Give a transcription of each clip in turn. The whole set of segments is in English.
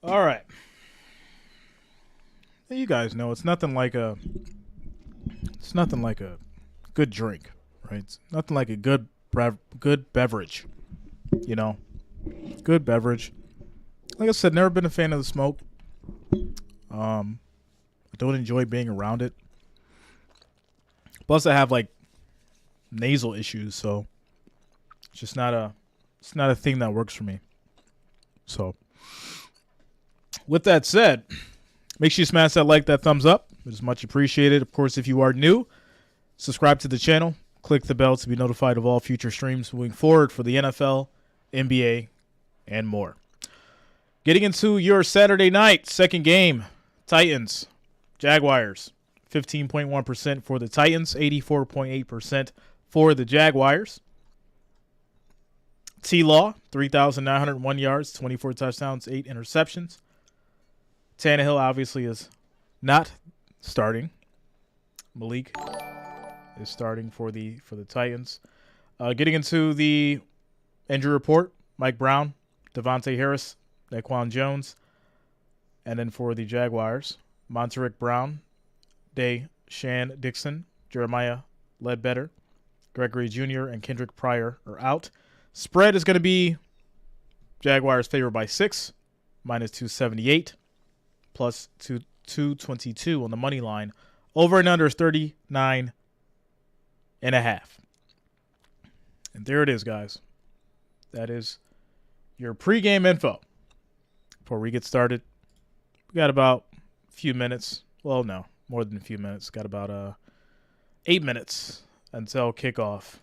All right. You guys know it's nothing like a good drink, right? It's nothing like a good beverage, you know. Good beverage. Like I said, never been a fan of the smoke. I don't enjoy being around it. Plus I have like nasal issues, so it's not a thing that works for me. So with that said, make sure you smash that like, that thumbs up. It is much appreciated. Of course, if you are new, subscribe to the channel. Click the bell to be notified of all future streams moving forward for the NFL, NBA, and more. Getting into your Saturday night, second game, Titans, Jaguars. 15.1% for the Titans, 84.8% for the Jaguars. T-Law, 3,901 yards, 24 touchdowns, 8 interceptions. Tannehill obviously is not starting. Malik is starting for the Titans. Getting into the injury report, Mike Brown, Devontae Harris, Naquan Jones. And then for the Jaguars, Monteric Brown, Shan Dixon, Jeremiah Ledbetter, Gregory Jr., and Kendrick Pryor are out. Spread is going to be Jaguars favored by 6, minus 278, plus 222 on the money line. Over and under is 39 and a half. And there it is, guys. That is your pregame info. Before we get started, we got about a few minutes. Well, no, more than a few minutes. Got about 8 minutes until kickoff.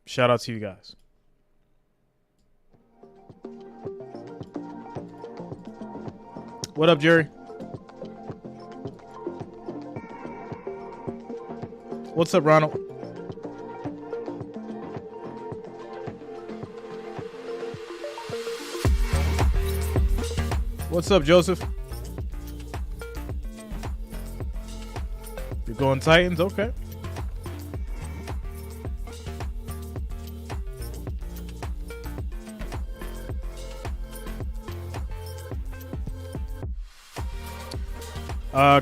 Shout out to you guys. What up, Jerry? What's up, Ronald? What's up, Joseph? You're going Titans? Okay.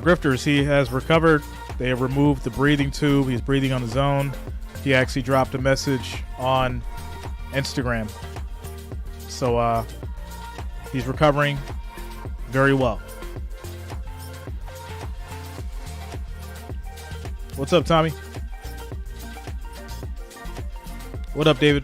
Grifters, he has recovered. They have removed the breathing tube. He's breathing on his own. He actually dropped a message on Instagram. So he's recovering very well. What's up, Tommy? What up, David?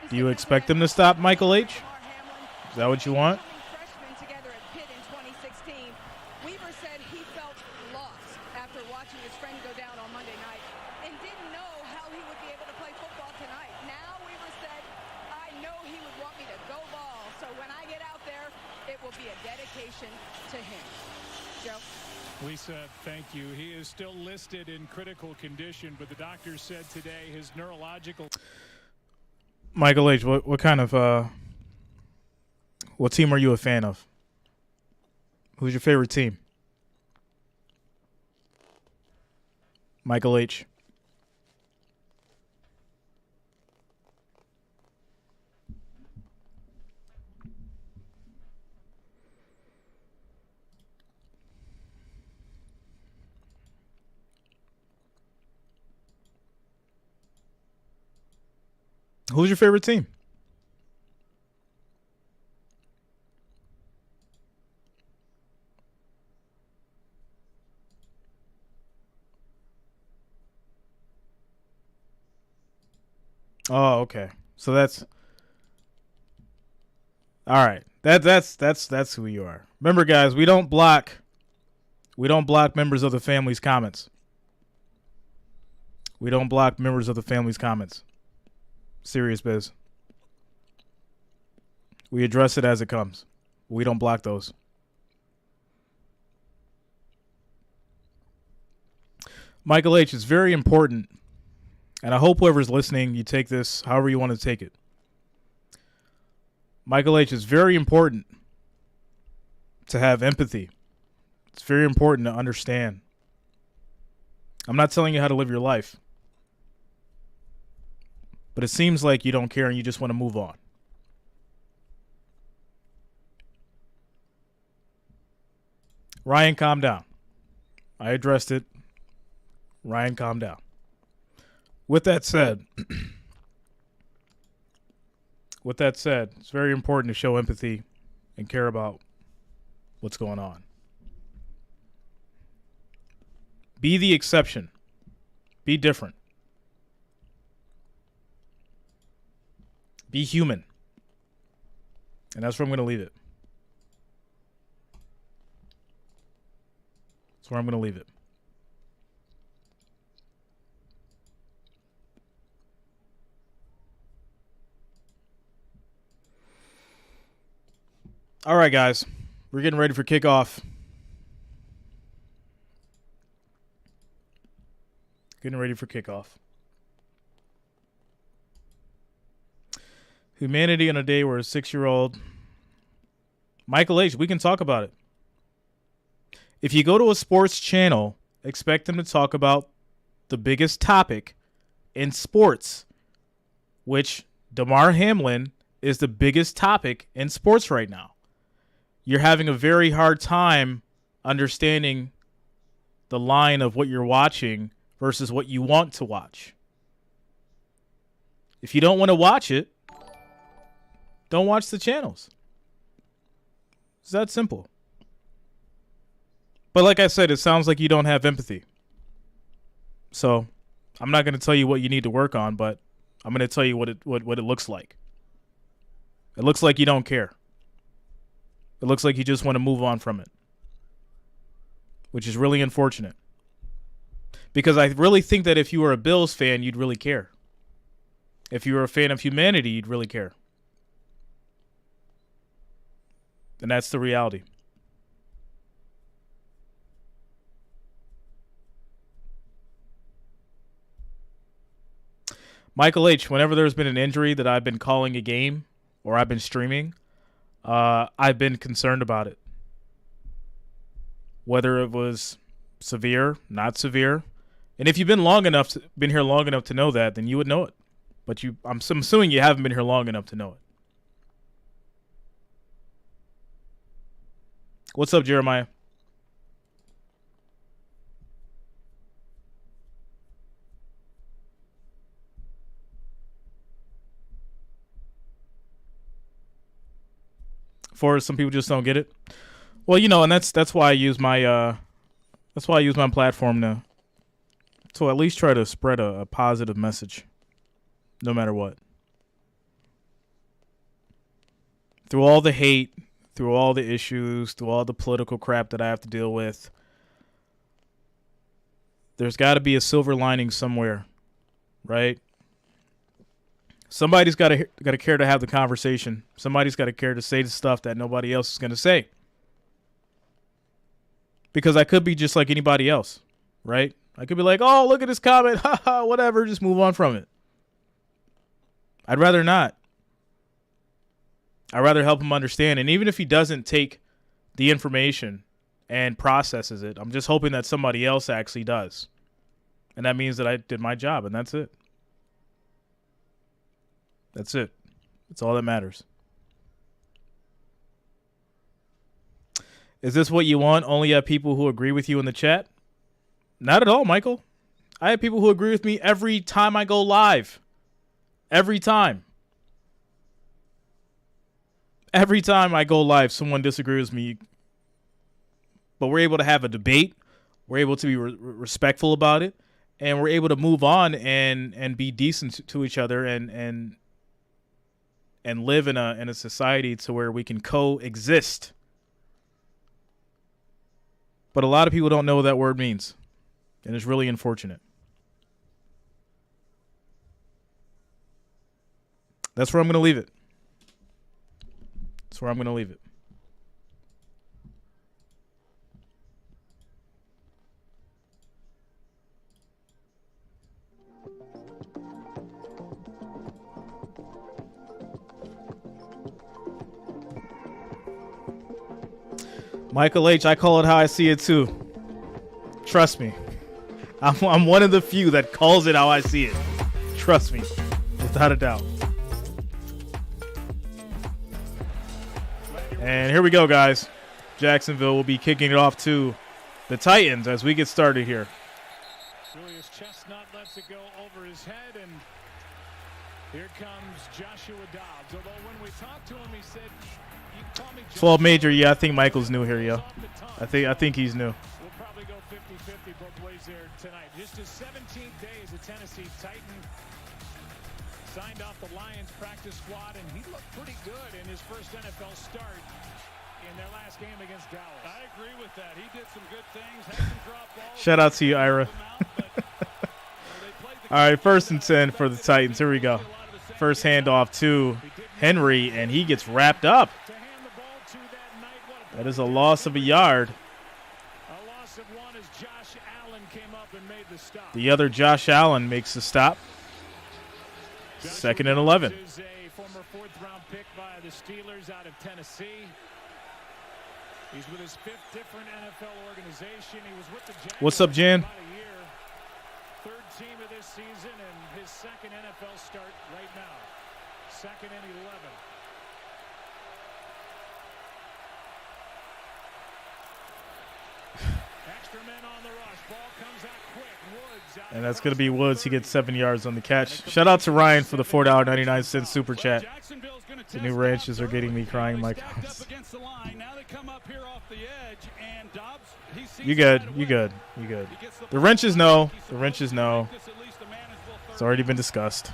Do you expect them to stop Michael H? Is that what you want? We said thank you. He is still listed in critical condition, but the doctor said today his neurological... Michael H., what kind of what team are you a fan of? Who's your favorite team? Michael H. Who's your favorite team? Oh, okay. So that's all right. That's who you are. Remember, guys, we don't block members of the family's comments. We don't block members of the family's comments. Serious biz. We address it as it comes. We don't block those. Michael H., it's very important, and I hope whoever's listening, you take this however you want to take it. Michael H., it's very important to have empathy. It's very important to understand. I'm not telling you how to live your life, but it seems like you don't care and you just want to move on. Ryan, calm down. I addressed it. Ryan, calm down. With that said, it's very important to show empathy and care about what's going on. Be the exception. Be different. Be human. And that's where I'm going to leave it. That's where I'm going to leave it. All right, guys. We're getting ready for kickoff. Getting ready for kickoff. Humanity on a day where a 6-year-old... Michael H., we can talk about it. If you go to a sports channel, expect them to talk about the biggest topic in sports, which Damar Hamlin is the biggest topic in sports right now. You're having a very hard time understanding the line of what you're watching versus what you want to watch. If you don't want to watch it, don't watch the channels. It's that simple. But like I said, it sounds like you don't have empathy. So I'm not going to tell you what you need to work on, but I'm going to tell you what it looks like. It looks like you don't care. It looks like you just want to move on from it, which is really unfortunate. Because I really think that if you were a Bills fan, you'd really care. If you were a fan of humanity, you'd really care. And that's the reality. Michael H., whenever there's been an injury that I've been calling a game or I've been streaming, I've been concerned about it. Whether it was severe, not severe. And if you've been here long enough to know that, then you would know it. But I'm assuming you haven't been here long enough to know it. What's up, Jeremiah? For some people just don't get it. Well, and that's why I use my platform to at least try to spread a positive message, no matter what. Through all the hate, through all the issues, through all the political crap that I have to deal with, there's got to be a silver lining somewhere, right? Somebody's got to care to have the conversation. Somebody's got to care to say the stuff that nobody else is going to say. Because I could be just like anybody else, right? I could be like, oh, look at this comment, haha, whatever, just move on from it. I'd rather not. I'd rather help him understand. And even if he doesn't take the information and processes it, I'm just hoping that somebody else actually does. And that means that I did my job, and that's it. That's it. That's all that matters. Is this what you want? Only have people who agree with you in the chat? Not at all, Michael. I have people who agree with me every time I go live. Every time. Every time I go live, someone disagrees with me. But we're able to have a debate. We're able to be respectful about it. And we're able to move on and be decent to each other and live in a society to where we can coexist. But a lot of people don't know what that word means. And it's really unfortunate. That's where I'm going to leave it. That's where I'm going to leave it. Michael H., I call it how I see it too. Trust me. I'm one of the few that calls it how I see it. Trust me. Without a doubt. And here we go, guys. Jacksonville will be kicking it off to the Titans as we get started here. Julius Chestnut lets it go over his head, and here comes Joshua Dobbs. Although when we talked to him, he said, "You can call me 12 major, yeah, I think Michael's new here, yo. I think he's new. We'll probably go 50-50 both ways there tonight. Just his 17th day as a Tennessee Titan. Signed off the Lions practice squad, and he looked pretty good in his first NFL start in their last game against Dallas. I agree with that. He did some good things, had some drop balls. Shout out to you, Ira. All right, 1st and 10 for the Titans. Here we go. First handoff to Henry, and he gets wrapped up. That is a loss of a yard. A loss of 1 as Josh Allen came up and made the stop. The other Josh Allen makes the stop. 2nd and 11. Is a former 4th-round pick by the Steelers out of Tennessee. He's with his 5th different NFL organization. He was with the Jags. What's up, Jan? About a year. 3rd team of this season and his 2nd NFL start right now. 2nd and 11. Extra men on the rush. Ball comes out quick. Woods out. And that's going to be Woods. He gets 7 yards on the catch. Shout out to Ryan for the $4.99 super chat. The new ranches are getting me crying, Mike. You good. You good. You good. The wrenches know. The wrenches know. It's already been discussed.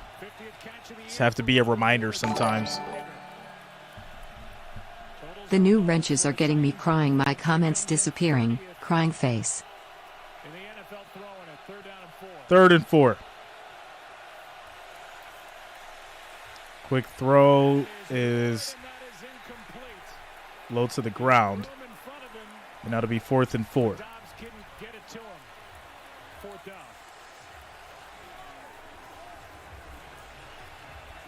Just have to be a reminder sometimes. The new wrenches are getting me crying. My comments disappearing. Crying face. In the NFL throwing it. 3rd down and 4. 3rd and 4. Quick throw is low to the ground. And that'll be 4th and 4. Dobbs couldn't get it to him. 4th down.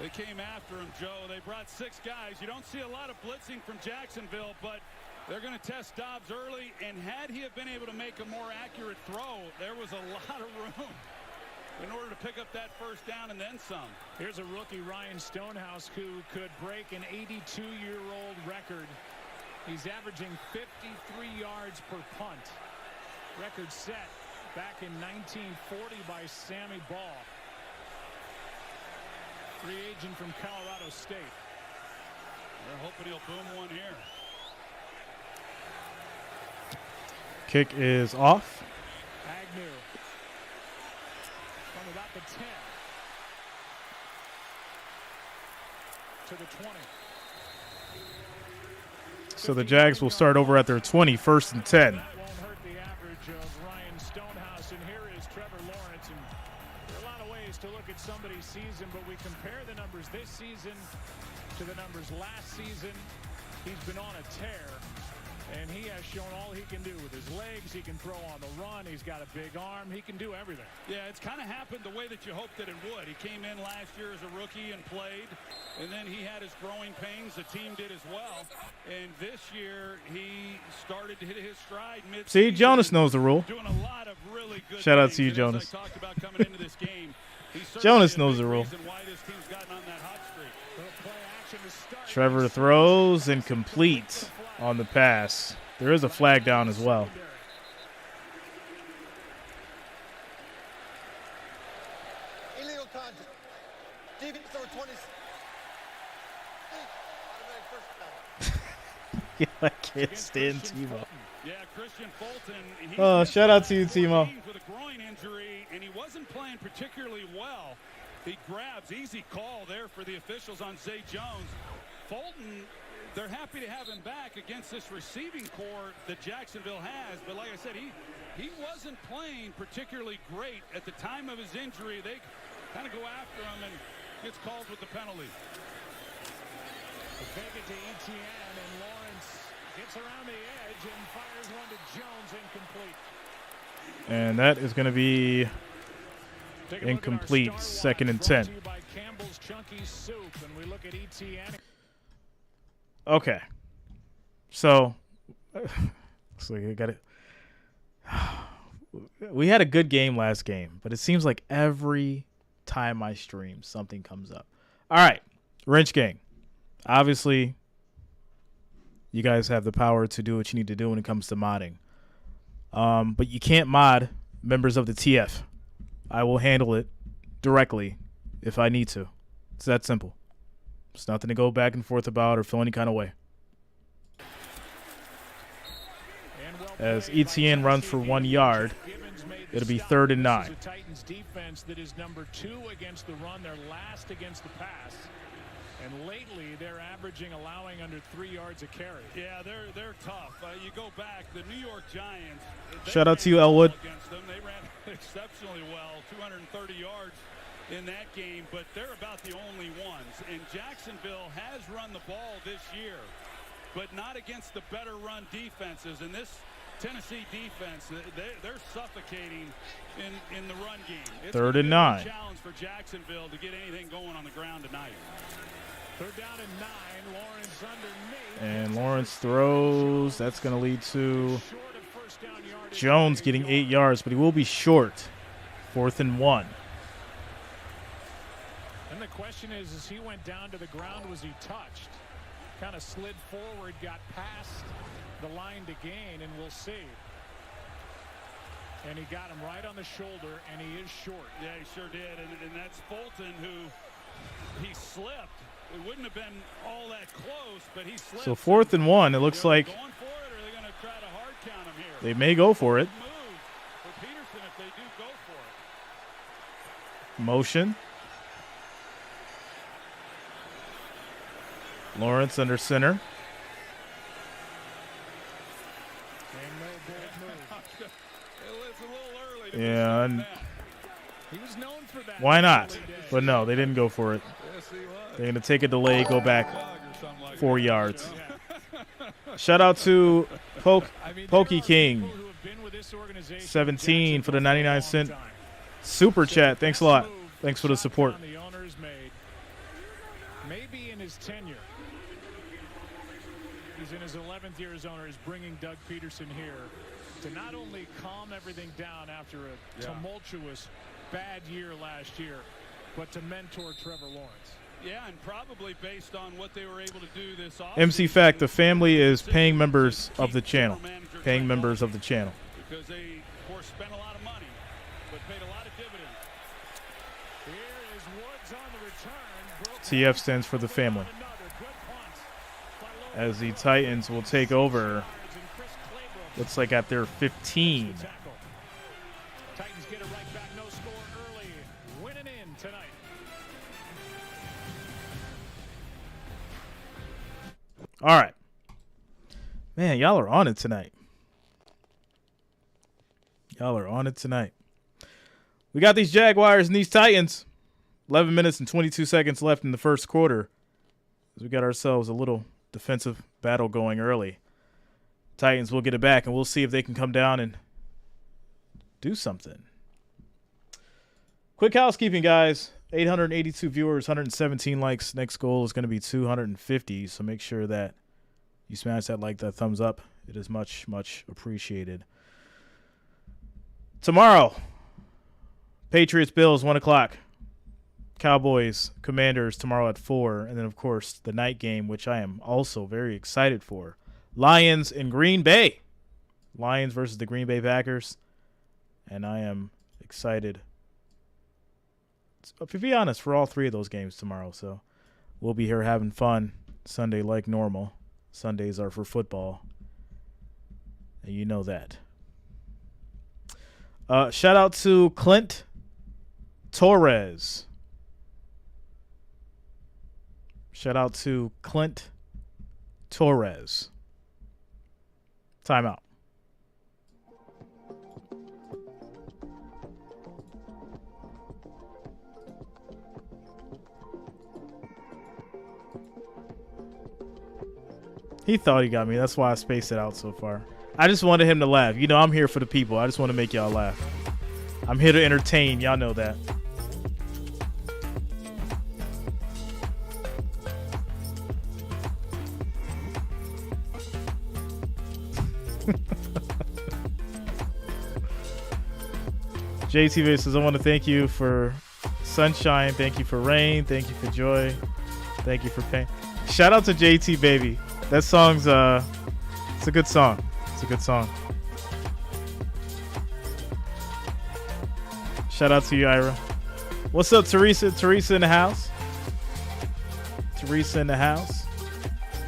They came after him, Joe. They brought 6 guys. You don't see a lot of blitzing from Jacksonville, but they're going to test Dobbs early. And had he have been able to make a more accurate throw, there was a lot of room in order to pick up that 1st down and then some. Here's a rookie, Ryan Stonehouse, who could break an 82-year-old record. He's averaging 53 yards per punt. Record set back in 1940 by Sammy Ball. Free agent from Colorado State. They're hoping he'll boom one here. Kick is off. Agnew from about the 10 to the 20. So the Jags will start over at their 20, 1st and 10. That won't hurt the average of Ryan Stonehouse. And here is Trevor Lawrence. And there are a lot of ways to look at somebody's season, but we compare the numbers this season to the numbers last season. He's been on a tear, and he has shown all he can do with his legs. He can throw on the run. He's got a big arm. He can do everything. Yeah, it's kind of happened the way that you hoped that it would. He came in last year as a rookie and played, and then he had his growing pains. The team did as well. And this year, he started to hit his stride mid-season. See, Jonas knows the rule. Doing a lot of really good Shout out things. to you, And Jonas. as I talked about coming into this game, he certainly Jonas a knows big the rule. reason why this team's gotten on that hot streak. Little play action to start. Trevor throws and complete on the pass. There is a flag down as well. Illegal contact. Defense over 20. Yeah, I can't stand Timo. Yeah, Christian Fulton. Oh, shout out to you, Timo. With a groin injury, and he wasn't playing particularly well. He grabs, easy call there for the officials on Zay Jones. Fulton, they're happy to have him back against this receiving core that Jacksonville has. But like I said, he wasn't playing particularly great at the time of his injury. They kind of go after him and gets called with the penalty. Fake it to Etienne, and Lawrence gets around the edge and fires one to Jones, incomplete. And that is going to be Take a look at our incomplete. Star 2nd and Watch, brought 10. to you by Campbell's Chunky Soup, and we look at Etienne. Okay. So, I got it. We had a good game last game, but it seems like every time I stream, something comes up. All right, Wrench Gang. Obviously, you guys have the power to do what you need to do when it comes to modding. But you can't mod members of the TF. I will handle it directly if I need to. It's that simple. It's nothing to go back and forth about or feel any kind of way. As Etienne runs for 1 yard, it'll be 3rd and 9. Titans defense that is number 2 against the run. They're last against the pass. And lately, they're allowing under 3 yards a carry. Yeah, they're tough. You go back, the New York Giants. Shout out to you, Elwood. Against them. They ran exceptionally well, 230 yards in that game, but they're about the only ones. And Jacksonville has run the ball this year, but not against the better run defenses. And this Tennessee defense, they're suffocating in the run game. It's 3rd and 9. Challenge for Jacksonville to get anything going on the ground tonight. 3rd down and 9. Lawrence underneath. And Lawrence throws. That's going to lead to Short of first down yardage. Jones getting 8 yards, but he will be short. 4th and 1. And the question is, as he went down to the ground, was he touched? Kind of slid forward, got past the line to gain, and we'll see. And he got him right on the shoulder, and he is short. Yeah, he sure did. And that's Fulton, who he slipped. It wouldn't have been all that close, but he slipped. So 4th and 1. It looks like going for it, or are they going to try to hard count him here? they may go for it. Move for Peterson if they do go for it. Motion. Lawrence under center. It's a little early to Yeah, and He was known for that. why not? But no, they didn't go for it. They're going to take a delay, go back 4 yards. Shout out to Pokey King, 17 for the 99-cent super chat. Thanks a lot. Thanks for the support. The owners made. Maybe in his tenure. He's in his 11th year as owner. Is bringing Doug Peterson here to not only calm everything down after a tumultuous, bad year last year, but to mentor Trevor Lawrence. Yeah, and probably based on what they were able to do this offseason. MC Fact, the family is paying members of the channel. Paying members of the channel. Because they, of course, spent a lot of money, but paid a lot of dividends. Here is Woods on the return. TF stands for the family. As the Titans will take over, looks like at their 15. Titans get it right back, no score early. Winning in tonight. All right. Man, y'all are on it tonight. Y'all are on it tonight. We got these Jaguars and these Titans. 11 minutes and 22 seconds left in the first quarter. We got ourselves a little defensive battle going early. Titans will get it back, and we'll see if they can come down and do something. Quick housekeeping, guys. 882 viewers, 117 likes. Next goal is going to be 250, so make sure that you smash that like, that thumbs up. It is much, much appreciated. Tomorrow, Patriots, Bills, 1 o'clock. Cowboys, Commanders tomorrow at 4. And then, of course, the night game, which I am also very excited for. Lions in Green Bay. Lions versus the Green Bay Packers. And I am excited, to be honest, for all 3 of those games tomorrow. So we'll be here having fun Sunday like normal. Sundays are for football. And you know that. Shout out to Clint Torres. Shout out to Clint Torres. Timeout. He thought he got me. That's why I spaced it out so far. I just wanted him to laugh. You know, I'm here for the people. I just want to make y'all laugh. I'm here to entertain. Y'all know that. JT says, I want to thank you for sunshine. Thank you for rain. Thank you for joy. Thank you for pain. Shout out to JT, baby. That song's, it's a good song. It's a good song. Shout out to you, Ira. What's up, Teresa? Teresa in the house. Teresa in the house.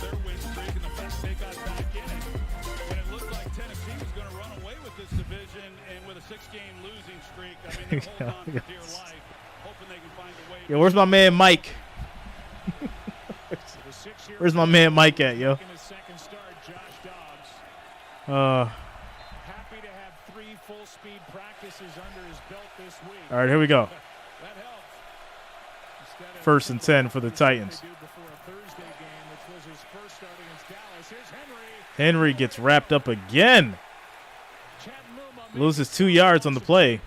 Their win streak and the fact they got back in it when it looked like Tennessee was going to run away with this division, and with a 6-game losing streak, I mean, they're holding on for dear life, hoping they can find a way. Yo, where's my man Mike? Where's my man Mike at, yo? Happy to have 3 full-speed practices under his belt this week. All right, here we go. That helps. 1st and 10 for the Titans. Henry gets wrapped up again. Loses 2 yards on the play.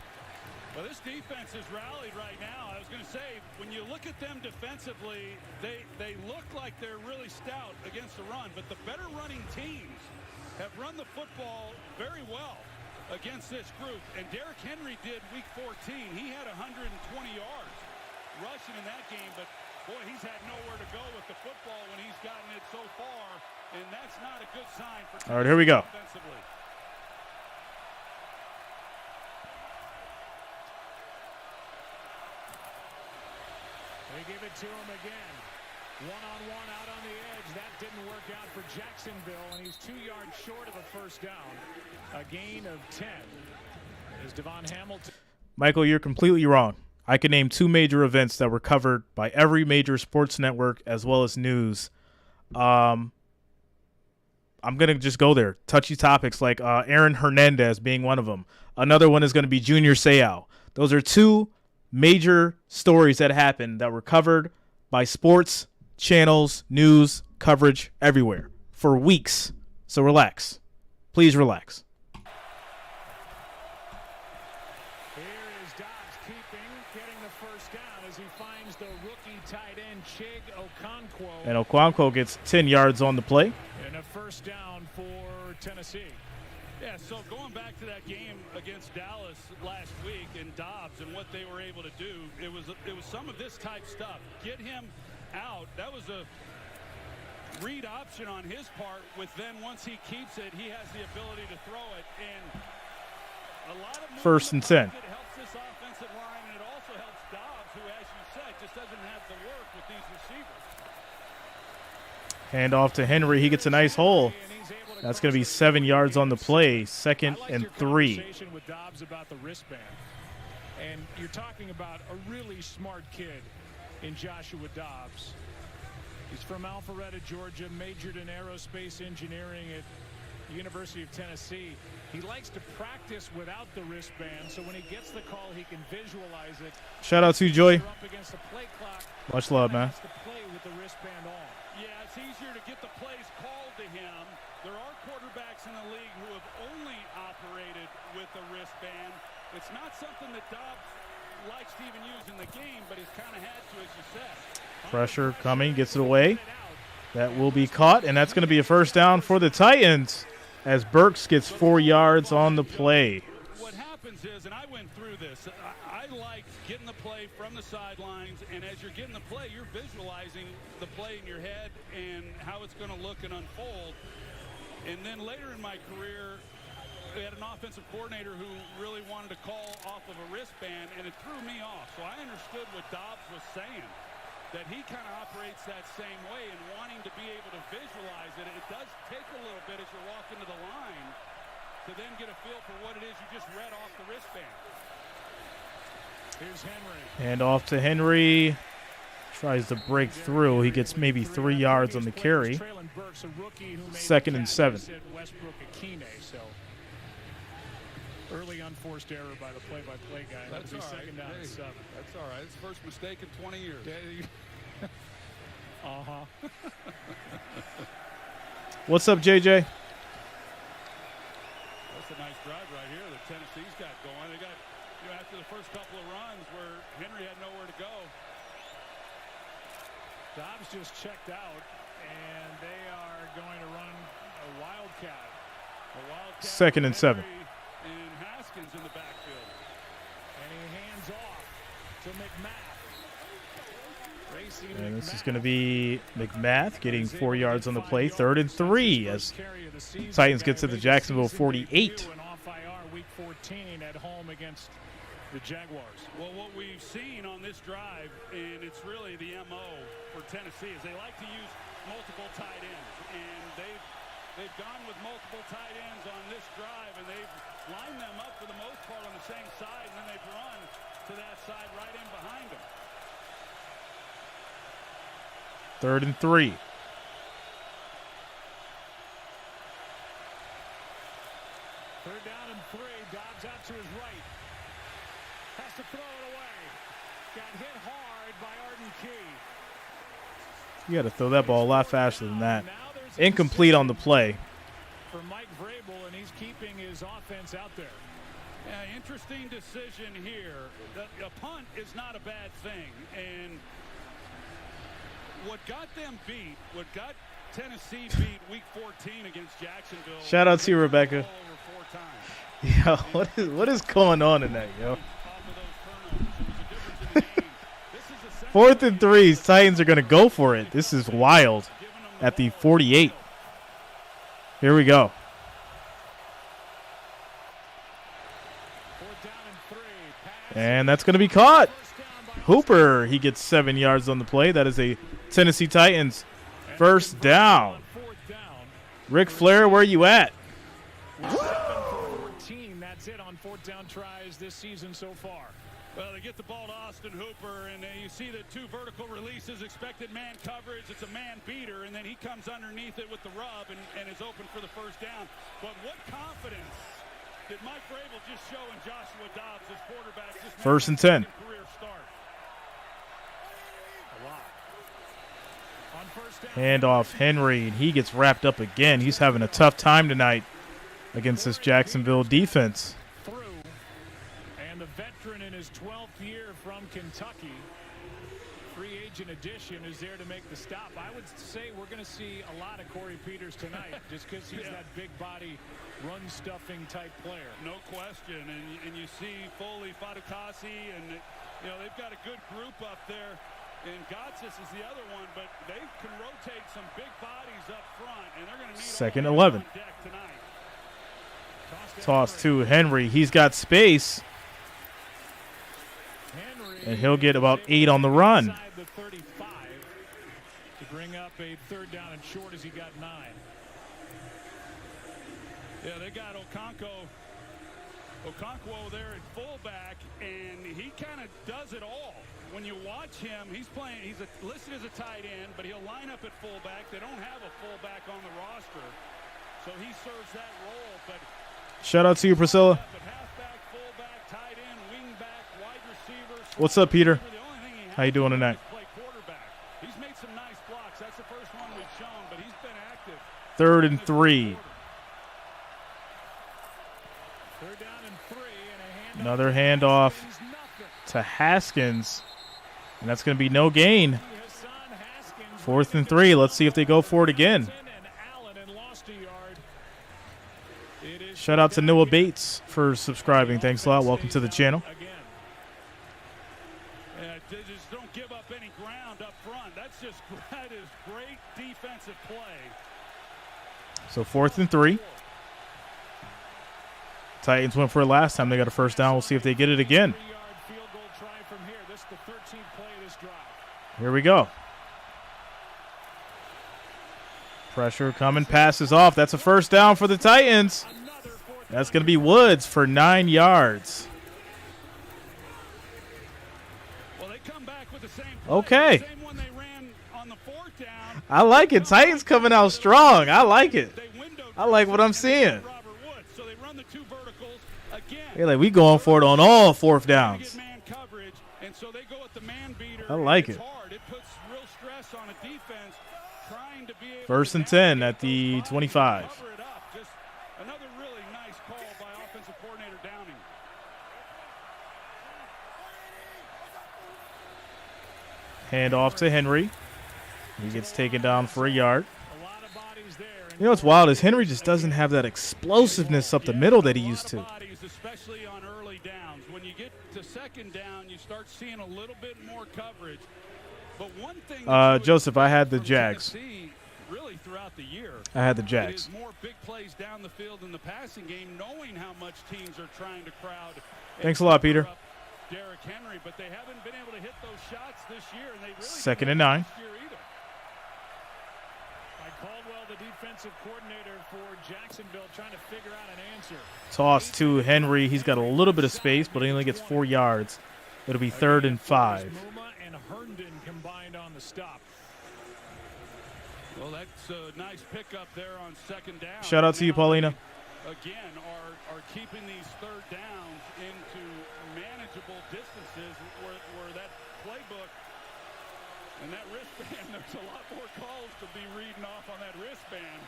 Well, this defense has rallied right now. I was going to say, when you look at them defensively, they look like they're really stout against the run, but the better running teams have run the football very well against this group. And Derrick Henry did week 14. He had 120 yards rushing in that game, but boy, he's had nowhere to go with the football when he's gotten it so far, and that's not a good sign for All right, here we go. Offensively. They give it to him again. One-on-one out on the edge. That didn't work out for Jacksonville, and he's 2 yards short of a first down. A gain of 10. Is Devon Hamilton. Michael, you're completely wrong. I can name 2 major events that were covered by every major sports network as well as news. I'm going to just go there. Touchy topics like Aaron Hernandez being one of them. Another one is going to be Junior Seau. Those are 2 major stories that happened that were covered by sports channels, news, coverage everywhere for weeks. So relax. Please relax. Here is Dobbs keeping, getting the first down as he finds the rookie tight end Chig Okonkwo. And Okonkwo gets 10 yards on the play. And a first down for Tennessee. Yeah, so going back to that game against Dallas last week and Dobbs and what they were able to do, it was some of this type stuff. Get him out. That was a read option on his part with then once he keeps it, he has the ability to throw it. And a lot of 1st and 10. It helps this offensive line, and it also helps Dobbs, who, as you said, just doesn't have the work with these receivers. Hand off to Henry. He gets a nice hole. That's going to be 7 yards on the play. 2nd and 3. Conversation with Dobbs about the wristband, and you're talking about a really smart kid in Joshua Dobbs. He's from Alpharetta, Georgia, majored in aerospace engineering at the University of Tennessee. He likes to practice without the wristband, so when he gets the call, he can visualize it. Shout out to you, Joy. Up against the play clock. Much love, man. Has to play with the wristband on. Yeah, it's easier to get the plays called to him. There are quarterbacks in the league who have only operated with a wristband. It's not something that Dobbs likes to even use in the game, but he's kind of had to, as you said. Pressure coming, gets it away. That will be caught, and that's going to be a first down for the Titans as Burks gets 4 yards on the play. What happens is, and I went through this, I like getting the play from the sidelines, and as you're getting the play, you're visualizing the play in your head and how it's going to look and unfold. And then later in my career, we had an offensive coordinator who really wanted to call off of a wristband, and it threw me off. So I understood what Dobbs was saying, that he kind of operates that same way and wanting to be able to visualize it. It does take a little bit as you walk into the line to then get a feel for what it is you just read off the wristband. Here's Henry. And off to Henry. Tries to break through. He gets maybe 3 yards on the carry. 2nd and 7. Early unforced error by the play-by-play guy. That's all right. Second down and 7. That's all right. It's the first mistake in 20 years. What's up, JJ? That's a nice drive right here that Tennessee's got going. They got, after the first couple of runs where Henry had nowhere to go. Dobbs just checked out, and they are going to run a wildcat. Second and 7. And Haskins in the backfield. And he hands off to McMath. And this is going to be McMath getting 4 yards on the play. 3rd and 3 as Titans get to the Jacksonville 48. Week 14 at home against the Jaguars. Well, what we've seen on this drive, and it's really the MO for Tennessee, is they like to use multiple tight ends. And they've gone with multiple tight ends on this drive, and they've lined them up for the most part on the same side, and then they've run to that side right in behind them. 3rd and 3. Third down and 3. Dobbs out to his right. Has to throw it away. Got hit hard by Arden Key. You got to throw that ball a lot faster than that. Incomplete on the play. For Mike Vrabel, and he's keeping his offense out there. Yeah, interesting decision here. A punt is not a bad thing. And what got them beat, what got Tennessee beat week 14 against Jacksonville. Shout out to you, Rebecca. Yo, what is going on tonight, yo? 4th and 3. Titans are going to go for it. This is wild. At the 48. Here we go. And that's going to be caught. Hooper, he gets 7 yards on the play. That is a Tennessee Titans first down. Ric Flair, where you at? 14, that's it on 4th down tries this season so far. Well, they get the ball to Austin Hooper, and you see the 2 vertical releases, expected man coverage. It's a man beater, and then he comes underneath it with the rub and is open for the first down. But what confidence did Mike Vrabel just show in Joshua Dobbs as quarterback? 1st and 10. Career start. A lot. On first down. Hand off Henry, and he gets wrapped up again. He's having a tough time tonight against this Jacksonville defense. And the veteran in his 12th year from Kentucky, free agent addition, is there to make the stop. I would say we're going to see a lot of Corey Peters tonight just because he's that big body, run-stuffing type player. No question. And you see Foley, Fatukasi, and they've got a good group up there. And Gotsis is the other one, but they can rotate some big bodies up front, and they're going to need 2nd 11. on deck tonight. Toss to Henry. He's got space. And he'll get about 8 on the run. The 35 to bring up a 3rd down and short as he got 9. Yeah, they got Okonkwo there at fullback, and he kind of does it all. When you watch him, he's listed as a tight end, but he'll line up at fullback. They don't have a fullback on the roster, so he serves that role. But shout out to you, Priscilla. halfback, fullback, tight end, wingback, wide receiver. What's up, Peter? How you doing tonight? He's made some nice blocks. That's the first one we've shown, but he's been active. 3rd and 3. Third down and 3, and a Another handoff to Haskins. And that's going to be no gain. 4th and 3. Let's see if they go for it again. Shout out to Noah Bates for subscribing. Thanks a lot. Welcome to the channel. Just don't give up any ground up front. That is great defensive play. So 4th and 3. Titans went for it last time. They got a first down. We'll see if they get it again. Here we go. Pressure coming, passes off. That's a first down for the Titans. That's going to be Woods for 9 yards. Well, they come back with the same okay. The same one they ran on the 4th down. I like it. Titans coming out strong. I like it. I like what I'm seeing. So they run the 2 verticals again. Hey, like we going for it on all 4th downs. Man coverage, and so they go with the man beater. I like it. Hard. It puts real stress on a defense trying to First and 10 at the 25. Cover it up. Just another really nice call by offensive coordinator Downing. Hand off to Henry. He gets taken down for a yard. You know what's wild is Henry just doesn't have that explosiveness up the middle that he used to. Especially on early downs. When you get to second down, you start seeing a little bit more coverage. But one thing Joseph, I had the Jags. Really throughout the year, I had the Jags. it is more big plays down the field in the passing game, knowing how much teams are trying to crowd. Thanks a lot, Peter. Derrick Henry, but they haven't been able to hit those shots this year, and they really Second and 9. Mike Caldwell, the defensive coordinator for Jacksonville, trying to figure out an answer. Toss to Henry. He's got a little bit of space, but he only gets 4 yards. It'll be 3rd and 5. Muma and Herndon combined on the stop. Well, that's a nice pickup there on second down. Shout out to you, Paulina. Again, are keeping these third downs into manageable distances where that playbook and that wristband, there's a lot more calls to be reading off on that wristband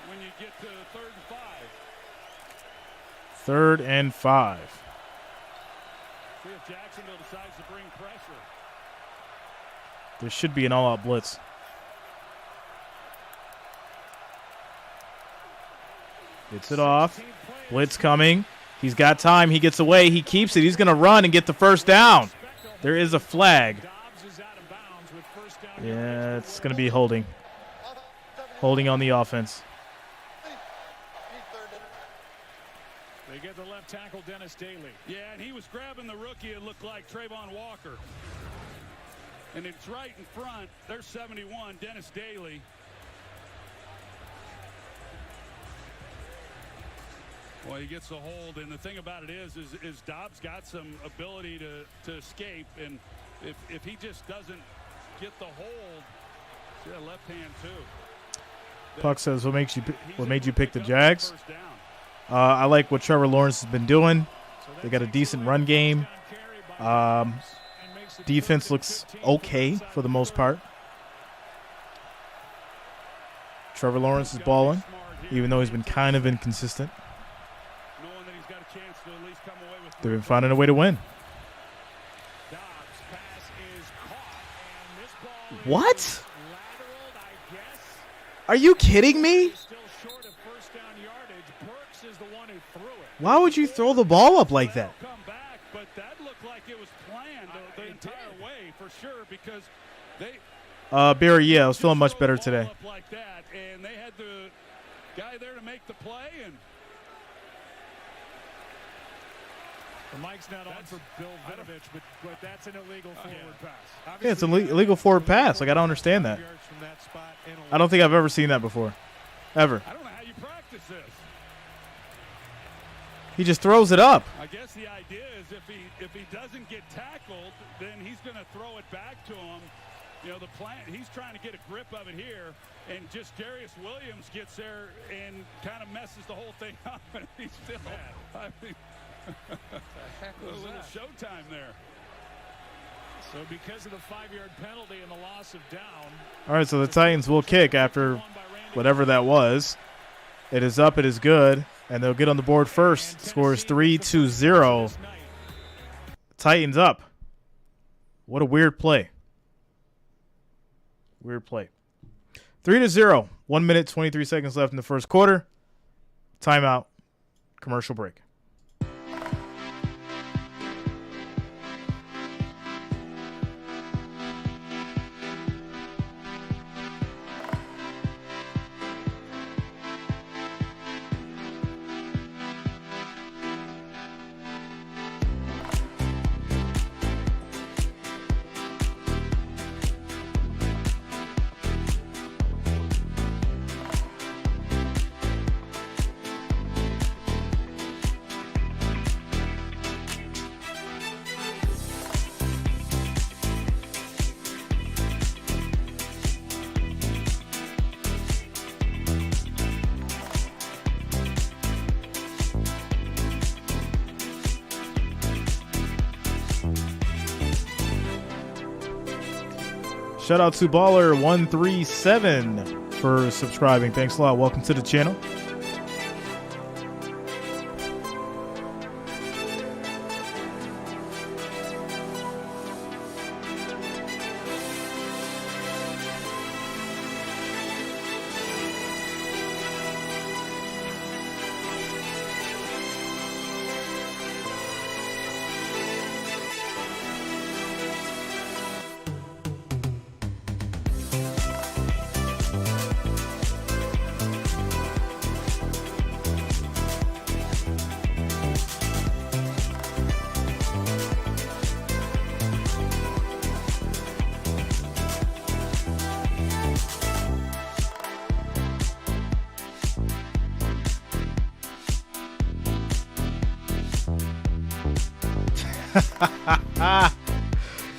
when you get to 3rd and 5. 3rd and 5. See if Jacksonville decides to bring pressure. There should be an all-out blitz. Gets it off. Blitz coming. He's got time. He gets away. He keeps it. He's going to run and get the first down. There is a flag. Yeah, it's going to be holding. Holding on the offense. They get the left tackle, Dennis Daly. Yeah, and he was grabbing the rookie. It looked like Trayvon Walker. And it's right in front. There's 71, Dennis Daly. Well, he gets the hold, and the thing about it is Dobbs got some ability to escape, and if he just doesn't get the hold, see that left hand too. Puck says, what made you pick the Jags? I like what Trevor Lawrence has been doing. They got a decent run game. Defense looks okay for the most part. Trevor Lawrence is balling, even though he's been kind of inconsistent. They've been finding a way to win. What? Are you kidding me? Why would you throw the ball up like that? But that looked like it was planned the entire way for sure because they Barry, yeah, I was feeling much better today. Like that, and they had the guy there to make the play, and the mic's not on for Bill Vinovich, but that's an illegal forward pass. Yeah, it's an illegal forward pass. Like, I don't understand that. I don't think I've ever seen that before. Ever. I don't know how you practice this. He just throws it up. I guess the idea is if he doesn't get tackled, then he's going to throw it back to him. You know, the plan, he's trying to get a grip of it here, and just Darius Williams gets there and kind of messes the whole thing up, and he's still I mean, a little showtime there. So because of the 5-yard penalty and the loss of down. All right, so the Titans will kick after whatever that was. It is up. It is good. And they'll get on the board first. Score is 3-0. Titans up. What a weird play. Weird play. 3-0. 1 minute, 23 seconds left in the first quarter. Timeout. Commercial break. Shout out to Baller137 for subscribing. Thanks a lot. Welcome to the channel.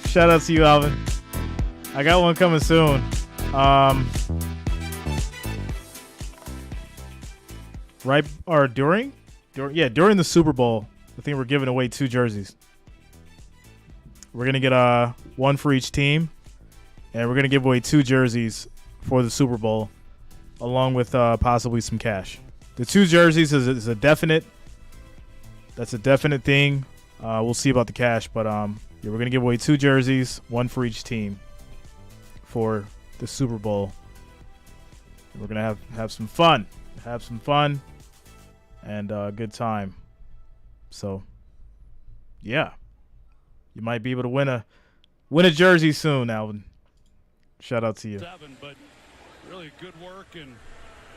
Shout out to you, Alvin. I got one coming soon. Right or during the Super Bowl, I think we're giving away 2 jerseys. We're gonna get one for each team, and we're gonna give away 2 jerseys for the Super Bowl, along with possibly some cash. The 2 jerseys is a definite. That's a definite thing. We'll see about the cash, but yeah, we're gonna give away 2 jerseys, one for each team, for the Super Bowl. And we're gonna have some fun, and a good time. So, yeah, you might be able to win a jersey soon, Alvin. Shout out to you. But really good work, and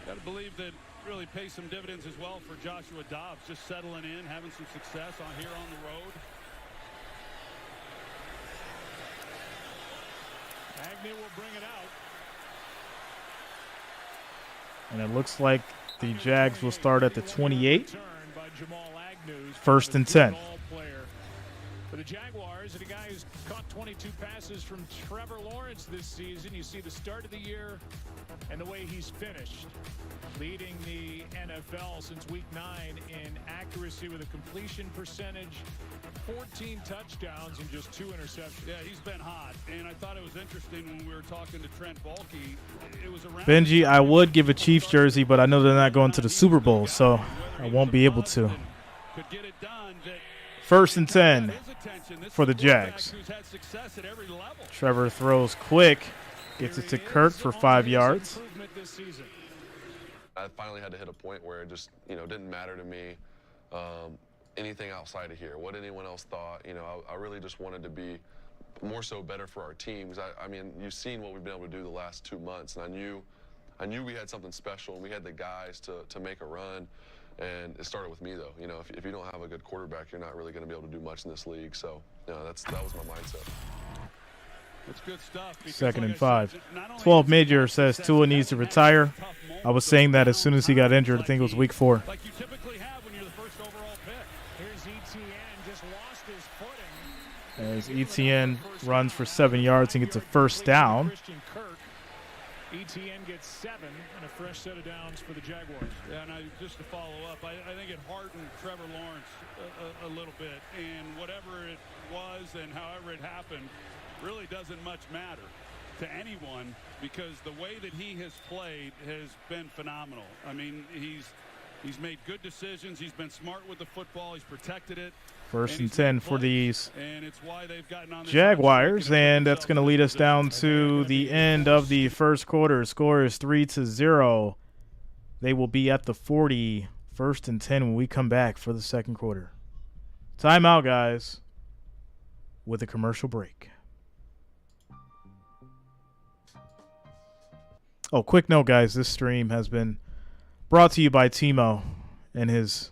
got to believe that really pays some dividends as well for Joshua Dobbs, just settling in, having some success here on the road. Agnew will bring it out. And it looks like the Jags will start at the 28. First and 10. For the Jaguars, and a guy who's caught 22 passes from Trevor Lawrence this season. You see the start of the year and the way he's finished, leading the NFL since week 9 in accuracy with a completion percentage, 14 touchdowns and just 2 interceptions. Yeah, he's been hot, and I thought it was interesting when we were talking to Trent Baalke. It was around Benji, I would give a Chiefs jersey, but I know they're not going to the Super Bowl, so I won't be able to. Could get it done. First and 10 for the Jags. Trevor throws quick, gets it to Kirk for 5 yards. I finally had to hit a point where it just, didn't matter to me anything outside of here, what anyone else thought. I really just wanted to be more so better for our teams. I mean, you've seen what we've been able to do the last 2 months, and I knew we had something special, and we had the guys to make a run. And it started with me, though. If you don't have a good quarterback, you're not really going to be able to do much in this league. So, that was my mindset. That's good stuff. Second and 5. 12 Major says Tua needs to retire. I was saying that as soon as he got injured. I think it was week 4. Like you typically have when you're the first overall pick. Here's ETN, just lost his footing. As ETN runs for 7 yards and gets a first down. ETN gets 7 and a fresh set of downs for the Jaguars. Yeah, and just to follow up, I think it hardened Trevor Lawrence a little bit. And whatever it was and however it happened really doesn't much matter to anyone, because the way that he has played has been phenomenal. I mean, he's made good decisions. He's been smart with the football. He's protected it. First and 10 for these and it's why they've gotten on Jaguars, and that's going to lead us down to the end of the first quarter. Score is 3-0. They will be at the 40. First and 10 when we come back for the second quarter. Timeout, guys, with a commercial break. Oh, quick note, guys. This stream has been brought to you by Timo and his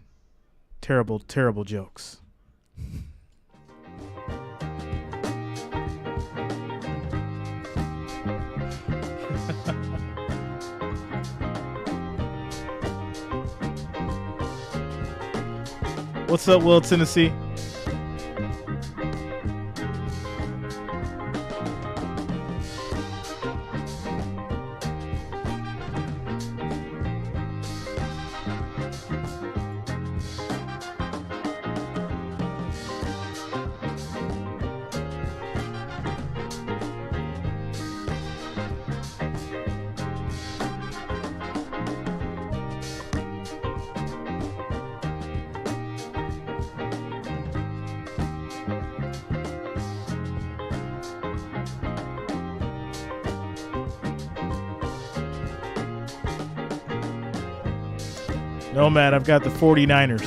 terrible, terrible jokes. What's up, Will, Tennessee? Nomad, I've got the 49ers.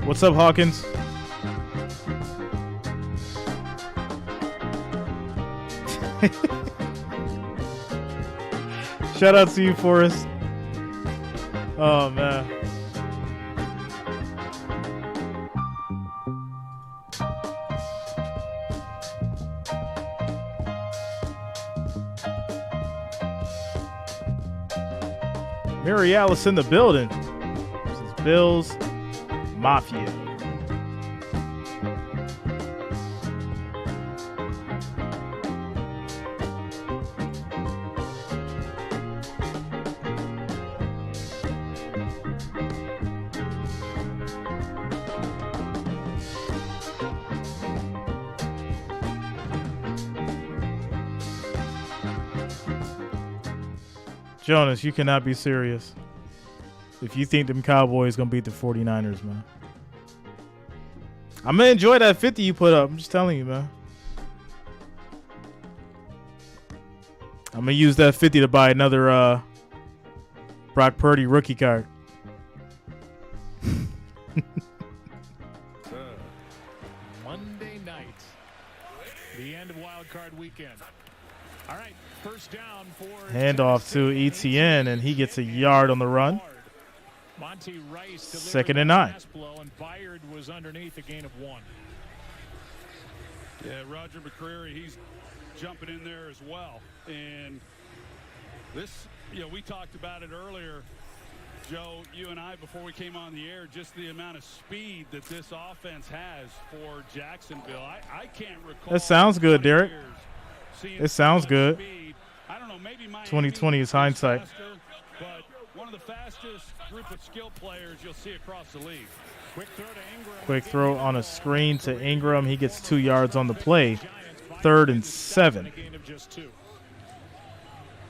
What's up, Hawkins? Shout out to you, Forrest. Oh, man. Mary Alice in the building. This is Bills Mafia. Jonas, you cannot be serious if you think them Cowboys going to beat the 49ers, man. I'm going to enjoy that 50 you put up. I'm just telling you, man. I'm going to use that 50 to buy another Brock Purdy rookie card. Monday night, the end of Wild Card Weekend. All right, first down for Handoff to ETN, and he gets a yard on the run. Monty Rice 2nd and 9. And Byard was underneath a gain of 1. Yeah, Roger McCreary, he's jumping in there as well. And this, we talked about it earlier, Joe, you and I, before we came on the air, just the amount of speed that this offense has for Jacksonville. I can't recall. That sounds good, Derek. It sounds good. I don't know, maybe 2020 is hindsight. Faster, but one of the fastest group of skill players you'll see across the league. Quick throw on a screen to Ingram. He gets 2 yards on the play. 3rd and 7.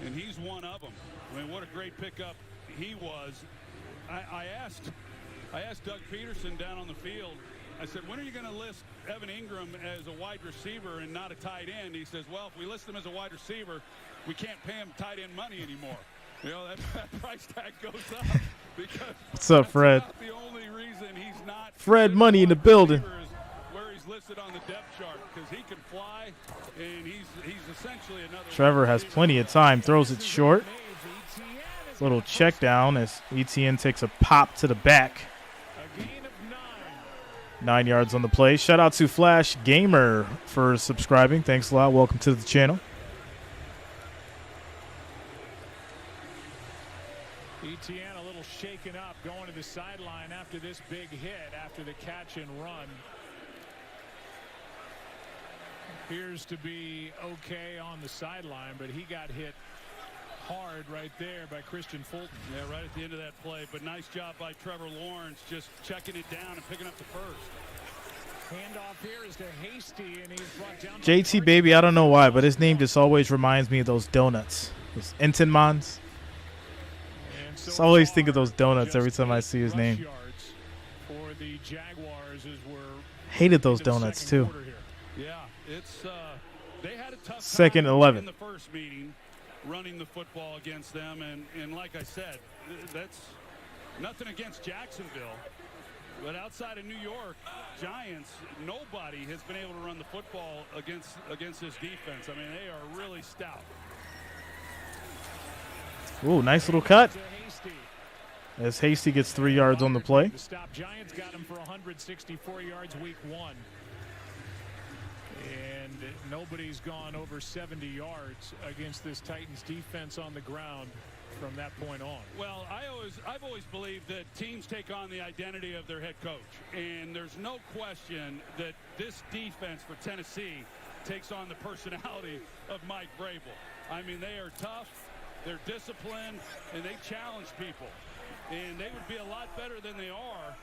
And he's one of them. I mean, what a great pickup he was. I asked Doug Peterson down on the field, I said, when are you going to list Evan Ingram as a wide receiver and not a tight end? He says, well, if we list him as a wide receiver, we can't pay him tight end money anymore. That price tag goes up. Because what's up, Fred? The only reason he's not Fred Money in the building. Where he's listed on the depth chart, because he can fly, and he's essentially another. Trevor has plenty of time, throws it short. Little check down as ETN takes a pop to the back. 9 yards on the play. Shout out to Flash Gamer for subscribing. Thanks a lot. Welcome to the channel. ETN a little shaken up going to the sideline after this big hit, after the catch and run. Appears to be okay on the sideline, but he got hit hard right there by Christian Fulton. Yeah, right at the end of that play. But nice job by Trevor Lawrence just checking it down and picking up the first. Handoff here is to Hasty, and he's brought down. JT Baby, I don't know why, but his name just always reminds me of those donuts. Those Entenmann's. Just always think of those donuts every time I see his name. For the Jaguars as we're hated those donuts too. Yeah, it's they had a tough 2nd and 11 in the first meeting running the football against them, and like I said, that's nothing against Jacksonville, but outside of New York Giants, nobody has been able to run the football against this defense. I mean, they are really stout. Ooh, nice little cut. As Hasty gets 3 yards on the play. The stop Giants got him for 164 yards week 1. And nobody's gone over 70 yards against this Titans defense on the ground from that point on. Well, I've always believed that teams take on the identity of their head coach. And there's no question that this defense for Tennessee takes on the personality of Mike Vrabel. I mean, they are tough, they're disciplined, and they challenge people. And they would be a lot better than they are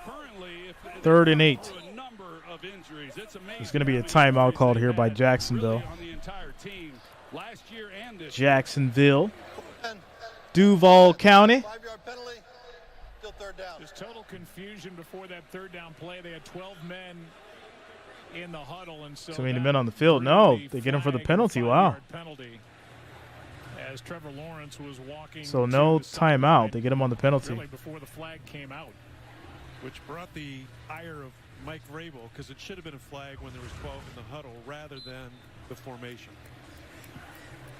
currently. If 3rd and 8. A number of injuries. It's amazing. There's going to be a timeout called here by Jacksonville. On the entire team last year and this Jacksonville. Duval County. 5-yard penalty. Still 3rd down. There's total confusion before that 3rd down play. They had 12 men in the huddle, and so Too many men on the field. No, they get him for the penalty. Wow. Penalty as Trevor Lawrence was walking. So no timeout. They get him on the penalty. Really before the flag came out, which brought the ire of Mike Vrabel, because it should have been a flag when there was 12 in the huddle rather than the formation.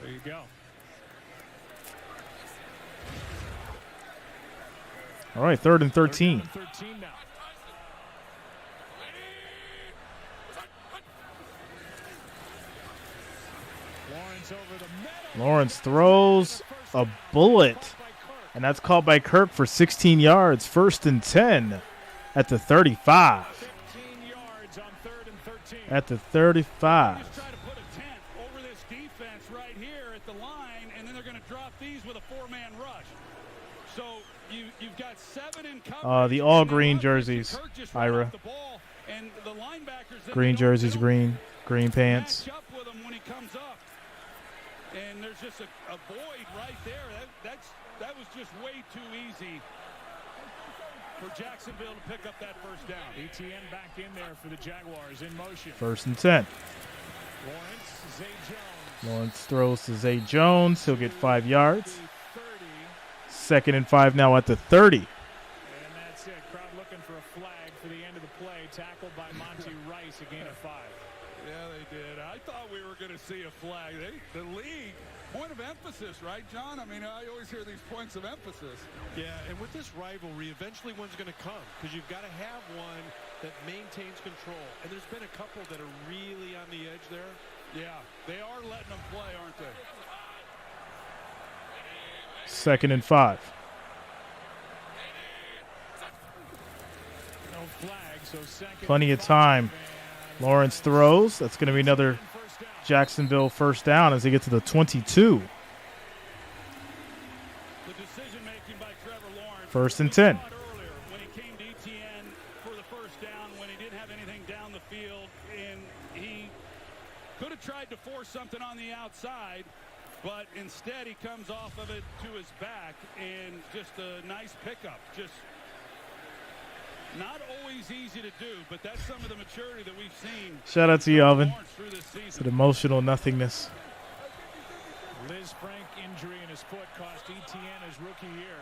There you go. All right, 3rd and 13. 13 now. Lawrence over the middle. Lawrence throws a bullet, and that's caught by Kirk for 16 yards. 1st and 10 at the 35. 15 yards on 3rd and 13. At the 35. Just try to put a tent over this defense right here at the line, and then they're going to drop these with a 4-man rush. So you've got 7 in coverage. The all green jerseys, Ira. Green jerseys, green pants. Match up with him when he comes up. And there's just a void right there. That was just way too easy for Jacksonville to pick up that first down. ETN back in there for the Jaguars in motion. 1st and 10. Lawrence, Zay Jones. Lawrence throws to Zay Jones. He'll get 5 yards. 30. 2nd and 5 now at the 30. And that's it. Crowd looking for a flag for the end of the play. Tackled by Monty Rice, a gain of 5. Yeah, they did. I thought we were going to see a flag. The league, point of emphasis, right, John? I mean, I always hear these points of emphasis. Yeah, and with this rivalry, eventually one's going to come, because you've got to have one that maintains control. And there's been a couple that are really on the edge there. Yeah, they are letting them play, aren't they? 2nd and 5. No flag, so second. Plenty of time. Lawrence throws. That's going to be another Jacksonville first down as they get to the 22. The decision-making by Trevor Lawrence. 1st and 10. Earlier, when he came to ETN for the first down, when he didn't have anything down the field, and he could have tried to force something on the outside, but instead he comes off of it to his back, and just a nice pickup. Just not always easy to do, but that's some of the maturity that we've seen. Shout out to you, Alvin. Through this season. It's an emotional nothingness. Liz Frank injury in his foot cost ETN his rookie year.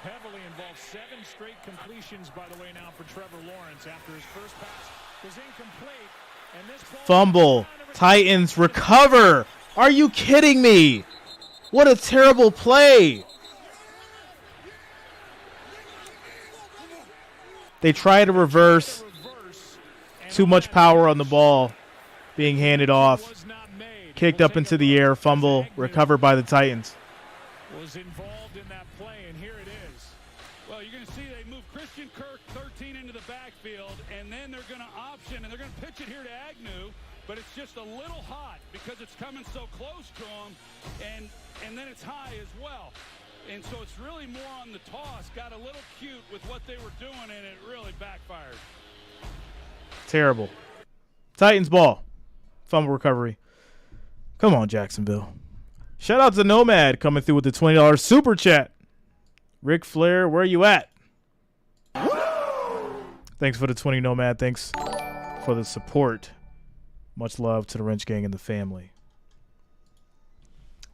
Heavily involved. 7 straight completions, by the way, now for Trevor Lawrence after his first pass was incomplete. And this ball Fumble. Titans recover. Are you kidding me? What a terrible play. They try to reverse. Too much power on the ball being handed off. Kicked up into the air. Fumble. Recovered by the Titans. was involved in that play, and here it is. Well, you're going to see they move Christian Kirk 13 into the backfield, and then they're going to option, and they're going to pitch it here to Agnew, but it's just a little hot because it's coming so close to him, and then it's high as well. And so it's really more on the toss. Got a little cute with what they were doing, and it really backfired. Terrible. Titans ball. Fumble recovery. Come on, Jacksonville. Shout out to Nomad coming through with the $20 super chat. Ric Flair, where you at? Thanks for the 20, Nomad. Thanks for the support. Much love to the Wrench Gang and the family.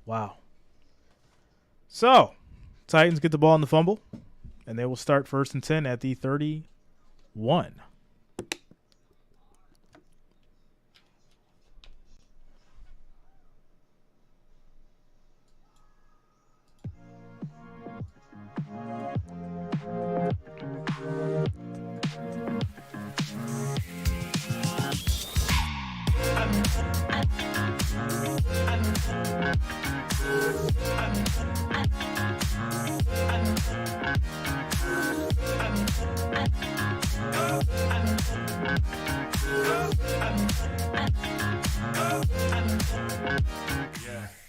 Wow. So, Titans get the ball on the fumble, and they will start 1st and 10 at the 31.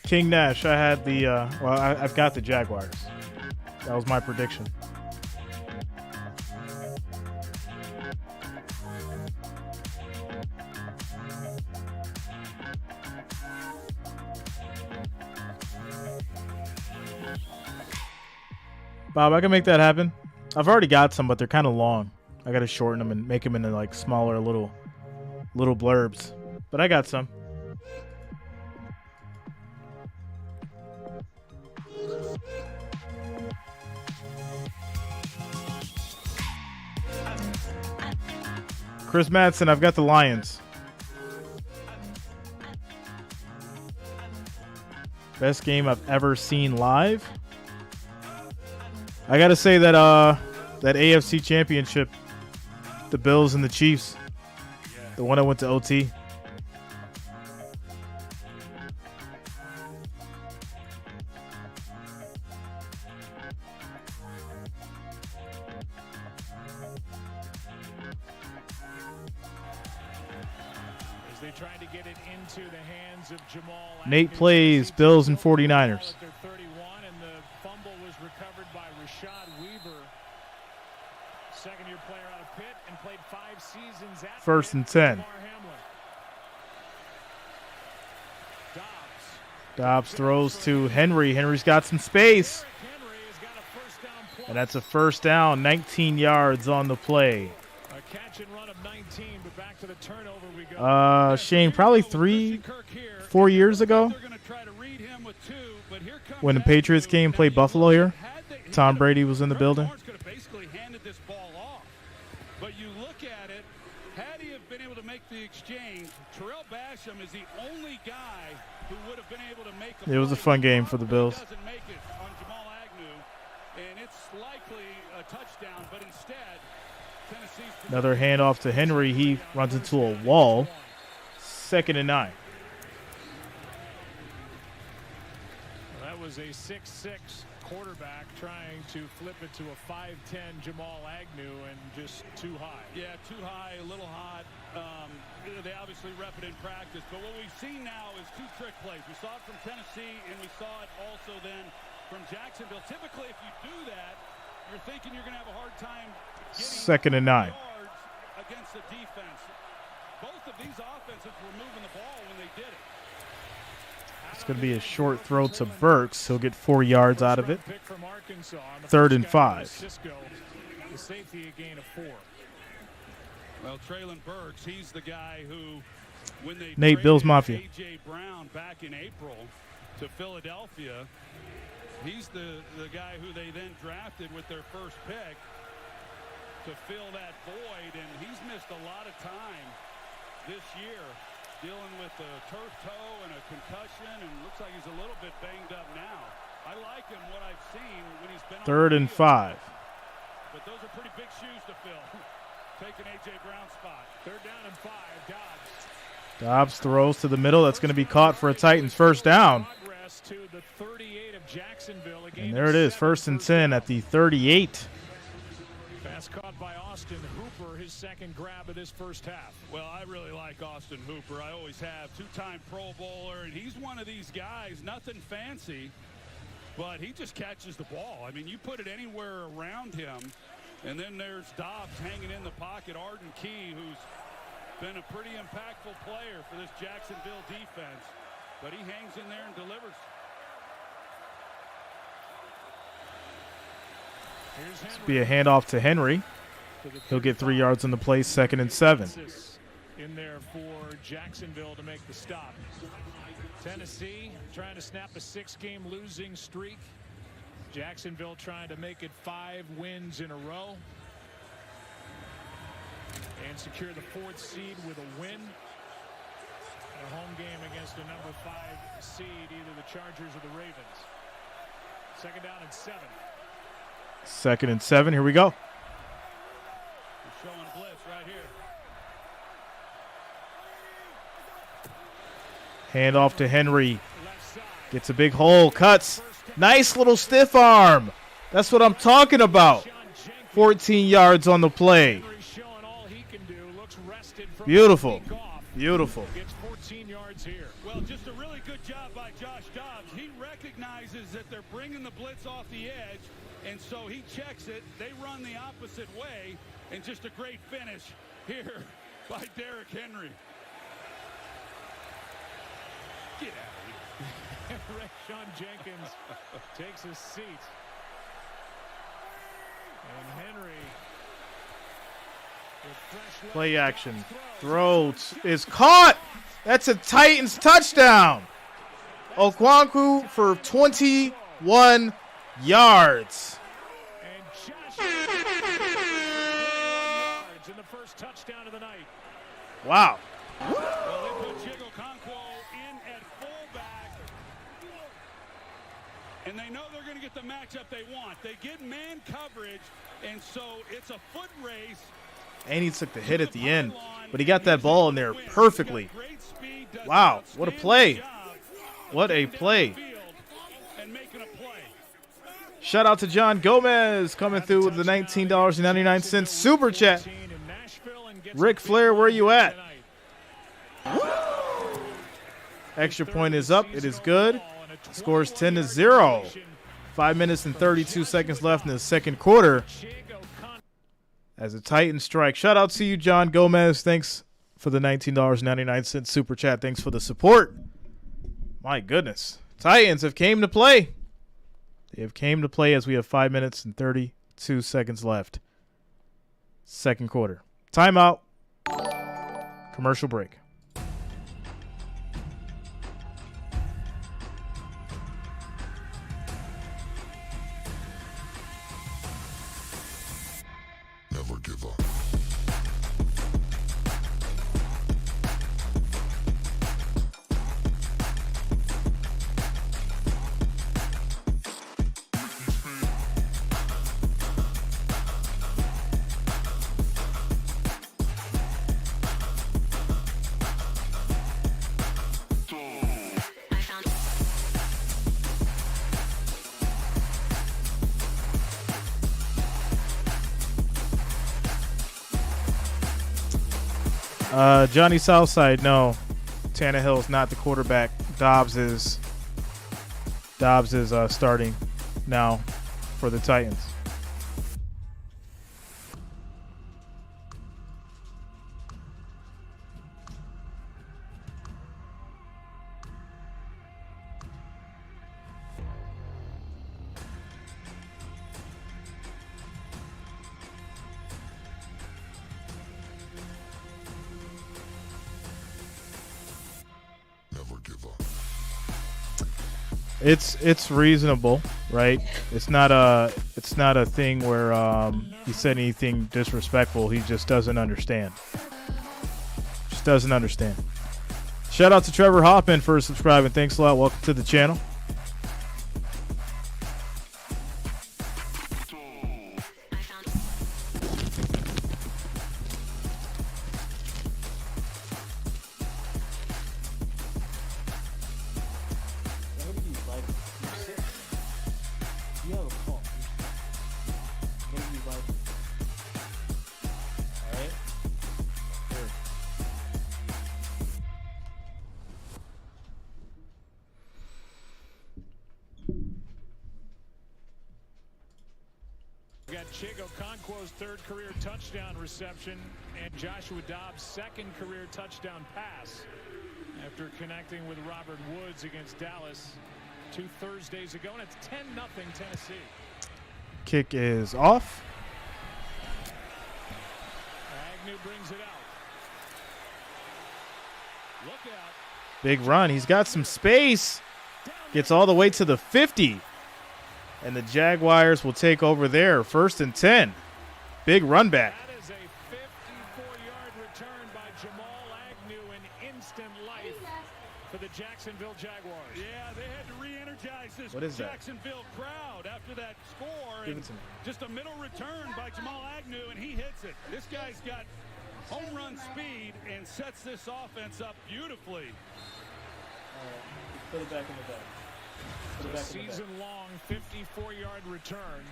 King Nash, I had the, I've got the Jaguars. That was my prediction. Bob, I can make that happen. I've already got some, but they're kind of long. I got to shorten them and make them into like smaller little blurbs. But I got some. Chris Madsen, I've got the Lions. Best game I've ever seen live. I got to say that that AFC Championship, the Bills and the Chiefs, the one that went to OT. Nate plays Bills and 49ers. First and 10. Dobbs throws to Henry. Henry's got some space. And that's a first down, 19 yards on the play. A catch and run of 19, but back to the turnover we go. Shane, probably 3-4 years ago, when the Patriots came and played Buffalo here, Tom Brady was in the building. But you look at it, had he have been able to make the exchange, Terrell Basham is the only guy who would have been able to make a It was a fun game for the Bills. Doesn't make it on Jamal Agnew, and it's likely a touchdown, but instead Tennessee's another handoff to Henry. He runs into a wall. 2nd and 9. Well, that was a 6'6" quarterback trying to flip it to a 5'10" Jamal Agnew, and just too high. Yeah, too high, a little hot. They obviously rep it in practice, but what we've seen now is 2 trick plays. We saw it from Tennessee, and we saw it also then from Jacksonville. Typically, if you do that, you're thinking you're going to have a hard time getting 2nd and 9 yards against the defense. Both of these offenses were moving the ball when they did it. It's going to be a short throw to Burks. He'll get 4 yards out of it. 3rd and 5. The safety, a gain of 4. Well, Traylon Burks, he's the guy who, when they Nate, Bills Mafia. A.J. Brown back in April to Philadelphia, he's the guy who they then drafted with their first pick to fill that void, and he's missed a lot of time this year, dealing with a turf toe and a concussion, and looks like he's a little bit banged up now. I like him, what I've seen when he's been 3rd and 5. But those are pretty big shoes to fill. Taking A.J. Brown's spot. 3rd down and 5, Dobbs. Dobbs throws to the middle. That's going to be caught for a Titans first down. To the 38 of Jacksonville. And there it is, 1st and 10 at the 38. Pass caught by Austin Hooper, his second grab of this first half. Well, I really like Austin Hooper. I always have. 2-time Pro Bowler, and he's one of these guys, nothing fancy, but he just catches the ball. I mean, you put it anywhere around him, and then there's Dobbs hanging in the pocket, Arden Key, who's been a pretty impactful player for this Jacksonville defense, but he hangs in there and delivers. This will be a handoff to Henry. He'll get 3 yards on the play, 2nd and 7. In there for Jacksonville to make the stop. Tennessee trying to snap a 6-game losing streak. Jacksonville trying to make it 5 wins in a row and secure the 4th seed with a win. A home game against a number 5 seed, either the Chargers or the Ravens. 2nd down and 7. 2nd and 7. Here we go. We're showing blitz right here. Handoff to Henry. Gets a big hole. Cuts. Nice little stiff arm. That's what I'm talking about. 14 yards on the play. Beautiful. Beautiful. Gets 14 yards here. Well, just a really good job by Josh Dobbs. He recognizes that they're bringing the blitz off the edge, and so he checks it. They run the opposite way, and just a great finish here by Derrick Henry. Get out of here. Sean Jenkins takes his seat. And Henry Play action. Throw is caught. That's a Titans touchdown. Okwankwu for 21 yards. And Joshua yards in the first touchdown of the night. Wow. Well, they put Jiggle Conquo in at fullback, and they know they're going to get the matchup they want. They get man coverage, and so it's a foot race. And he took the hit at the end, but he got that ball in there perfectly. Wow, what a play. What a play. Shout out to John Gomez coming through with the $19.99 super chat. Ric Flair, where you at? Extra point is up. It is good. Scores 10-0. 5 minutes and 32 seconds left in the second quarter. As the Titans strike. Shout out to you, John Gomez. Thanks for the $19.99 super chat. Thanks for the support. My goodness. Titans have came to play. They have came to play as we have 5 minutes and 32 seconds left. Second quarter. Timeout. Commercial break. Never give up. Johnny Southside, no. Tannehill's not the quarterback. Dobbs is starting now for the Titans. It's reasonable, right? It's not a thing where he said anything disrespectful. He just doesn't understand. Just doesn't understand. Shout out to Trevor Hoffman for subscribing. Thanks a lot. Welcome to the channel. Got Chigo Conquo's third career touchdown reception and Joshua Dobbs' second career touchdown pass after connecting with Robert Woods against Dallas 2 Thursdays ago, and it's 10-0 Tennessee. Kick is off. Agnew brings it out. Look out. Big run. He's got some space. Gets all the way to the 50. And the Jaguars will take over there. 1st and 10. Big run back. That is a 54-yard return by Jamal Agnew in instant life for the Jacksonville Jaguars. Yeah, they had to re-energize this What is that? Jacksonville crowd after that score. Give And it to me. just a middle return by Jamal Agnew, and he hits it. This guy's got home run speed and sets this offense up beautifully. Put it back in the bag. A season-long 54-yard return.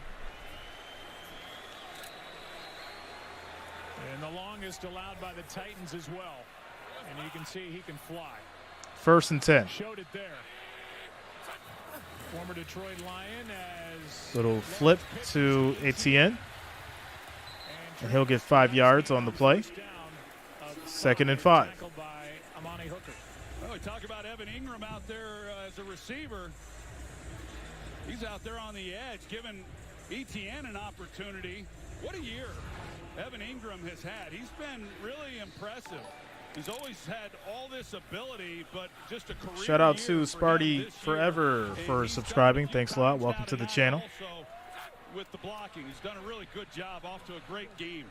And the longest allowed by the Titans as well. And you can see he can fly. 1st and 10. Showed it there. Former Detroit Lion as Little flip to Etienne. And he'll get 5 yards on the play. 2nd and 5. Tackled by Amani Hooker. Well, we talk about Evan Ingram out there as a receiver. He's out there on the edge, giving Etienne an opportunity. What a year Evan Ingram has had. He's been really impressive. He's always had all this ability, but just a career. Shout out to year for him Sparty this Forever year. for And he's subscribing. done a few Thanks a lot. times Welcome out to and the out channel. also with the blocking. He's done a really good job, off to a great game.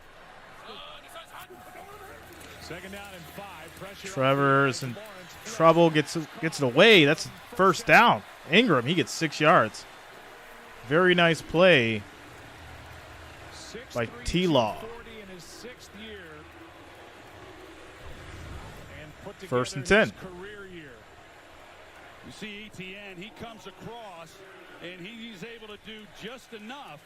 Second down and 5. Pressure Trevor's in trouble. Gets it away. That's first down. Ingram, he gets 6 yards. Very nice play by T-Law. in his 6th year. And put First and together 10. his career year. You see ETN, he comes across, and he's able to do just enough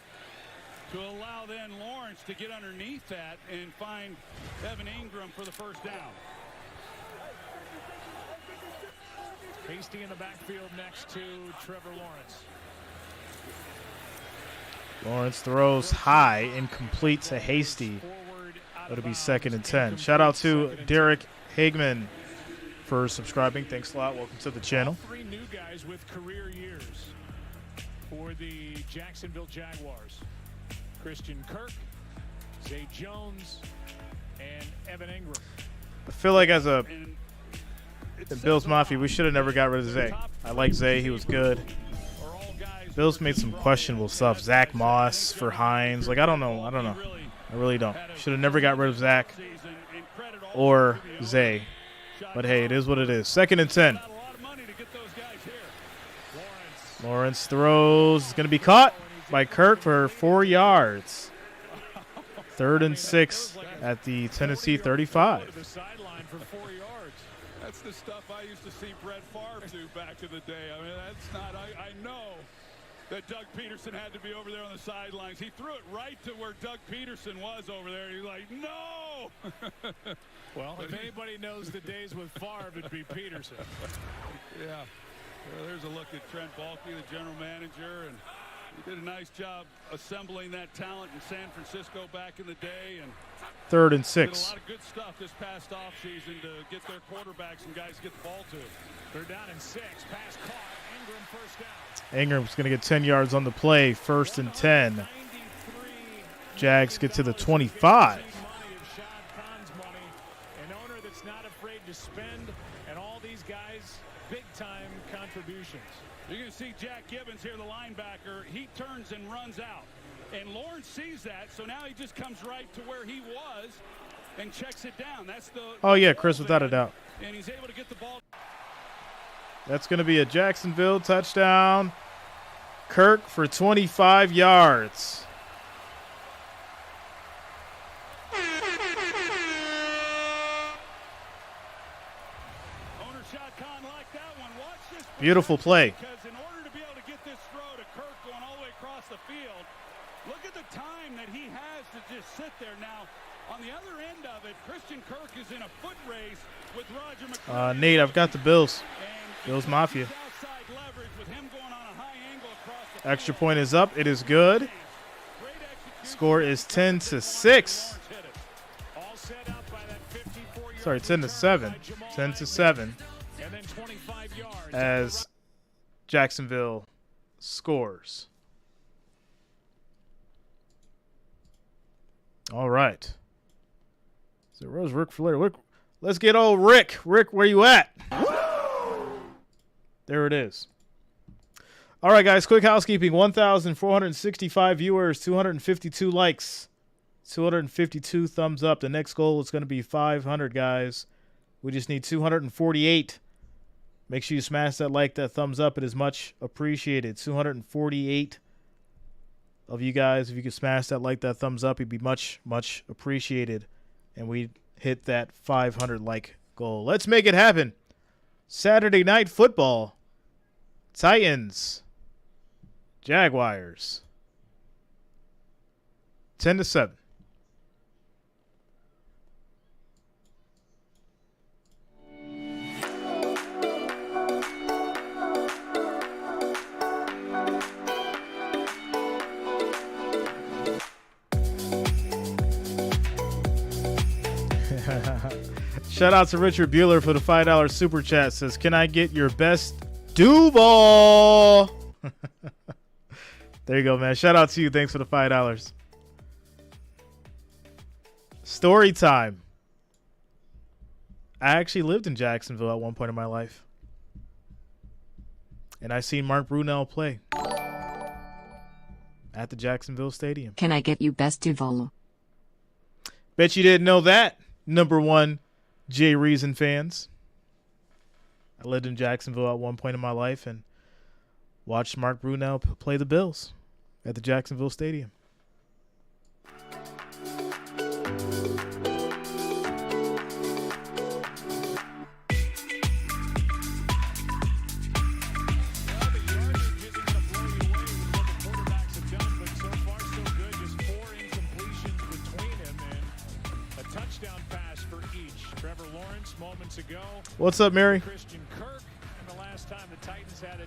to allow then Lawrence to get underneath that and find Evan Ingram for the first down. Hasty in the backfield next to Trevor Lawrence. Lawrence throws high, incomplete to Hasty. It'll be 2nd and 10. Shout out to Derek Hagman for subscribing. Thanks a lot. Welcome to the channel. 3 new guys with career years for the Jacksonville Jaguars. Christian Kirk, Zay Jones, and Evan Ingram. I feel like as a And it in says Bills a Mafia, lot. we should have never got rid of Zay. I like Zay. He was good. Are all guys Bills who made are some just questionable stuff. Zach Moss for Hines. Like, I don't know. I really don't. Should have never got rid of Zach season, and credit all or to the Zay. But hey, it is what it is. 2nd and 10. Got a lot of money to get those guys here. Lawrence throws. It's going to be caught by Kirk for 4 yards. 3rd and 6 at the Tennessee 35. To the sideline for 4 yards. That's the stuff I used to see Brett Favre do back in the day. I mean, that's not. I know that Doug Peterson had to be over there on the sidelines. He threw it right to where Doug Peterson was over there. He's like, no. Well, if anybody knows the days with Favre, it'd be Peterson. Yeah. Well, there's a look at Trent Baalke, the general manager, and he did a nice job assembling that talent in San Francisco back in the day, and 3rd and did a 6. lot of good stuff this past offseason to get their quarterbacks and guys to get the ball to. 3rd down and 6. Pass caught. Ingram first down. Ingram's going to get 10 yards on the play. 1st and 10. 93 Jags get to the 25. money of Shad Khan's money. An owner that's not afraid to spend, and all these guys, big-time contributions. You're going to see Jack Gibbons here, the linebacker. He turns and runs out. And Lawrence sees that, so now he just comes right to where he was and checks it down. That's the. Oh, yeah, Chris, without a doubt. And he's able to get the ball. That's going to be a Jacksonville touchdown. Kirk for 25 yards. Owner Shad Khan liked that one. Watch this. Beautiful play. Because in order to be able to get this throw to Kirk going all the way across the field, look at the time that he has to just sit there. Now, on the other end of it, Christian Kirk is in a foot race with Roger McCreary. Nate, I've got the Bills. And Bills Mafia. outside leverage with him going on a high angle across the Extra field. point is up. It is good. Great execution. Score is 10 to 6. Hit it. All set up by that 54-yard Sorry, 10 to 7. 10 to 7 and then 25 yards. as Jacksonville scores. All right. So Rose Rick Flair. Rick, let's get old Rick. Rick, where you at? There it is. All right, guys. Quick housekeeping. 1,465 viewers, 252 likes, 252 thumbs up. The next goal is going to be 500, guys. We just need 248. Make sure you smash that like, that thumbs up. It is much appreciated. 248 of you guys. If you could smash that like, that thumbs up, it'd be much, much appreciated. And we hit that 500 like goal. Let's make it happen. Saturday night football. Titans. Jaguars. 10 to 7. Shout out to Richard Bueller for the $5 super chat. Says, can I get your best Duval? There you go, man. Shout out to you. Thanks for the $5. Story time. I actually lived in Jacksonville at one point in my life. And I seen Mark Brunell play at the Jacksonville Stadium. Can I get you best Duval? Bet you didn't know that, number one Jay Reason fans. I lived in Jacksonville at one point in my life and watched Mark Brunell play the Bills at the Jacksonville Stadium. What's up, Mary?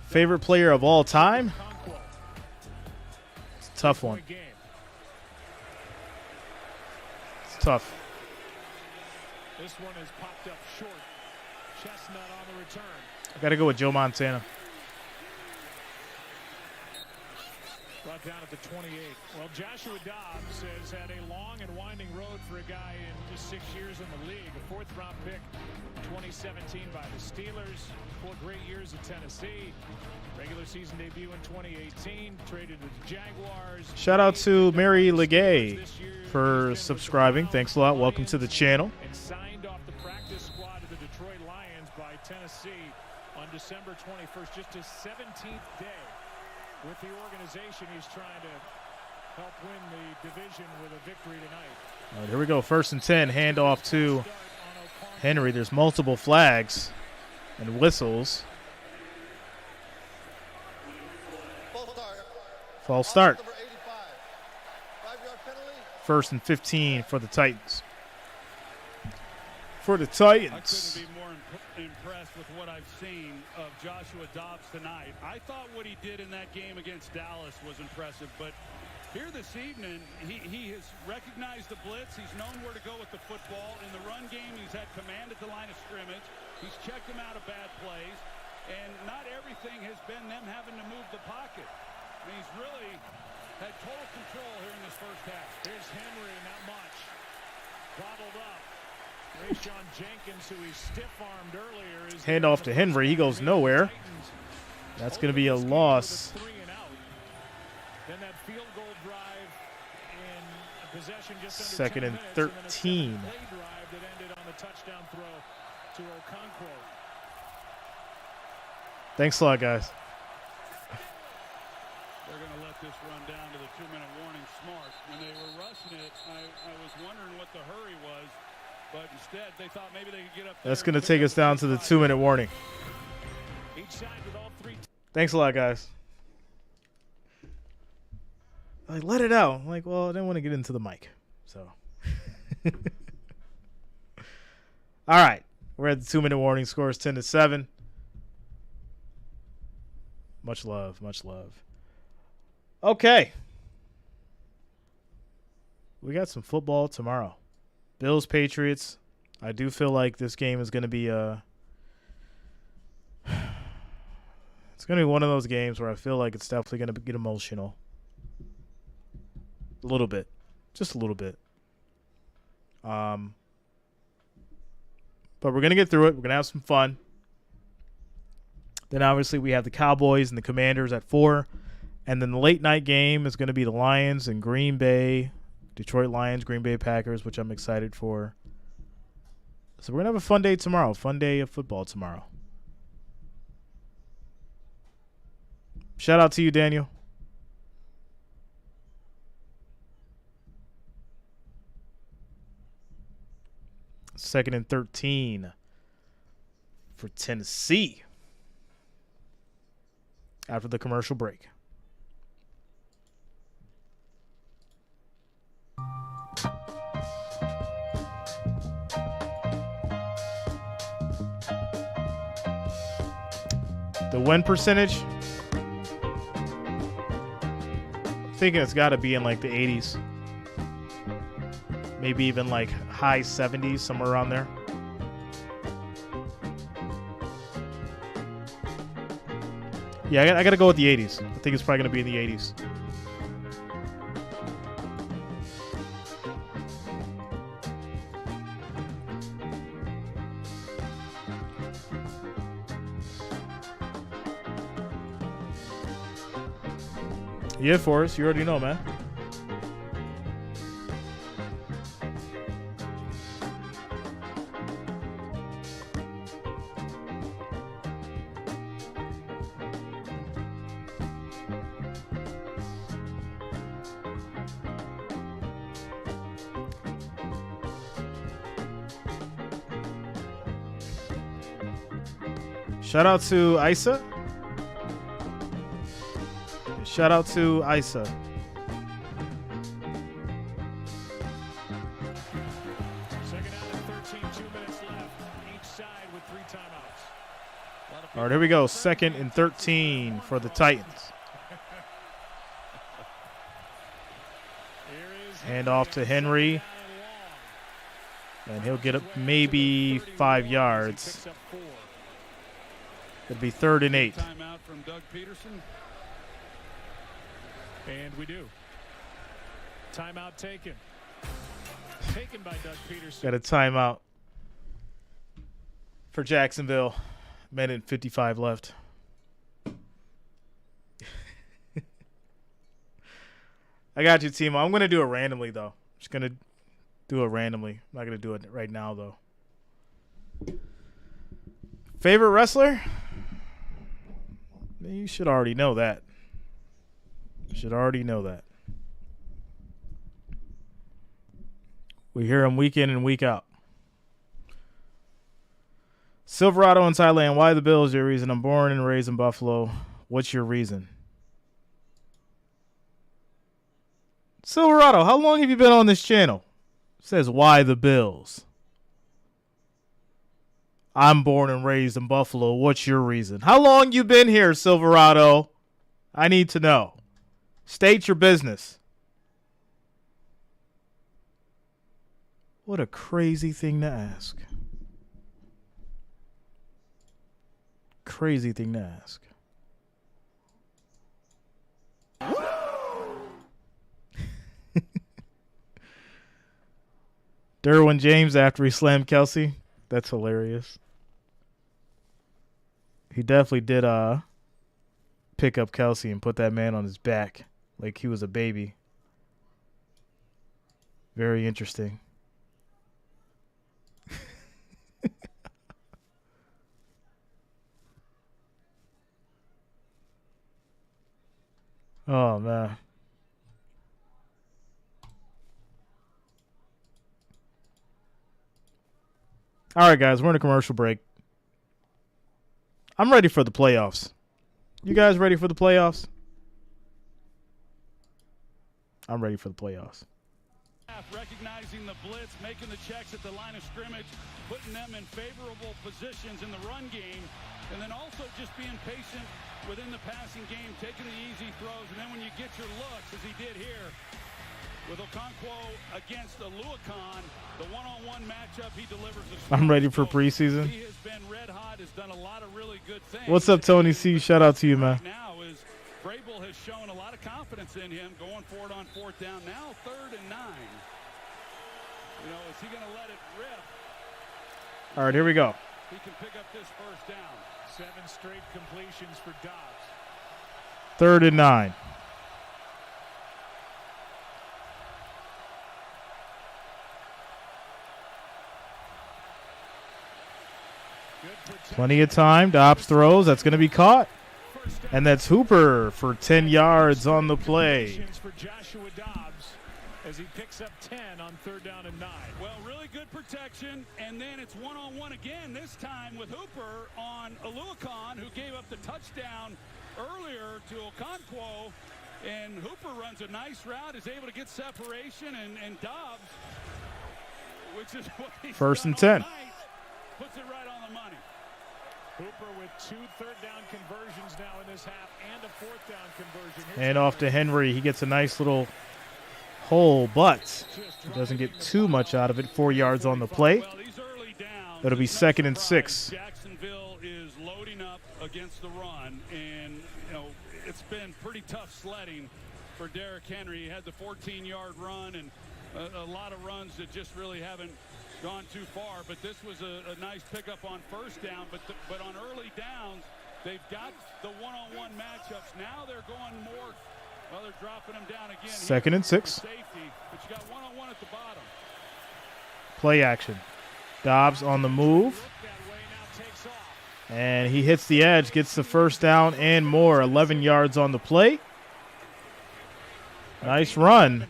Favorite player of all time? It's a tough one. It's tough. This one is popped up short. Chestnut on the return. I got to go with Joe Montana. Brought down at the 28. Well, Joshua Dobbs has had a long and winding road for a guy in just 6 years in the league. A fourth-round pick, 2017 by the Steelers. 4 great years at Tennessee. Regular season debut in 2018. Traded to the Jaguars. Shout out to Mary Legay for subscribing. Thanks a lot. Welcome to the channel. And signed off the practice squad of the Detroit Lions by Tennessee on December 21st, just his 17th day with the organization. He's trying to help win the division with a victory tonight. All right, here we go. 1st and 10. Handoff to Henry. There's multiple flags and whistles. False start. 1st and 15 for the Titans. For the Titans. I couldn't be more impressed with what I've seen of Joshua Dobbs tonight. I thought what he did in that game against Dallas was impressive, but here this evening, he has recognized the blitz. He's known where to go with the football. In the run game, he's had command at the line of scrimmage. He's checked them out of bad plays, and not everything has been them having to move the pocket. I mean, he's really had total control here in this first half. Here's Henry, not much. Bobbled up. Rayshon Jenkins, who he stiff-armed earlier. Is Handoff to Henry. He goes nowhere. That's going to be a loss. Then that field goal drive in possession just under 2nd and 10 minutes, 13. And then a play drive that ended on the touchdown throw to Okonkwo. Thanks a lot, guys. They're going to let this run down to the 2-minute warning smart. When they were rushing it, I was wondering what the hurry was, but instead they thought maybe they could get up there. That's going to take us down to the 2-minute warning. Each side with all three. Thanks a lot, guys. Like, let it out. I'm like, well, I didn't want to get into the mic. So. All right. We're at the 2-minute warning. Score is 10-7. Much love. Much love. Okay. We got some football tomorrow. Bills, Patriots. I do feel like this game is going to be it's going to be one of those games where I feel like it's definitely going to get emotional. A little bit. Just a little bit. But we're going to get through it. We're going to have some fun. Then obviously we have the Cowboys and the Commanders at 4. And then the late night game is going to be the Lions and Green Bay. Detroit Lions, Green Bay Packers, which I'm excited for. So we're going to have a fun day tomorrow. Fun day of football tomorrow. Shout out to you, Daniel. Second and 13 for Tennessee after the commercial break. The win percentage, I'm thinking it's got to be in like the 80s. Maybe even like high 70s, somewhere around there. Yeah, I got to go with the 80s. I think it's probably going to be in the 80s. Yeah, Forrest, you already know, man. Shout out to Isa. Shout out to Isa. Second out and 13, 2 minutes left. Each side with 3 timeouts. All right, here we go. 2nd and 13 for the Titans. Hand off to Henry. And he'll get up maybe 5 yards. It'll be 3rd and 8. Timeout from Doug Peterson. And we do. Timeout taken. Taken by Doug Peterson. Got a timeout for Jacksonville. Minute 55 left. I got you, Timo. I'm going to do it randomly, though. Just going to do it randomly. I'm not going to do it right now, though. Favorite wrestler? You should already know that. You should already know that. We hear him week in and week out. Silverado in Thailand. Why the Bills? Your reason. I'm born and raised in Buffalo. What's your reason? Silverado, how long have you been on this channel? It says, why the Bills? I'm born and raised in Buffalo. What's your reason? How long you been here, Silverado? I need to know. State your business. What a crazy thing to ask. Crazy thing to ask. Derwin James after he slammed Kelsey. That's hilarious. He definitely did pick up Kelsey and put that man on his back like he was a baby. Very interesting. Oh, man. All right, guys, we're in a commercial break. I'm ready for the playoffs. You guys ready for the playoffs? I'm ready for the playoffs. Recognizing the blitz, making the checks at the line of scrimmage, putting them in favorable positions in the run game, and then also just being patient within the passing game, taking the easy throws, and then when you get your looks, as he did here, with Okonkwo against Aluakon, the one-on-one matchup, he delivers. I'm ready for preseason. He has been red hot, has done a lot of really good things. What's up, Tony C? Shout out to you, man. Now is Vrabel has shown a lot of confidence in him going forward on 4th down. Now 3rd and 9. You know, is he going to let it rip? All right, here we go. He can pick up this 1st down. 7 straight completions for Dobbs. 3rd and 9. Plenty of time. Dobbs throws. That's going to be caught. And that's Hooper for 10 yards on the play. For Joshua Dobbs as he picks up 10 on 3rd down and 9. Well, really good protection, and then it's one-on-one again, this time with Hooper on Aluakon, who gave up the touchdown earlier to Okonkwo, and Hooper runs a nice route, is able to get separation, and Dobbs, which is what he's 1st and done 10. all night, puts it right on the money. Hooper with 2 third-down conversions now in this half and a 4th down conversion. And off to Henry. He gets a nice little hole, but he doesn't get too much out of it. 4 yards on the play. Well, these early downs, It'll be 2nd and 6. Jacksonville is loading up against the run, and you know it's been pretty tough sledding for Derrick Henry. He had the 14-yard run and a lot of runs that just really haven't gone too far, but this was a nice pickup on 1st down, but on early downs they've got the one-on-one matchups. Now they're going more Well, they're dropping him down again. 2nd and 6. Safety, but you got one-on-one at the bottom. Play action. Dobbs on the move. And he hits the edge, gets the first down and more. 11 yards on the play. Nice run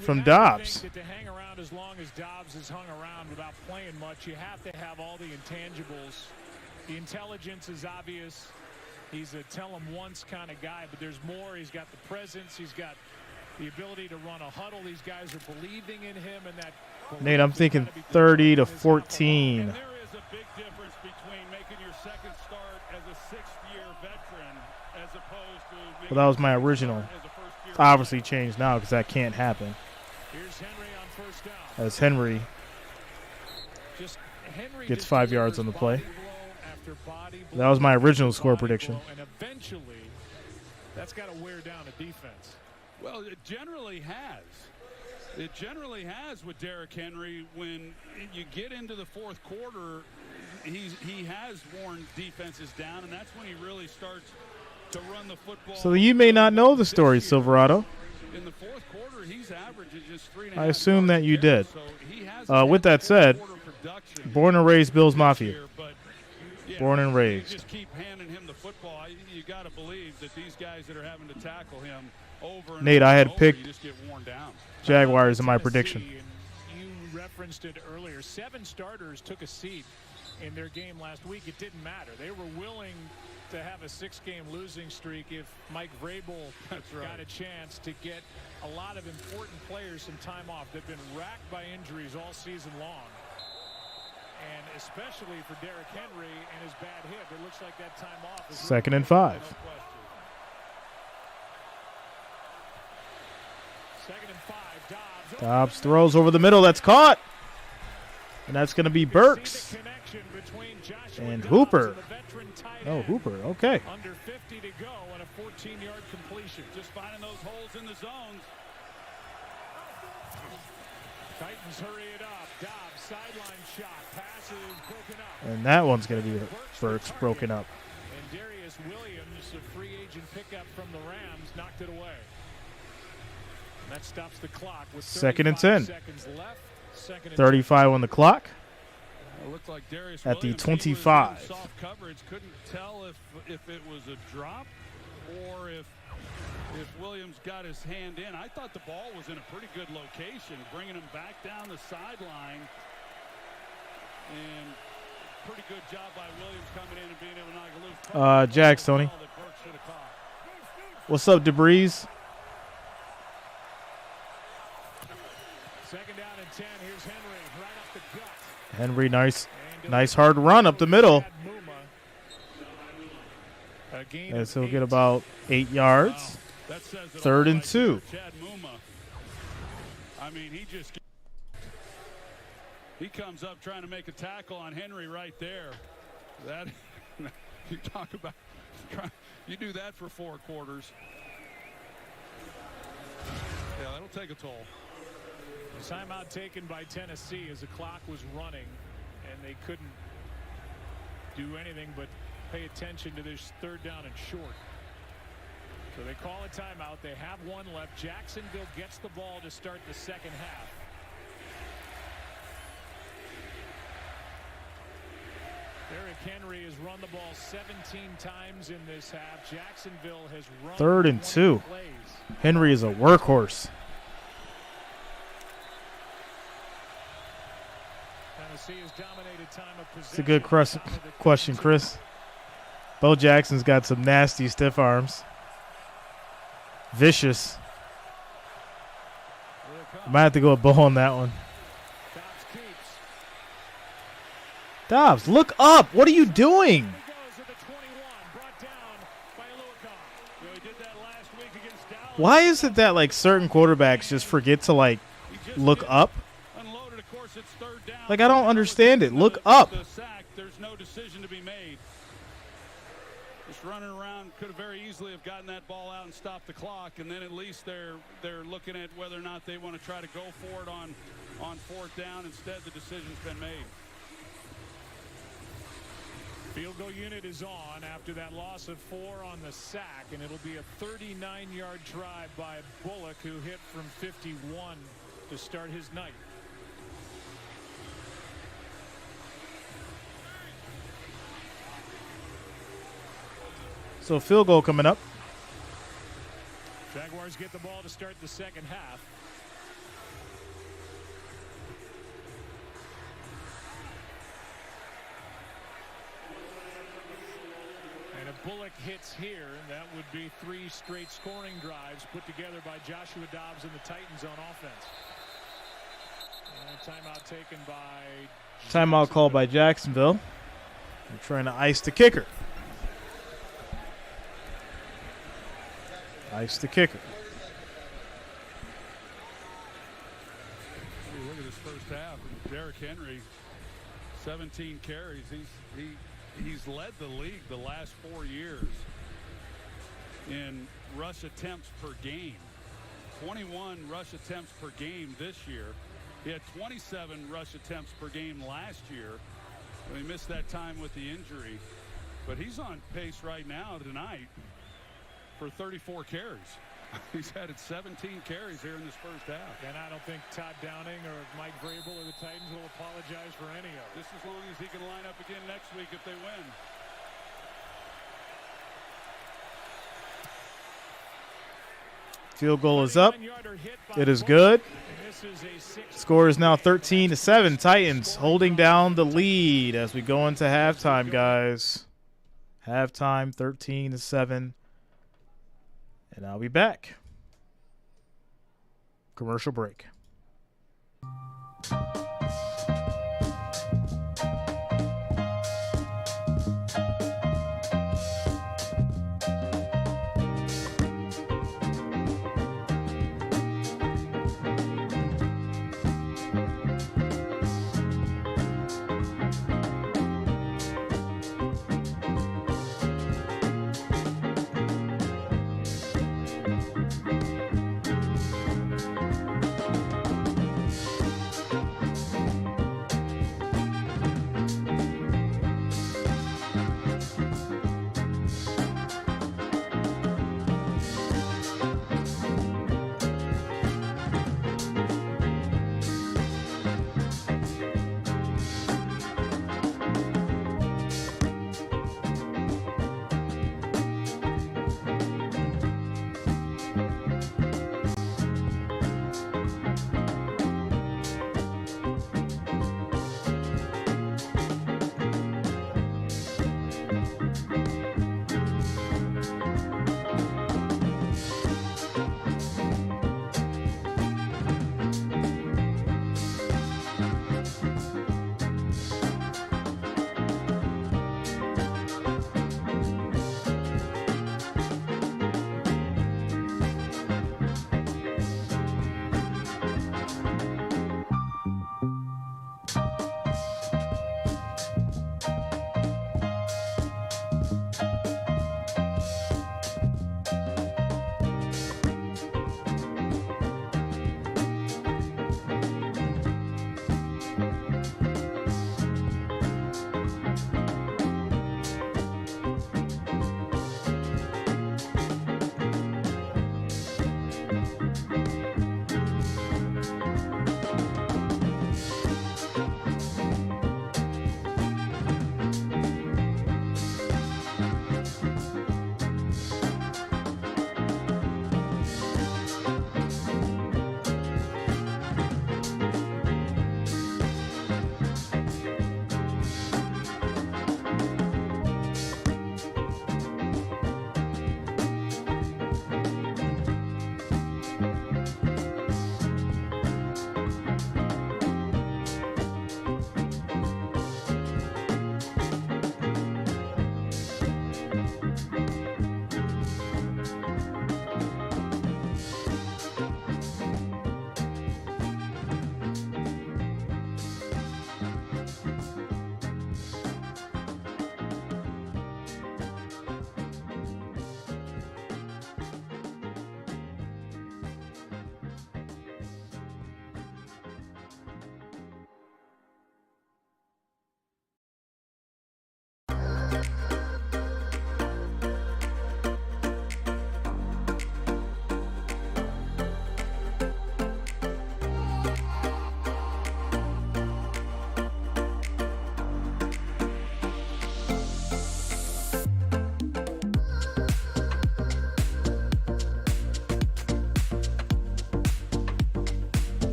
from Dobbs. To hang around as long as Dobbs has hung around without playing much, you have to have all the intangibles. The intelligence is obvious. He's a tell-him-once kind of guy, but there's more. He's got the presence. He's got the ability to run a huddle. These guys are believing in him, and that. Nate, I'm thinking 30 to 14. And there is a big difference between making your second start as a 6th-year veteran as opposed to. Well, that was my original. Obviously changed now because that can't happen. Here's Henry on first down. As Henry gets 5 yards on the play. That was my original score prediction. And eventually, that's got to wear down a defense. Well, it generally has. It generally has with Derrick Henry. When you get into the fourth quarter, he has worn defenses down, and that's when he really starts to run the football. So you may not know the story, Silverado. In the fourth quarter, he's averaging just 3.5. I assume that you did. So he has with that said, born and raised Bills Mafia. Born and raised. You just keep handing him the football. You got to believe that these guys that are having to tackle him over and Nate, over I had and over, picked you just get worn down. Jaguars in my prediction. You referenced it earlier. 7 starters took a seat in their game last week. It didn't matter. They were willing to have a 6-game losing streak if Mike Vrabel got a chance to get a lot of important players some time off. They've been racked by injuries all season long. And especially for Derrick Henry and his bad hip, it looks like that time off is 2nd and 5. no question. 2nd and 5. Dobbs throws over the middle. That's caught. And that's going to be Burks. And Hooper. Oh, Hooper. Okay. Under 50 to go and a 14-yard completion. Just finding those holes in the zones. Titans hurry it up. Dobbs, sideline shot. Pass is broken up. And that one's going to be Burks broken up. And Darius Williams, a free agent pickup from the Rams, knocked it away. And that stops the clock with 2nd and 10. seconds left. 2nd and 35 on the clock. It looked like Darius At the Williams, 25. he was in soft coverage. Couldn't tell if it was a drop or if Williams got his hand in. I thought the ball was in a pretty good location, bringing him back down the sideline. And pretty good job by Williams coming in and being able to knock it loose. Jags, Tony. What's up, Debris? 2nd down and 10. Here's Henry right up the gut. Henry, nice hard run up the middle. And so he'll get about 8 yards. Wow. 3rd and 2. Chad Muma. I mean, he comes up trying to make a tackle on Henry right there. That you talk about you do that for 4 quarters. Yeah, that'll take a toll. Timeout taken by Tennessee as the clock was running, and they couldn't do anything but pay attention to this 3rd down and short. So they call a timeout. They have 1 left. Jacksonville gets the ball to start the 2nd half. Derrick Henry has run the ball 17 times in this half. Jacksonville has run 3rd and 2. plays. Henry is a workhorse. Tennessee has dominated time of possession. It's a good question, Chris. Bo Jackson's got some nasty stiff arms. Vicious. I might have to go with Bo on that one. Dobbs, look up. What are you doing? Why is it that like certain quarterbacks just forget to like look up? Like I don't understand it. Look up. There's no decision to be made. Just running around, could have very easily have gotten that ball out and stopped the clock, and then at least they're looking at whether or not they want to try to go for it on 4th down. Instead, the decision's been made. Field goal unit is on after that loss of 4 on the sack, and it'll be a 39-yard drive by Bullock, who hit from 51 to start his night. So field goal coming up. Jaguars get the ball to start the second half. And if Bullock hits here, that would be 3 straight scoring drives put together by Joshua Dobbs and the Titans on offense. And timeout taken by... Timeout called by Jacksonville. They're trying to ice the kicker. Ice the kicker. Look at his first half. Derrick Henry, 17 carries. He's led the league the last 4 years in rush attempts per game. 21 rush attempts per game this year. He had 27 rush attempts per game last year. He missed that time with the injury. But he's on pace right now tonight for 34 carries. He's had 17 carries here in this first half. And I don't think Todd Downing or Mike Vrabel or the Titans will apologize for any of it. Just as long as he can line up again next week if they win. Field goal is up. It is good. Score is now 13-7. Titans holding down the lead as we go into halftime, guys. Halftime 13-7. And I'll be back. Commercial break.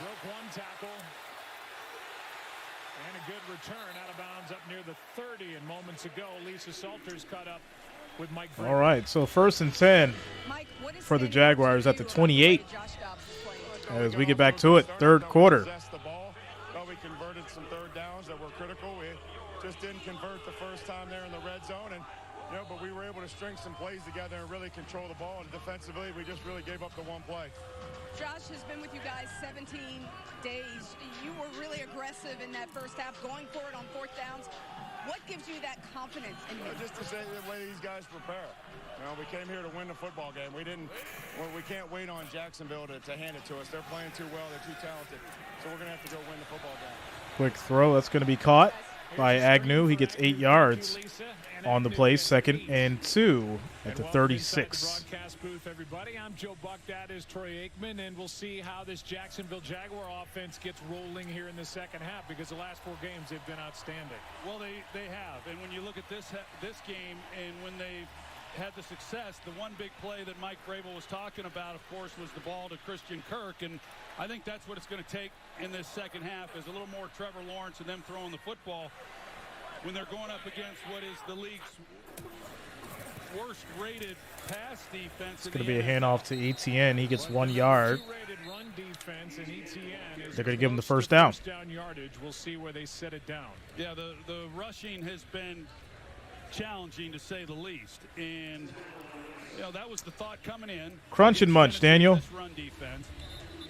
Broke one tackle. And a good return out of bounds up near the 30. And moments ago, Lisa Salters caught up with Mike. All right, so 1st and 10 for the Jaguars at the 28 as we get back to it, third quarter. We converted some third downs that were critical. We just didn't convert the first time there in the red zone, and but we were able to string some plays together and really control the ball. And defensively, we just really gave up the one play. Josh has been with you guys 17 days. You were really aggressive in that first half, going for it on fourth downs. What gives you that confidence in you? Just to say the way these guys prepare. We came here to win the football game. We can't wait on Jacksonville to hand it to us. They're playing too well. They're too talented. So we're going to have to go win the football game. Quick throw. That's going to be caught by Agnew. He gets 8 yards on the play. 2nd and 2 at the 36. Broadcast booth, everybody. I'm Joe Buck. That is Troy Aikman, and we'll see how this Jacksonville Jaguar offense gets rolling here in the second half, because the last 4 games they've been outstanding. Well, they have, and when you look at this game, and when they had the success, the one big play that Mike Vrabel was talking about, of course, was the ball to Christian Kirk, and I think that's what it's going to take in this second half, is a little more Trevor Lawrence and them throwing the football when they're going up against what is the league's worst-rated pass defense. It's going to be a handoff to Etienne. He gets 1 yard. They're going to give him the first down. Yardage. We'll see where they set it down. Yeah, the rushing has been challenging, to say the least, and that was the thought coming in. Crunch and munch, Daniel. Run defense.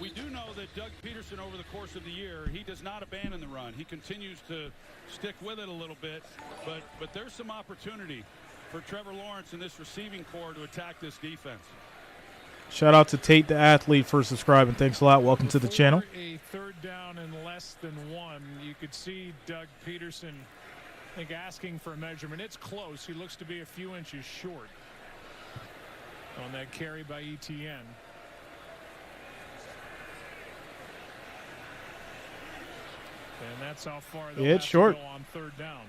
We do know that Doug Peterson, over the course of the year, he does not abandon the run. He continues to stick with it a little bit, but there's some opportunity for Trevor Lawrence and this receiving core to attack this defense. Shout out to Tate the Athlete for subscribing. Thanks a lot. Welcome to the channel. A third down and less than 1. You could see Doug Peterson, I think, asking for a measurement. It's close. He looks to be a few inches short on that carry by Etienne. And that's how far they'll have it's short. To go on third down.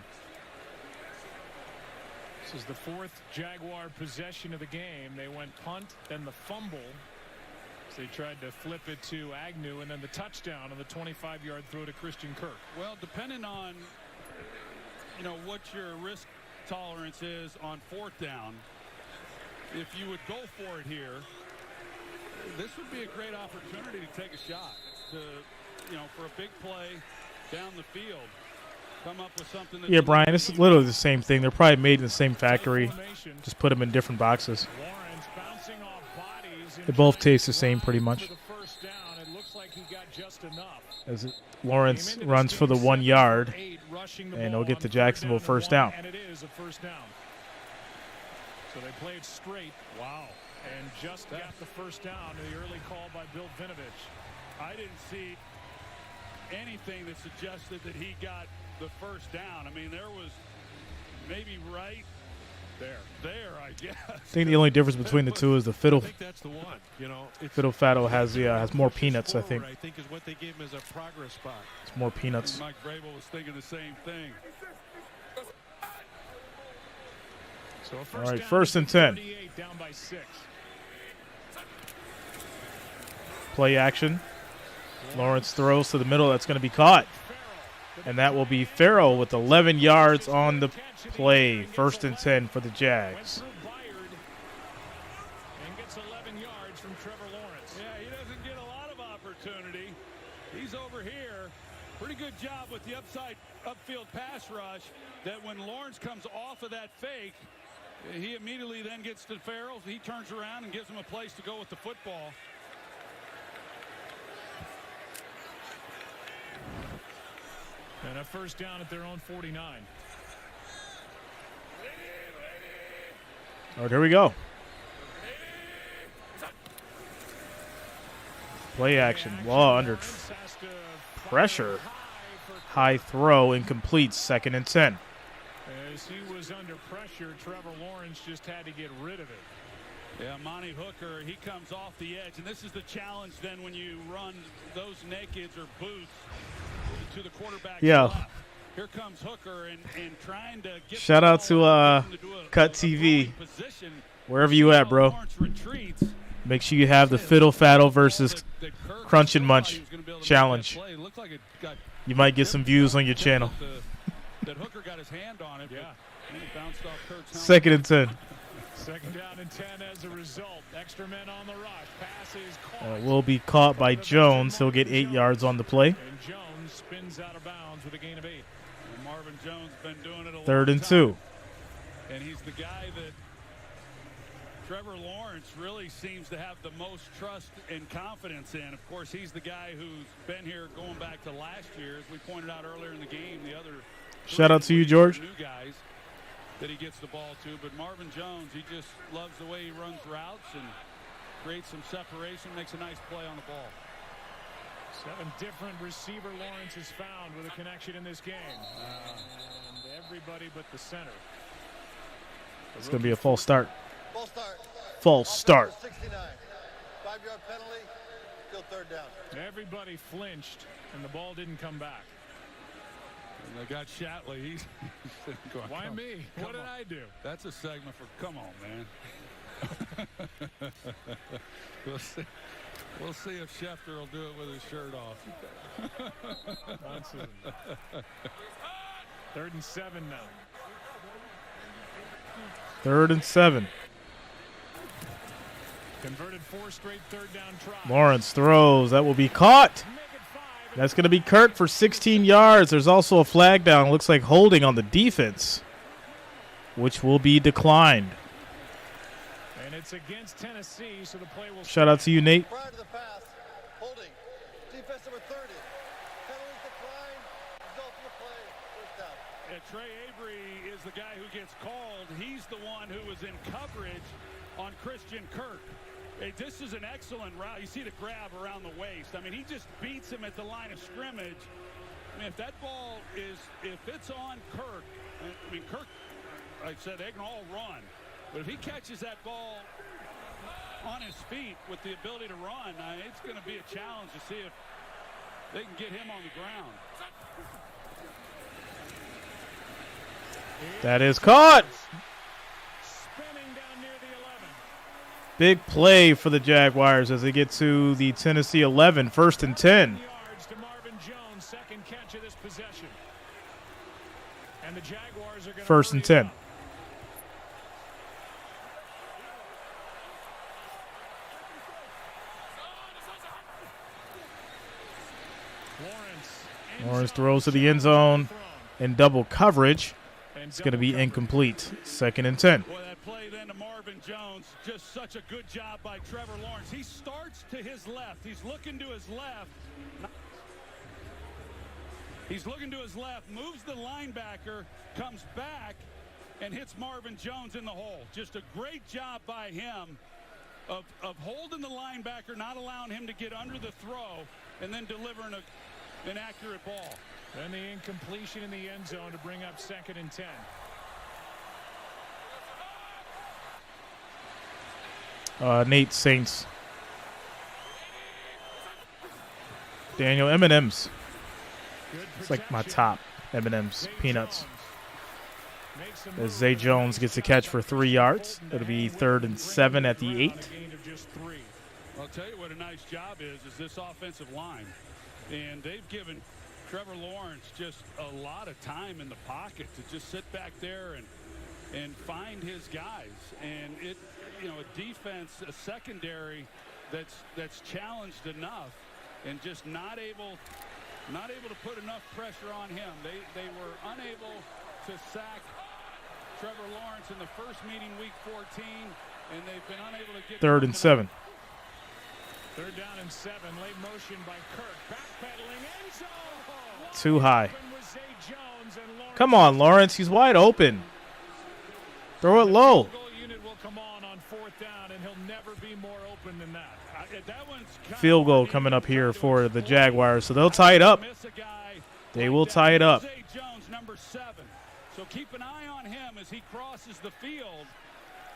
This is the 4th Jaguar possession of the game. They went punt, then the fumble. So they tried to flip it to Agnew, and then the touchdown on the 25-yard throw to Christian Kirk. Well, depending on what your risk tolerance is on 4th down, if you would go for it here, this would be a great opportunity to take a shot for a big play down the field. Come up with something that Brian, this is literally the same thing. They're probably made in the same factory. Just put them in different boxes. They both taste the same pretty much. As Lawrence runs for the 1 yard, and he'll get the Jacksonville first down. And it is a first down. So they played straight. Wow. And just got the first down in the early call by Bill Vinovich. I didn't see anything that suggested that he got the first down. I mean, there was maybe right there, I guess. I think the only difference between the two is the fiddle. I think that's the one. Fiddle Faddle has more peanuts, I think. I think is what they gave him as a progress spot. It's more peanuts. Mike Vrabel was thinking the same thing. So all right, 1st and 10. Down by 6. Play action. Lawrence throws to the middle. That's going to be caught. And that will be Farrell with 11 yards on the play. 1st and 10 for the Jags. And gets 11 yards from Trevor Lawrence. Yeah, he doesn't get a lot of opportunity. He's over here. Pretty good job with the upfield pass rush, that when Lawrence comes off of that fake, he immediately then gets to Farrell. He turns around and gives him a place to go with the football. And a first down at their own 49. All right, here we go. Play action. Law under pressure. High throw, incomplete. 2nd and 10. As he was under pressure, Trevor Lawrence just had to get rid of it. Yeah, Monty Hooker, he comes off the edge. And this is the challenge then when you run those nakeds or boots to the quarterback. Yeah. Here comes Hooker and trying to get. Shout out to Cut TV. Wherever you at, bro. Lawrence retreats, Make sure you have the fiddle faddle versus crunch and munch challenge. You might get some views on your channel. That Hooker got his hand on it. Yeah. And it bounced off Kirk's helmet. 2nd and 10. 2nd down and 10 as a result. Extra men on the rush. Pass is caught. Will be caught by Jones. He'll get 8 yards on the play. And Jones spins out of bounds with a gain of 8. And Marvin Jones been doing it a 3rd long and time. 2. And he's the guy that Trevor Lawrence really seems to have the most trust and confidence in. Of course, he's the guy who's been here going back to last year. As we pointed out earlier in the game, the other shout out to you, George. New guys that he gets the ball to. But Marvin Jones, he just loves the way he runs routes and creates some separation, makes a nice play on the ball. 7 different receiver Lawrence has found with a connection in this game. And everybody but the center. It's going to be a false start. False start. False start. 69. 5-yard penalty. Still 3rd down. Everybody flinched, and the ball didn't come back. And they got Shatley. He's going, why me? What did I do? That's a segment for come on, man. We'll see if Schefter will do it with his shirt off. 3rd and 7 now. 3rd and 7. Converted 4 straight 3rd down tries. Lawrence throws. That will be caught. That's going to be Kirk for 16 yards. There's also a flag down. Looks like holding on the defense, which will be declined. And it's against Tennessee, so the play will shout out to you, Nate. Prior to the pass, holding. Defense number 30. Penalties decline. Result of the play. 1st down. Trey Avery is the guy who gets called. He's the one who was in coverage on Christian Kirk. Hey, this is an excellent route. You see the grab around the waist. I mean, he just beats him at the line of scrimmage. I mean, if that ball is, if it's on Kirk, I mean, Kirk, like I said, they can all run. But if he catches that ball on his feet with the ability to run, it's going to be a challenge to see if they can get him on the ground. That is caught. Big play for the Jaguars as they get to the Tennessee 11, 1st and 10. Yards to Marvin Jones, 2nd catch of this possession. And the Jaguars are going 1st and 10. Lawrence throws to the end zone in double coverage. It's going to be incomplete. 2nd and 10. Boy, that play then to Marvin Jones, just such a good job by Trevor Lawrence. He starts to his left. He's looking to his left. He's looking to his left, moves the linebacker, comes back, and hits Marvin Jones in the hole. Just a great job by him of holding the linebacker, not allowing him to get under the throw, and then delivering an accurate ball. Then the incompletion in the end zone to bring up 2nd and 10. Nate Saints. Daniel, M&M's. It's like my top M&M's, peanuts. As Zay Jones gets a catch for 3 yards. It'll be 3rd and 7 at the 8. I'll tell you what a nice job is this offensive line. And they've given Trevor Lawrence just a lot of time in the pocket to just sit back there and find his guys. And it, you know, a defense, a secondary that's challenged enough and just not able to put enough pressure on him. They were unable to sack Trevor Lawrence in the first meeting week 14, and they've been unable to get 3rd and 7. 3rd down and 7. Late motion by Kirk. Backpedaling end zone. Too high. Come on, Lawrence. He's wide open. Throw it low. Unit will come on 4th down, and he'll never be more open than that. Field goal coming up here for the Jaguars, so they'll tie it up. They will tie it up. Jones, number 7. So keep an eye on him as he crosses the field,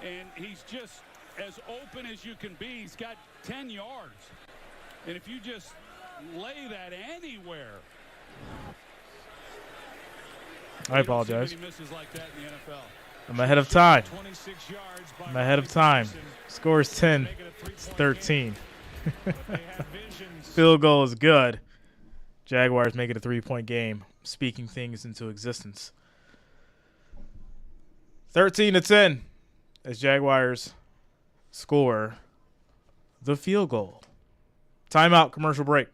and he's just as open as you can be. He's got 10 yards, and if you just lay that anywhere. I apologize. Misses like that in the NFL. I'm ahead of time. 26 yards by I'm ahead of time. Robinson. Score is 10. Make it a It's three-point 13. But they have visions. Field goal is good. Jaguars make it a 3-point game. Speaking things into existence. 13-10 as Jaguars score the field goal. Timeout, commercial break.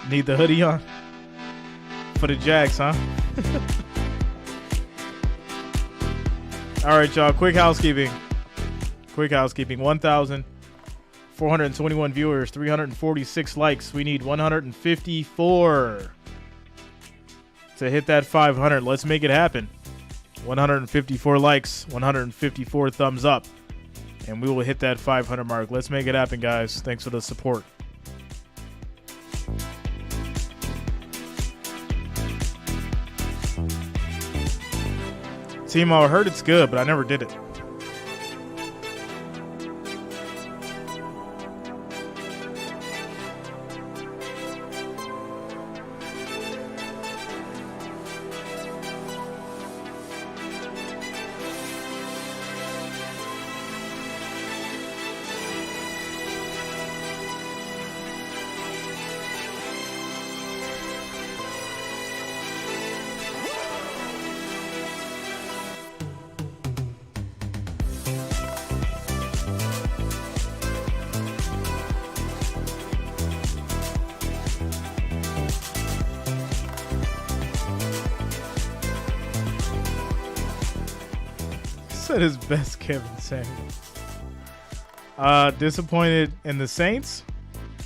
Need the hoodie on? For the Jags, huh? All right, y'all. Quick housekeeping. 1,421 viewers, 346 likes. We need 154 to hit that 500. Let's make it happen. 154 likes, 154 thumbs up, and we will hit that 500 mark. Let's make it happen, guys. Thanks for the support. Timo, I heard it's good, but I never did it. Said his best, Kevin Samuels. Disappointed in the Saints?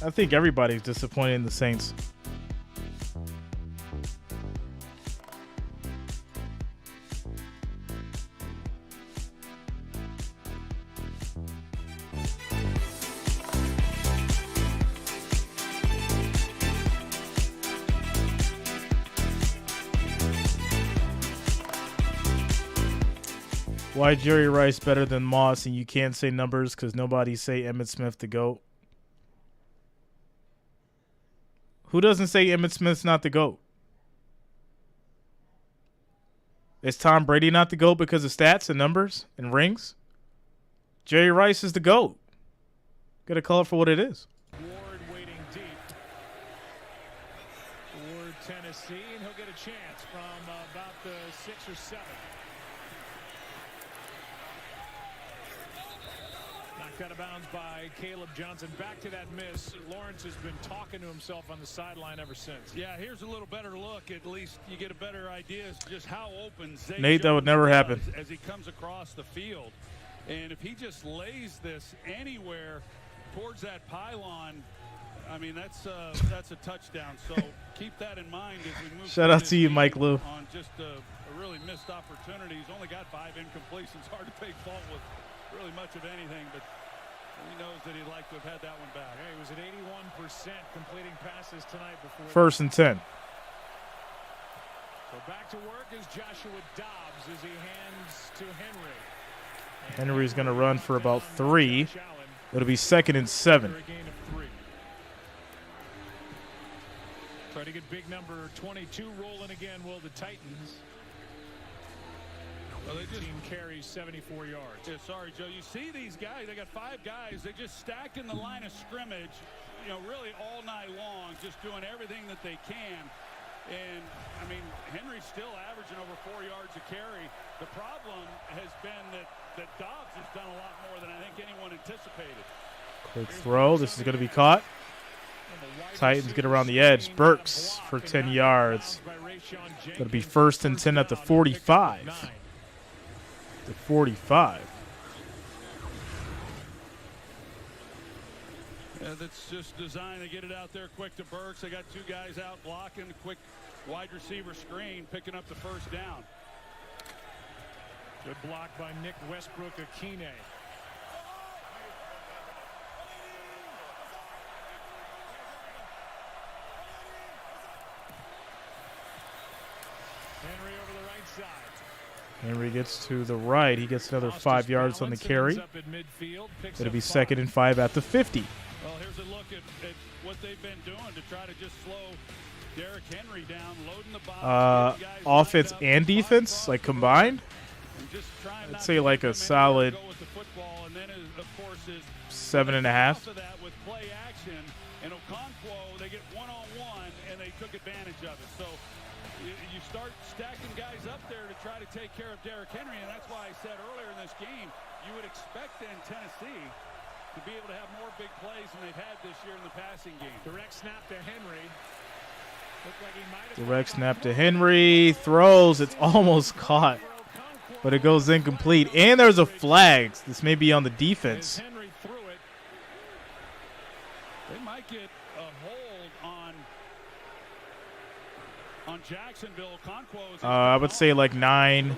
I think everybody's disappointed in the Saints. Why Jerry Rice better than Moss, and you can't say numbers because nobody say Emmitt Smith the GOAT? Who doesn't say Emmitt Smith's not the GOAT? Is Tom Brady not the GOAT because of stats and numbers and rings? Jerry Rice is the GOAT. Gotta call it for what it is. Ward waiting deep. Ward, Tennessee, and he'll get a chance from about the 6 or 7. Knocked out of bounds by Caleb Johnson. Back to that miss. Lawrence has been talking to himself on the sideline ever since. Yeah, here's a little better look. At least you get a better idea as to just how open Zay Nate, that would never happen. As he comes across the field. And if he just lays this anywhere towards that pylon, I mean, that's a touchdown. So keep that in mind as we move. Shout out to you, Mike Lou. On just a really missed opportunity. He's only got 5 incompletions. Hard to take fault with really much of anything, but he knows that he'd like to have had that one back. Yeah, he was at 81% completing passes tonight before. 1st and 10. So back to work is Joshua Dobbs as he hands to Henry. Henry's going to run for about 3. It'll be 2nd and 7. A gain of 3. Try to get big number 22 rolling again, will the Titans. Well, they just carries 74 yards. Yeah, sorry, Joe. You see these guys, they got 5 guys. They just stacked in the line of scrimmage, you know, really all night long, just doing everything that they can. And, I mean, Henry's still averaging over 4 yards a carry. The problem has been that Dobbs has done a lot more than I think anyone anticipated. Quick throw. This is going to be caught. Titans get around the edge. Burks for 10 yards. Going to be 1st and 10 at the 45. The 45. Yeah, that's just designed to get it out there quick to Burks. They got 2 guys out blocking. Quick wide receiver screen, picking up the 1st down. Good block by Nick Westbrook-Akine. Henry over the right side. Henry gets to the right. He gets another 5 yards on the carry. It'll be 2nd and 5 at the 50. Well, here's a look at what they've been doing to try to just slow Derrick Henry down, loading the box. Offense and defense, like combined, I'd say like a solid 7.5. With play action and Okonkwo, they get one-on-one and they took advantage of it. So you start stacking guys up there to try to take care of Derrick Henry, and that's why I said earlier in this game you would expect in Tennessee to be able to have more big plays than they've had this year in the passing game. Direct snap to Henry. Direct snap to Henry. Throws. It's almost caught, but it goes incomplete. And there's a flag. This may be on the defense. Henry threw it. They might get a hold on Jacksonville. I would say like 9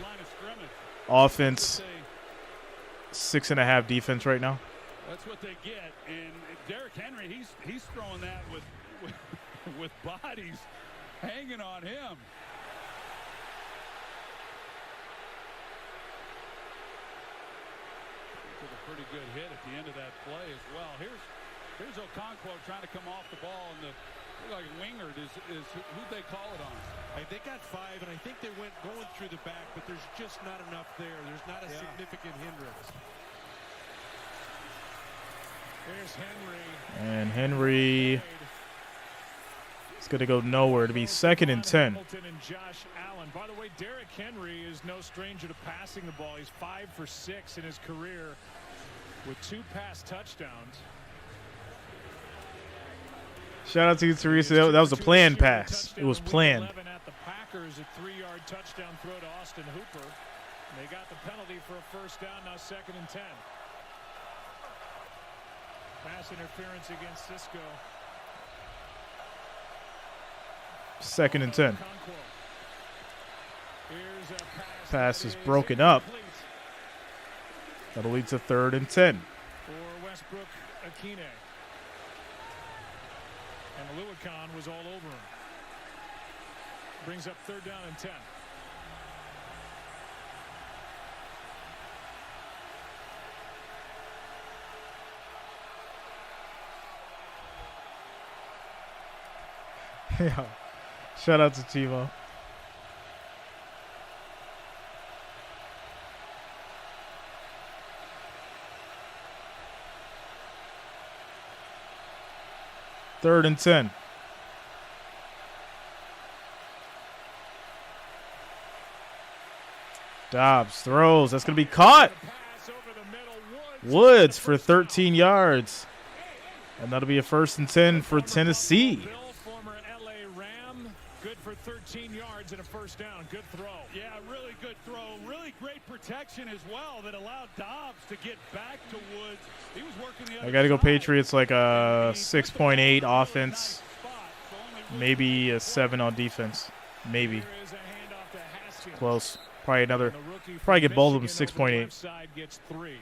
offense, 6.5 defense right now. That's what they get. And Derrick Henry, he's throwing that with bodies hanging on him. Took a pretty good hit at the end of that play as well. Here's Okonkwo trying to come off the ball, and like Wingard is who they call it on. They got 5, and I think they went going through the back, but there's just not enough there. There's not a significant hindrance. Here's Henry. And Henry is going to go nowhere to be 2nd and 10. Hamilton and Josh Allen. By the way, Derrick Henry is no stranger to passing the ball. He's 5 for 6 in his career with 2 pass touchdowns. Shout out to you, Teresa. That was a planned pass. It was planned. At the Packers, a 3-yard touchdown throw to Austin Hooper. They got the penalty for a first down. Now 2nd and 10. Pass interference against Cisco. 2nd and 10. Pass is broken up. That'll lead to 3rd and 10. For Westbrook Akine. And Lewican was all over him. Brings up 3rd down and 10. Yeah. Shout out to Timo. Third and 10. Dobbs throws. That's going to be caught. Woods for 13 yards. And that'll be a 1st and 10 for Tennessee. Former LA Ram, good for 13 yards and a first down. Good throw. Yeah, really good throw. Really great protection as well that allowed Dobbs to get back to Woods. He was working the other I got to go side. Patriots like a 6.8 offense. Maybe a 7 on defense. Maybe. Close. Probably get both of them 6.8.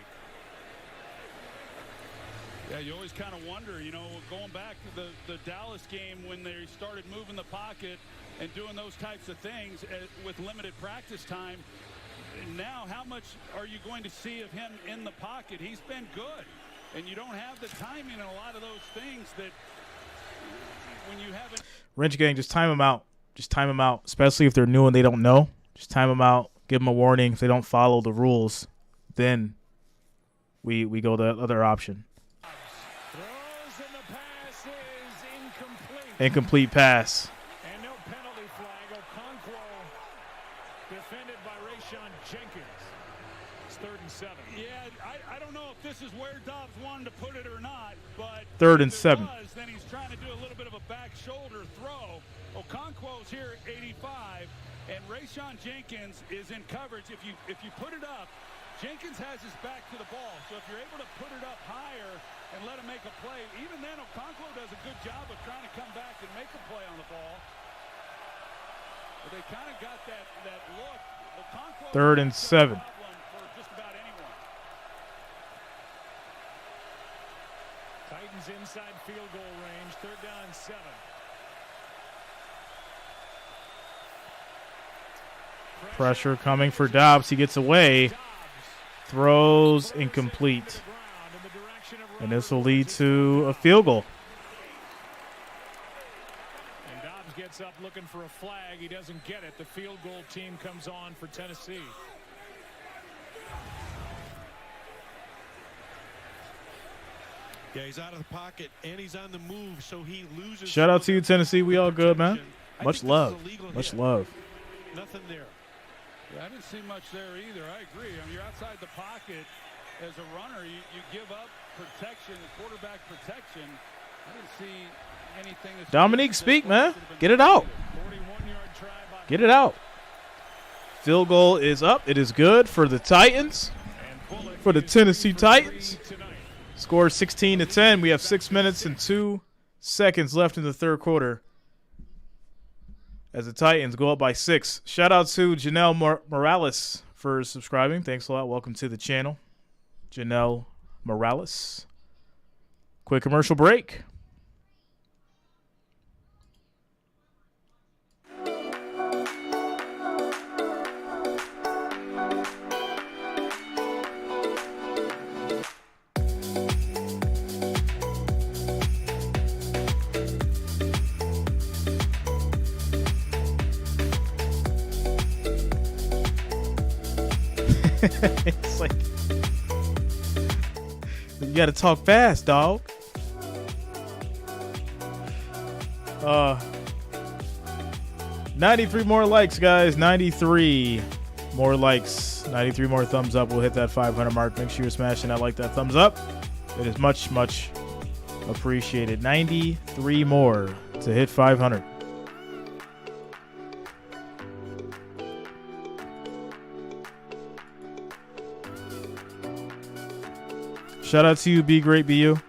Yeah, you always kind of wonder, you know, going back to the Dallas game when they started moving the pocket and doing those types of things with limited practice time. Now, how much are you going to see of him in the pocket? He's been good, and you don't have the timing in a lot of those things that when you haven't. Wrench gang, just time them out. Just time them out, especially if they're new and they don't know. Just time them out. Give them a warning. If they don't follow the rules, then we go the other option. Incomplete pass. And no penalty flag. Okonkwo defended by Rayshon Jenkins. It's 3rd and 7. Yeah, I don't know if this is where Dobbs wanted to put it or not, but 3rd and 7. Then he's trying to do a little bit of a back shoulder throw. Okonkwo's here at 85, and Rayshon Jenkins is in coverage. If you put it up, Jenkins has his back to the ball. So if you're able to put it up higher and let him make a play, even then Okonkwo does a good job of trying to come back and make a play on the ball. But they kind of got that look. Okonkwo 3rd and 7. for just about anyone. Titans inside field goal range. 3rd down and 7. Pressure coming for Dobbs. He gets away. Throws incomplete. And this will lead to a field goal. And Dobbs gets up looking for a flag. He doesn't get it. The field goal team comes on for Tennessee. Yeah, he's out of the pocket, and he's on the move, so he loses. Shout out to you, Tennessee. We all good, man. Much love. Much love. Nothing there. Yeah, I didn't see much there either. I agree. I mean, you're outside the pocket as a runner. You give up protection, quarterback protection. I didn't see anything. Dominique, speak, man. Get it out. Get it out. Field goal is up. It is good for the Titans, for the Tennessee Titans. Score 16-10. We have 6 minutes and 2 seconds left in the third quarter as the Titans go up by 6. Shout out to Janelle Morales for subscribing. Thanks a lot. Welcome to the channel, Janelle Morales. Quick commercial break. It's like you gotta talk fast, dog. 93 more likes, guys. 93 more likes. 93 more thumbs up. We'll hit that 500 mark. Make sure you're smashing that like, that thumbs up. It is much, much appreciated. 93 more to hit 500. Shout out to you, Be Great, Be You.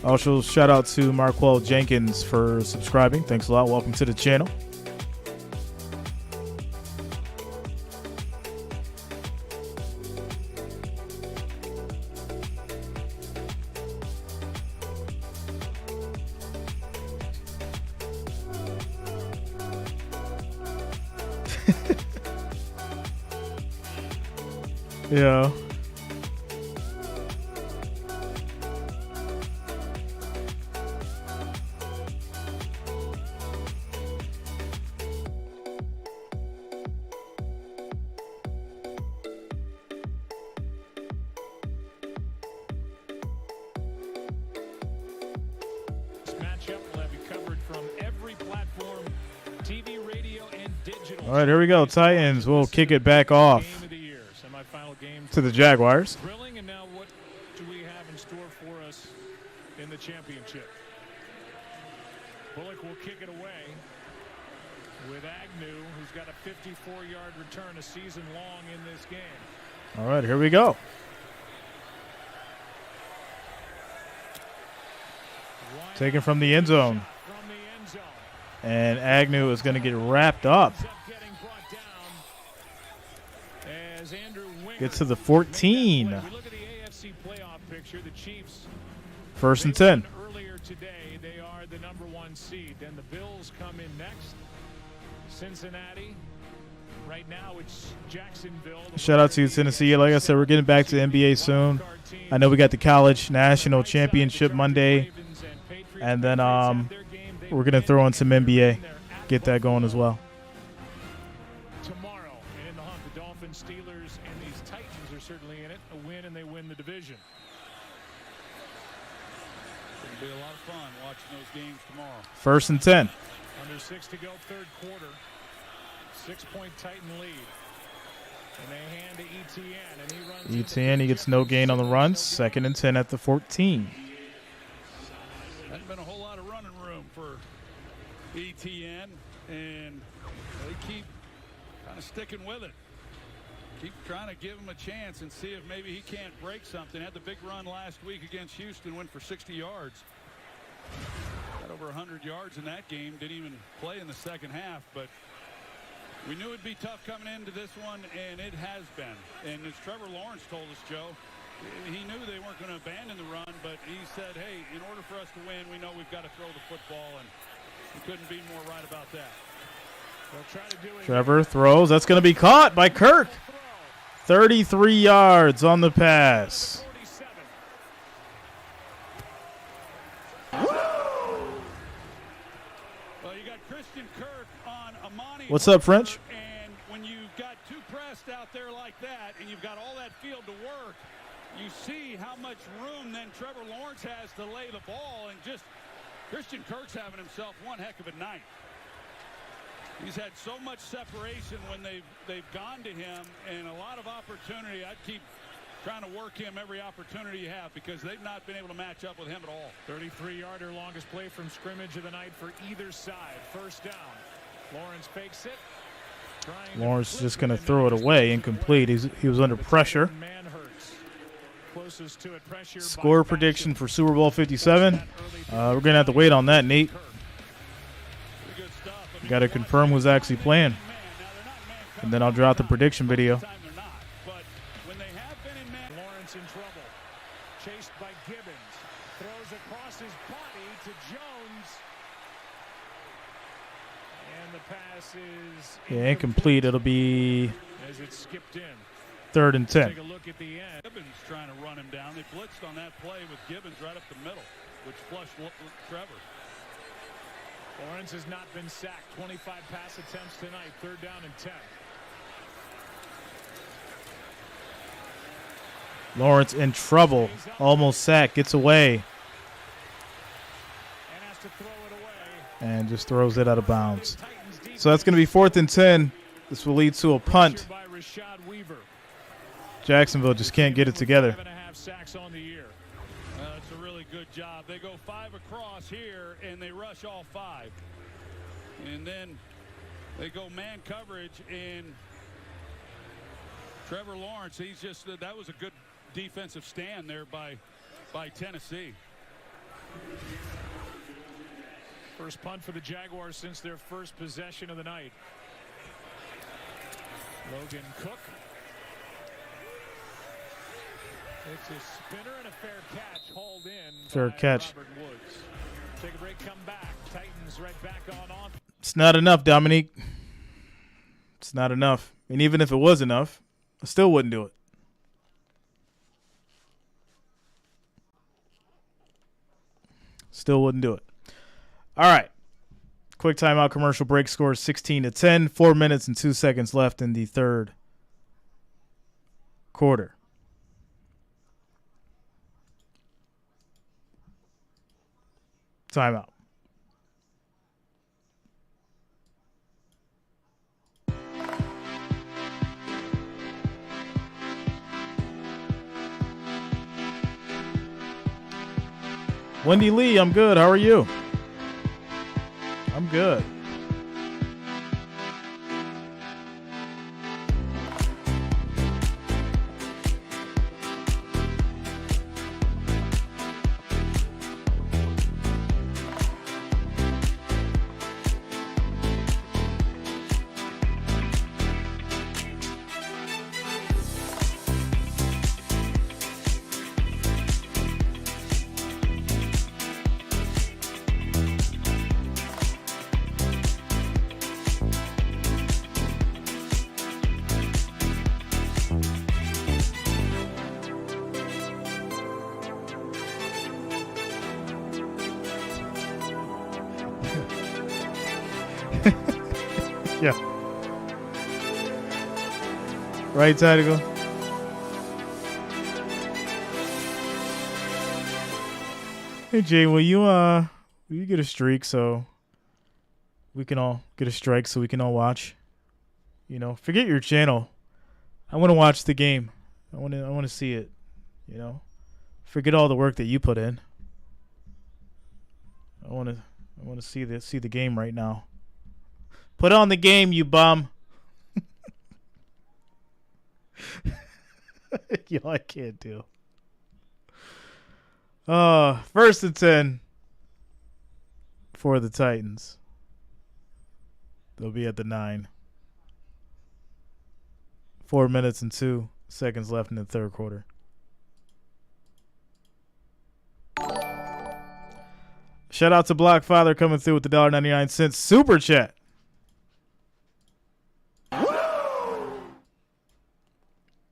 Also, shout out to Marquell Jenkins for subscribing. Thanks a lot. Welcome to the channel. Yeah. All right, here we go. Titans will kick it back off to the Jaguars. And now what do we have in store for us in the championship? Bullock will kick it away with Agnew, who's got a 54-yard return a season long in this game. All right, here we go. Taken from the end zone. And Agnew is going to get wrapped up. Gets to the 14. First and 10. Earlier today, they are the number 1 seed. Then the Bills come in next. Cincinnati. Right now, it's Jacksonville. Shout out to Tennessee. Like I said, we're getting back to the NBA soon. I know we got the college national championship Monday. And then we're going to throw in some NBA. Get that going as well. Tomorrow, and in the hunt, the Dolphins, Steelers, and these Titans are certainly in it. A win, and they win the division. It'll be a lot of fun watching those games tomorrow. First and 10. Under 6 to go, third quarter. 6-point Titan lead. And they hand to Etienne, and he runs. Etienne, he gets no gain on the runs. Second and 10 at the 14. Hasn't been a whole lot of running room for Etienne, and they keep kind of sticking with it. Keep trying to give him a chance and see if maybe he can't break something. Had the big run last week against Houston, went for 60 yards. Got over 100 yards in that game. Didn't even play in the second half, but we knew it'd be tough coming into this one, and it has been. And as Trevor Lawrence told us, Joe, he knew they weren't going to abandon the run, but he said, hey, in order for us to win, we know we've got to throw the football, and he couldn't be more right about that. Trevor throws. That's going to be caught by Kirk. 33 yards on the pass. Well, you got Christian Kirk on Amani. What's up, French? And when you've got two pressed out there like that, and you've got all that field to work, you see how much room then Trevor Lawrence has to lay the ball, and just Christian Kirk's having himself one heck of a night. He's had so much separation when they've gone to him, and a lot of opportunity. I'd keep trying to work him every opportunity you have, because they've not been able to match up with him at all. 33-yarder, longest play from scrimmage of the night for either side. First down. Lawrence fakes it. Lawrence just going to throw it away, incomplete. He was under pressure. Score prediction for Super Bowl 57. We're going to have to wait on that, Nate. Got to confirm who's actually playing, and then I'll drop the prediction video. Lawrence in trouble. Chased by Gibbons. Throws across his body to Jones. And the pass is incomplete. It'll be as it skipped in. 3rd and 10. Take a look at the end. Gibbons trying to run him down. They blitzed on that play with Gibbons right up the middle, which flushed Trevor. Lawrence has not been sacked. 25 pass attempts tonight. 3rd down and 10. Lawrence in trouble. Almost sacked. Gets away. And has to throw it away. And just throws it out of bounds. So that's going to be 4th and 10. This will lead to a punt. Jacksonville just can't get it together. 5.5 sacks on the year. That's a really good job. They go 5 across here, and they rush all 5. And then they go man coverage, and Trevor Lawrence, that was a good defensive stand there by Tennessee. First punt for the Jaguars since their first possession of the night. Logan Cook. It's a spinner and a fair catch, hauled in. Fair catch. Robert Woods. Take a break, come back. Titans right back on. It's not enough, Dominique. It's not enough. And even if it was enough, I still wouldn't do it. Still wouldn't do it. All right. Quick timeout commercial break. Score 16-10. 4 minutes and 2 seconds left in the third quarter. Timeout. Wendy Lee, I'm good. How are you? I'm good. Yeah. Right side to go. Hey Jay, will you get a streak so we can all get a strike so we can all watch? You know, forget your channel. I want to watch the game. I want to see it. You know, forget all the work that you put in. I want to see the game right now. Put on the game, you bum. Yo, I can't do. 1st and 10. for the Titans. They'll be at the 9. 4 minutes and 2 seconds left in the third quarter. Shout out to Blockfather coming through with the $1.99 super chat.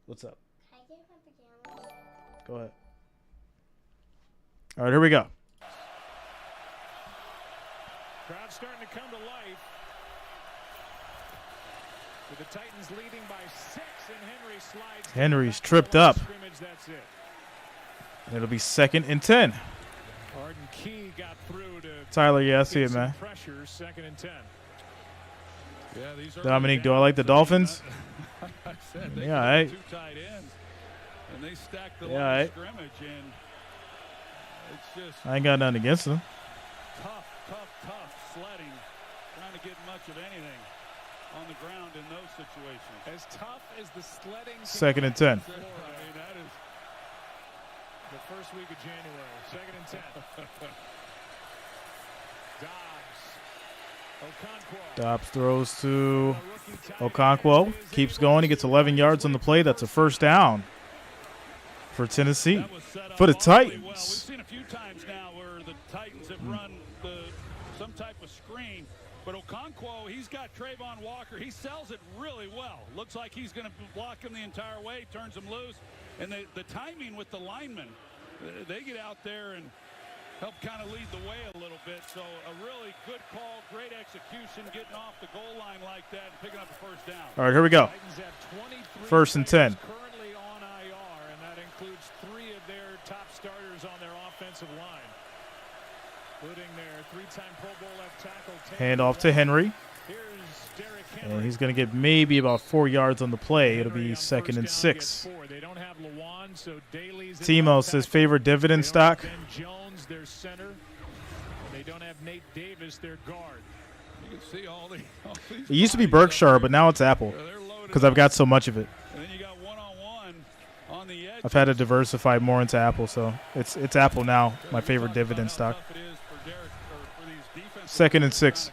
What's up? Go ahead. All right, here we go. Crowd starting to come to life. With the Titans leading by 6, and Henry slides. Henry's tripped up. That's it. And it'll be 2nd and 10. Arden Key got through to Tyler, yeah, I see it, man. Pressure, 2nd and 10. Yeah, these are Dominique, do I like the Dolphins? I said they Yeah, all right. 2 tight ends, and they stacked the Yeah, line all right. of scrimmage, and it's just I ain't got nothing against them. tough sledding, trying to get much of anything on the ground in those situations. As tough as the sledding. 2nd and 10. I mean, that is The first week of January, 2nd and 10. Dobbs throws to Okonkwo. Keeps going. He gets 11 yards on the play. That's a first down for Tennessee. For the Titans. We've seen a few times now where the Titans have run some type of screen. But Okonkwo, he's got Trayvon Walker. He sells it really well. Looks like he's going to block him the entire way, turns him loose. And the timing with the linemen, they get out there and help kind of lead the way a little bit. So a really good call, great execution, getting off the goal line like that and picking up a first down. All right, here we go. 1st and 10. Currently on IR, and that includes 3 of their top starters on their offensive line, including their 3-time Pro Bowl left tackle. Hand off to Henry. And he's going to get maybe about 4 yards on the play. It'll be 2nd and 6. They don't have Lawan, so Daly's Timo says favorite dividend stock. Ben Jones, their center. And they don't have Nate Davis, their guard. You can see all these It used to be Berkshire, but now it's Apple because I've got so much of it. And then you got one-on-one on the edge. I've had to diversify more into Apple, so it's Apple now, my favorite dividend stock. 2nd and 6.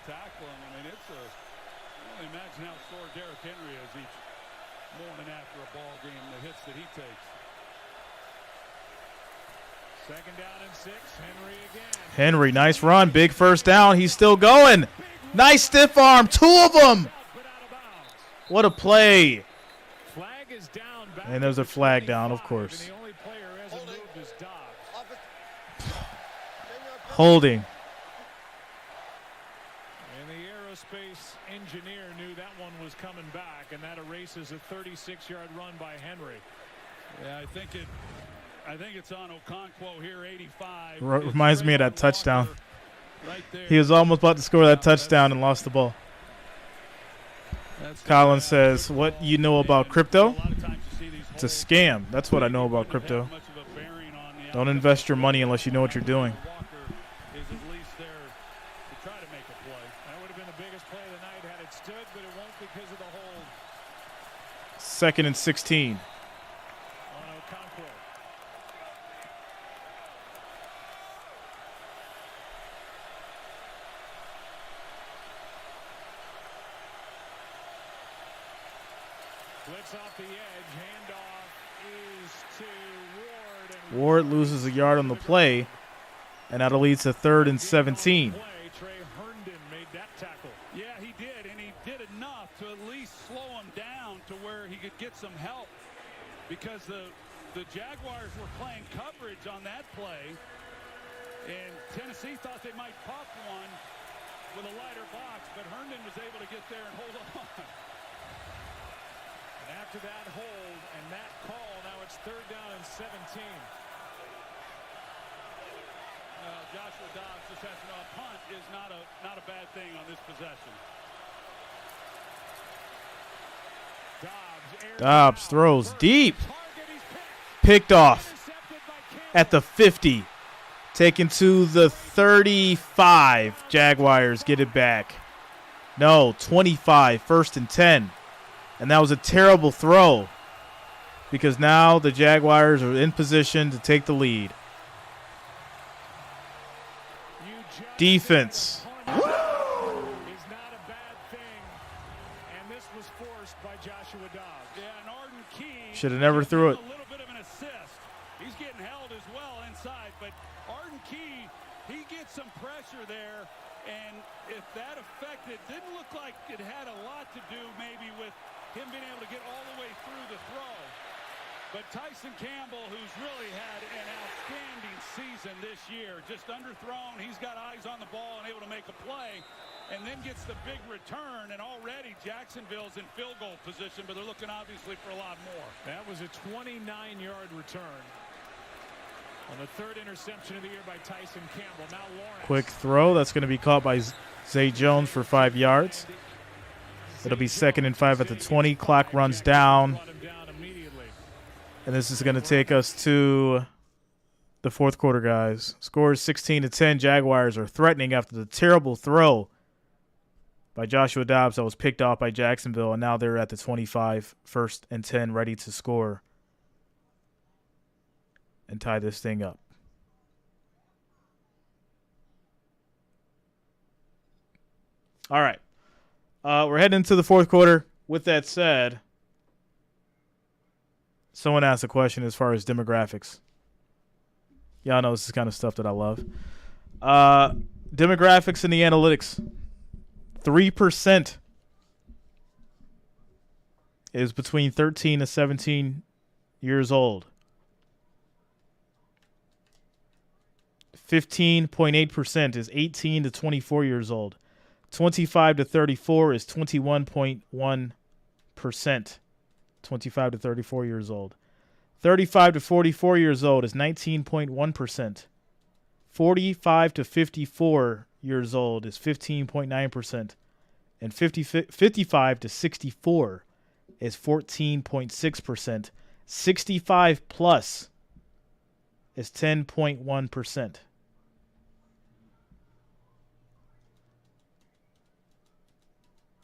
Henry, nice run, big first down. He's still going. Nice stiff arm, 2 of them. What a play. And there's a flag down, of course. Holding. And the aerospace engineer knew that one was coming back, and that erases a 36-yard run by Henry. Yeah, I think it's on Okonkwo here, 85. Reminds me of that touchdown. Right there. He was almost about to score that touchdown and lost the ball. Colin says, what you know about crypto? It's a scam. That's what I know about crypto. Don't invest your money unless you know what you're doing. Is at least there to try to make a play. That would have been the biggest play of the night had it stood, but it won't because of the hold. 2nd and 16. On Okonkwo. Blitz off the edge. Handoff is to Ward. And Ward loses a yard on the play, and that'll lead to 3rd and 17. Trey Herndon made that tackle. Yeah, he did, and he did enough to at least slow him down to where he could get some help because the Jaguars were playing coverage on that play, and Tennessee thought they might pop one with a lighter box, but Herndon was able to get there and hold on. And after that hold and that call, now it's 3rd down and 17. Joshua Dobbs just has to know a punt is not a bad thing on this possession. Dobbs throws deep. Picked off at the 50. Taken to the 35. Jaguars get it back. No, 25. 1st and 10. And that was a terrible throw because now the Jaguars are in position to take the lead. Defense by Joshua Dobbs. Yeah, and Arden Key should have never threw it. A little bit of an assist. He's getting held as well inside, but Arden Key, he gets some pressure there, and if that affected, didn't look like it had a lot to do maybe with him being able to get all the way through the throw. But Tyson Campbell, who's really had an outstanding season this year, just underthrown. He's got eyes on the ball and able to make a play, and then gets the big return. And already Jacksonville's in field goal position, but they're looking obviously for a lot more. That was a 29-yard return on the third interception of the year by Tyson Campbell. Now Lawrence. Quick throw. That's going to be caught by Zay Jones for 5 yards. It'll be 2nd and 5 at the 20. Clock runs down. And this is going to take us to the fourth quarter, guys. Score is 16-10. Jaguars are threatening after the terrible throw by Joshua Dobbs that was picked off by Jacksonville. And now they're at the 25, 1st and 10, ready to score and tie this thing up. All right. We're heading into the fourth quarter. With that said, someone asked a question as far as demographics. Y'all know this is kind of stuff that I love. Demographics in the analytics. 3% is between 13 to 17 years old. 15.8% is 18 to 24 years old. 25 to 34 is 21.1%. 25 to 34 years old. 35 to 44 years old is 19.1%. 45 to 54 years old is 15.9%. And 55 to 64 is 14.6%. 65 plus is 10.1%.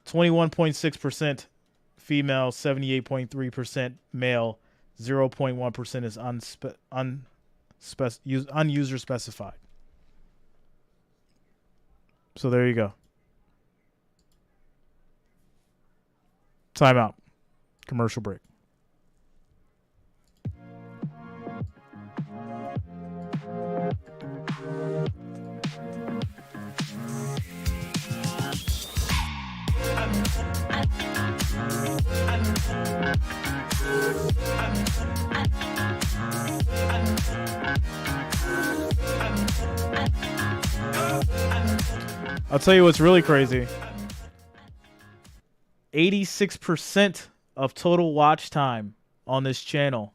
.6% female, 78.3% male, 0.1% is unuser specified. So there you go. Timeout. Commercial break. I'll tell you what's really crazy. 86% of total watch time on this channel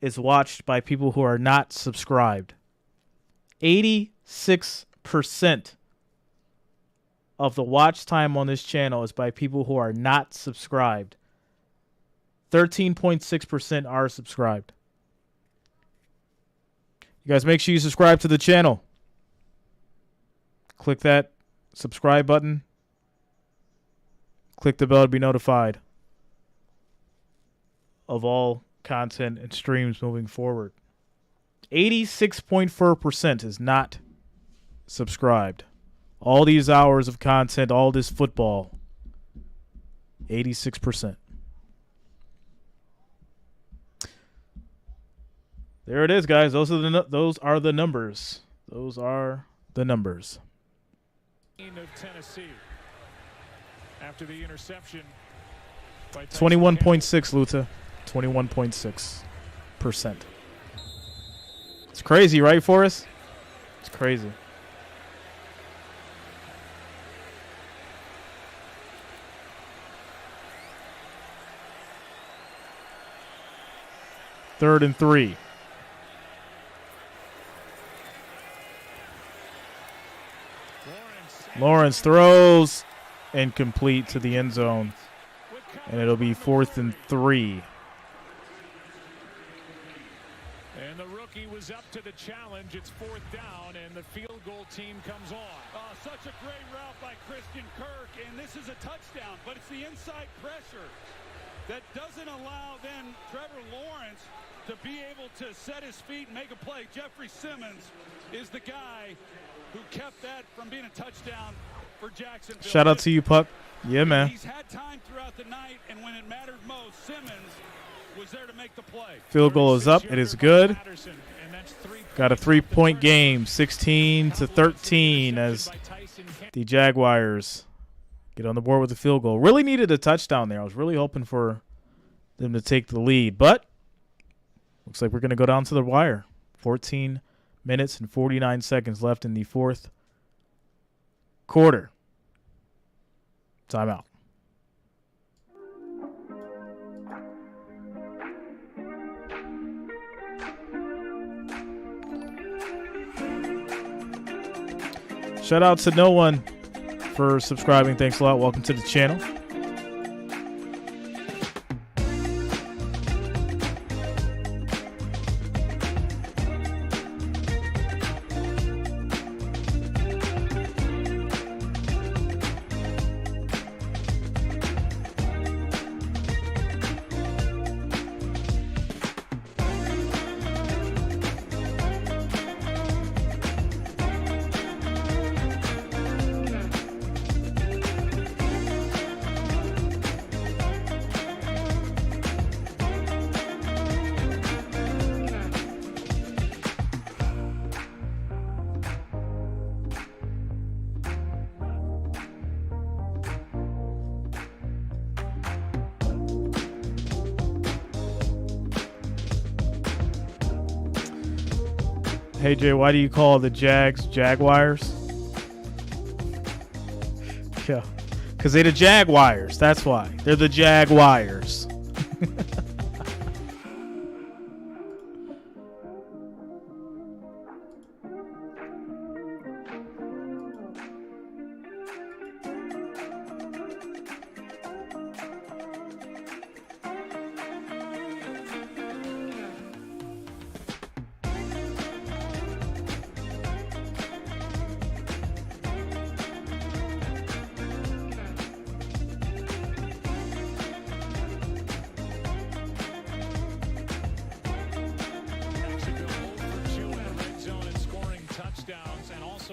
is watched by people who are not subscribed. 86% of the watch time on this channel is by people who are not subscribed. 13.6% are subscribed. You guys make sure you subscribe to the channel. Click that subscribe button. Click the bell to be notified of all content and streams moving forward. 86.4% is not subscribed. All these hours of content, all this football, 86%. There it is, guys. Those are the numbers. Those are the numbers. Of Tennessee after the interception by 21.6, Luta. 21.6%. It's crazy, right, Forrest? It's crazy. Third and 3. Lawrence throws incomplete to the end zone, and it'll be 4th and 3. And the rookie was up to the challenge. It's 4th down, and the field goal team comes on. Such a great route by Christian Kirk, and this is a touchdown, but it's the inside pressure that doesn't allow then Trevor Lawrence to be able to set his feet and make a play. Jeffrey Simmons is the guy who kept that from being a touchdown for Jacksonville. Shout out to you, Puck. Yeah, man. He's had time throughout the night, and when it mattered most, Simmons was there to make the play. Field goal is up. It is good. Got a 3-point game, 16-13, as the Jaguars get on the board with the field goal. Really needed a touchdown there. I was really hoping for them to take the lead, but looks like we're going to go down to the wire. 14 minutes and 49 seconds left in the fourth quarter. Timeout. Shout out to no one for subscribing. Thanks a lot. Welcome to the channel. Hey, Jay, why do you call the Jags Jaguars? Yeah, because they're the Jaguars. That's why. They're the Jaguars.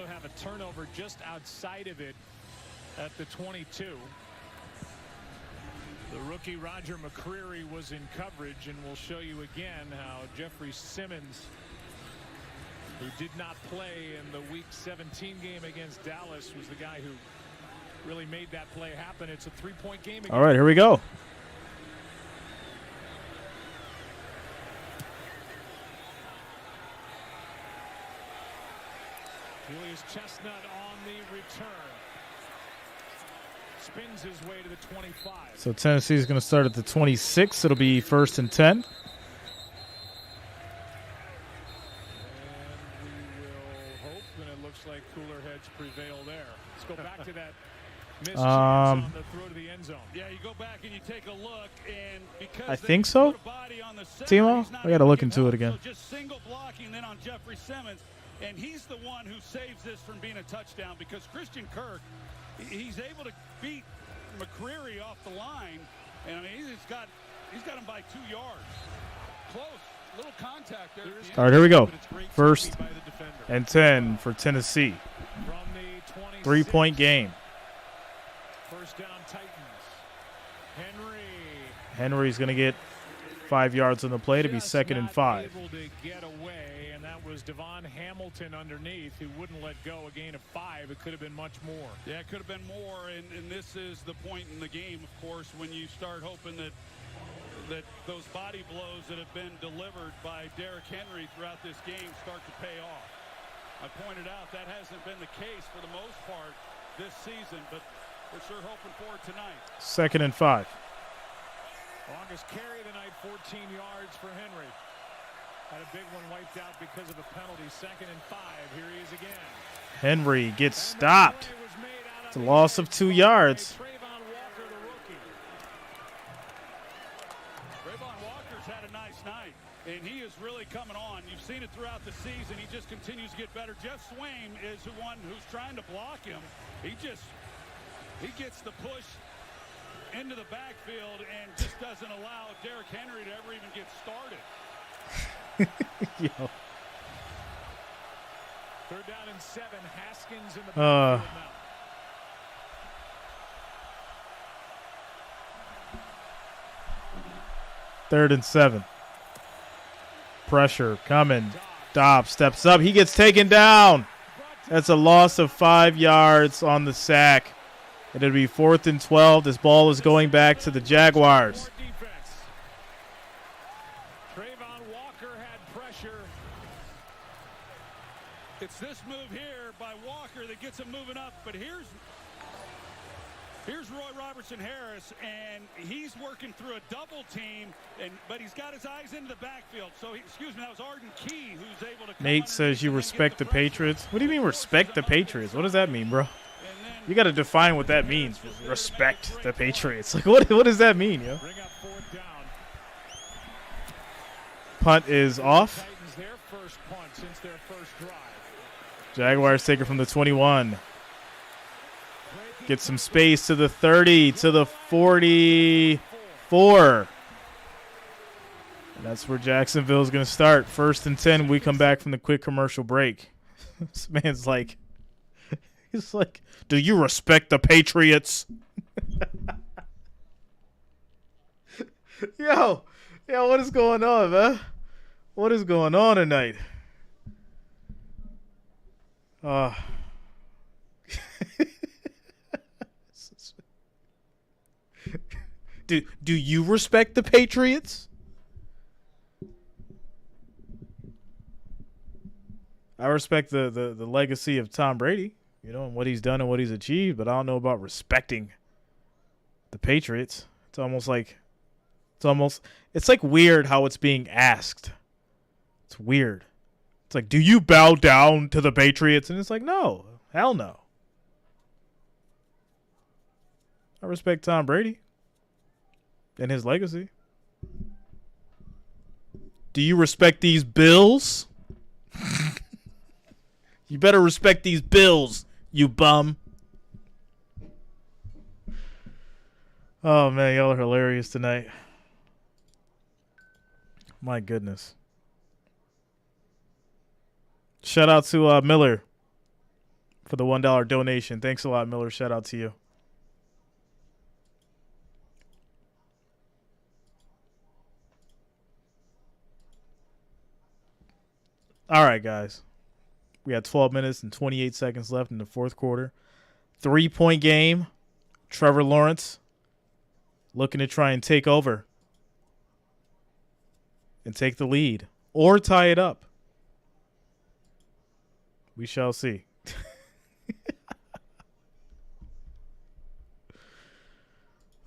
Have a turnover just outside of it at the 22. The rookie Roger McCreary was in coverage, and we'll show you again how Jeffrey Simmons, who did not play in the Week 17 game against Dallas, was the guy who really made that play happen. It's a 3-point game again. All right, here we go. Julius Chestnut on the return. Spins his way to the 25. So Tennessee is going to start at the 26. It'll be 1st and 10. And we will hope, and it looks like cooler heads prevail there. Let's go back to that missed chance on the throw to the end zone. Yeah, you go back and you take a look, and because I think so. Timo, I got to look into it again. So just single blocking then on Jeffrey Simmons. And he's the one who saves this from being a touchdown, because Christian Kirk, he's able to beat McCreary off the line, and I mean he's got him by 2 yards. Close, little contact there. All right, here we go. 1st and 10 for Tennessee. 3-point game. First down, Titans. Henry's going to get 5 yards on the play to be 2nd and 5. Able to get away, and that was Devon Hamilton underneath, who wouldn't let go. A gain of 5. It could have been much more. Yeah, it could have been more, and this is the point in the game, of course, when you start hoping that those body blows that have been delivered by Derrick Henry throughout this game start to pay off. I pointed out that hasn't been the case for the most part this season, but we're sure hoping for it tonight. 2nd and 5. Longest carry of the night, 14 yards for Henry. Had a big one wiped out because of a penalty. 2nd and 5. Here he is again. Henry gets stopped. It's a loss of 2 yards. Trayvon Walker, the rookie. Trayvon Walker's had a nice night, and he is really coming on. You've seen it throughout the season. He just continues to get better. Jeff Swain is the one who's trying to block him. He gets the push into the backfield and just doesn't allow Derrick Henry to ever even get started. Yo. 3rd down and 7. Haskins in the backfield now. 3rd and 7. Pressure coming. Dobbs steps up. He gets taken down. That's a loss of 5 yards on the sack. It'll be 4th and 12. This ball is going back to the Jaguars. It's this move here by Walker that gets him moving up, but here's Roy Robertson-Harris, and he's working through a double team, but he's got his eyes into the backfield. So, that was Arden Key who's able to. Nate says you respect the Patriots. What do you mean respect the Patriots? What does that mean, bro? You got to define what that means. Respect the Patriots. Like, what does that mean, yo? Punt is off. Jaguars take it from the 21. Get some space to the 30, to the 44. And that's where Jacksonville is going to start. 1st and 10. We come back from the quick commercial break. This man's like, he's like, do you respect the Patriots? Yo, what is going on, man? What is going on tonight? Do you respect the Patriots? I respect the legacy of Tom Brady, and what he's done and what he's achieved, but I don't know about respecting the Patriots. It's like weird how it's being asked. It's weird. It's like, do you bow down to the Patriots? And it's like, no, hell no. I respect Tom Brady and his legacy. Do you respect these Bills? You better respect these Bills, you bum. Oh, man, y'all are hilarious tonight. My goodness. Shout out to Miller for the $1 donation. Thanks a lot, Miller. Shout out to you. All right, guys. We got 12 minutes and 28 seconds left in the 4th quarter. 3-point game. Trevor Lawrence looking to try and take over and take the lead or tie it up. We shall see.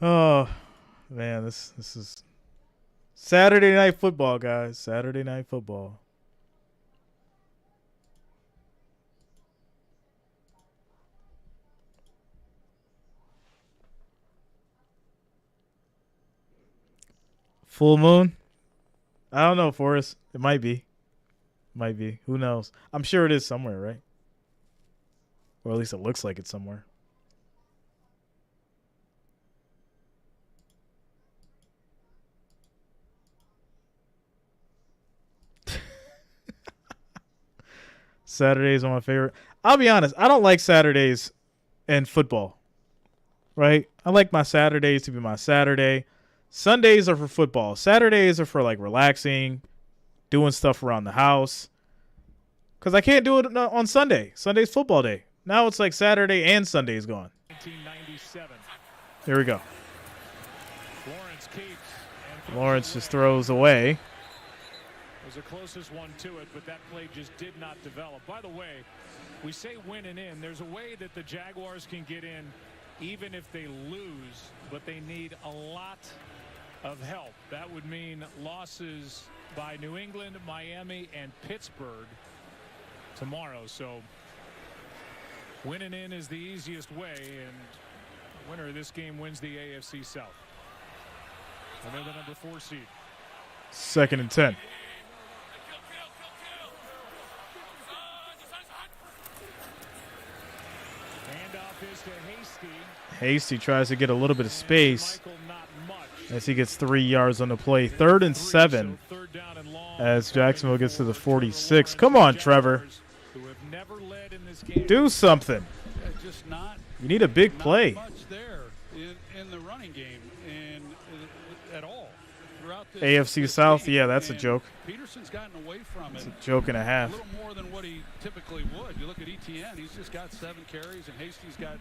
Oh, man, this is Saturday Night Football, guys. Saturday Night Football. Full moon? I don't know, Forrest. It might be. Might be. Who knows? I'm sure it is somewhere, right? Or at least it looks like it's somewhere. Saturdays are my favorite. I'll be honest. I don't like Saturdays in football, right? I like my Saturdays to be my Saturday. Sundays are for football. Saturdays are for, like, relaxing, doing stuff around the house. Because I can't do it on Sunday. Sunday's football day. Now it's like Saturday and Sunday's gone. 1997. Here we go. Lawrence just throws away. It was the closest one to it, but that play just did not develop. By the way, we say win and in. There's a way that the Jaguars can get in even if they lose, but they need a lot of help. That would mean losses by New England, Miami, and Pittsburgh tomorrow. So winning in is the easiest way, and the winner of this game wins the AFC South. And they're the number 4 seed. 2nd and 10. Handoff is to Hasty. Hasty tries to get a little bit of space as he gets 3 yards on the play. 3rd and 7 as Jacksonville gets to the 46. Come on, Trevor. Do something. You need a big play. Much there in the running game and at all throughout AFC South, yeah, that's a joke. Peterson's gotten away from it. It's a joke and a half. A little more than what he typically would. You look at ETN, he's just got 7 carries, and Hastings got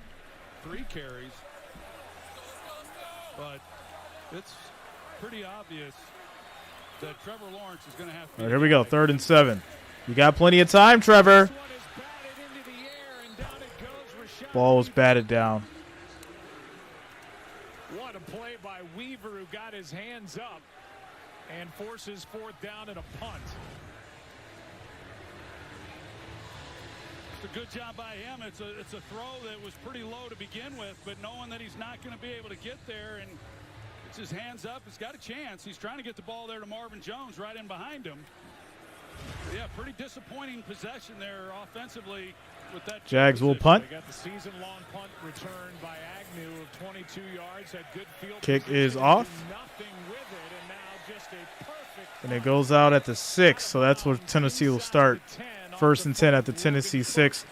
3 carries. But it's pretty obvious that Trevor Lawrence is going to have to. All right, here we go, 3rd and 7. You got plenty of time, Trevor. Ball was batted down. What a play by Weaver, who got his hands up and forces 4th down and a punt. It's a good job by him. It's a throw that was pretty low to begin with, but knowing that he's not going to be able to get there, and it's his hands up, he's got a chance. He's trying to get the ball there to Marvin Jones right in behind him. Yeah, pretty disappointing possession there offensively with that. Jags will punt. They got the season-long punt return by Agnew of 22 yards. Had good field Kick position, is off. nothing with it, and now just a perfect. And it goes out at the 6, so that's where Tennessee will start. 1st and 10 at the Tennessee 6.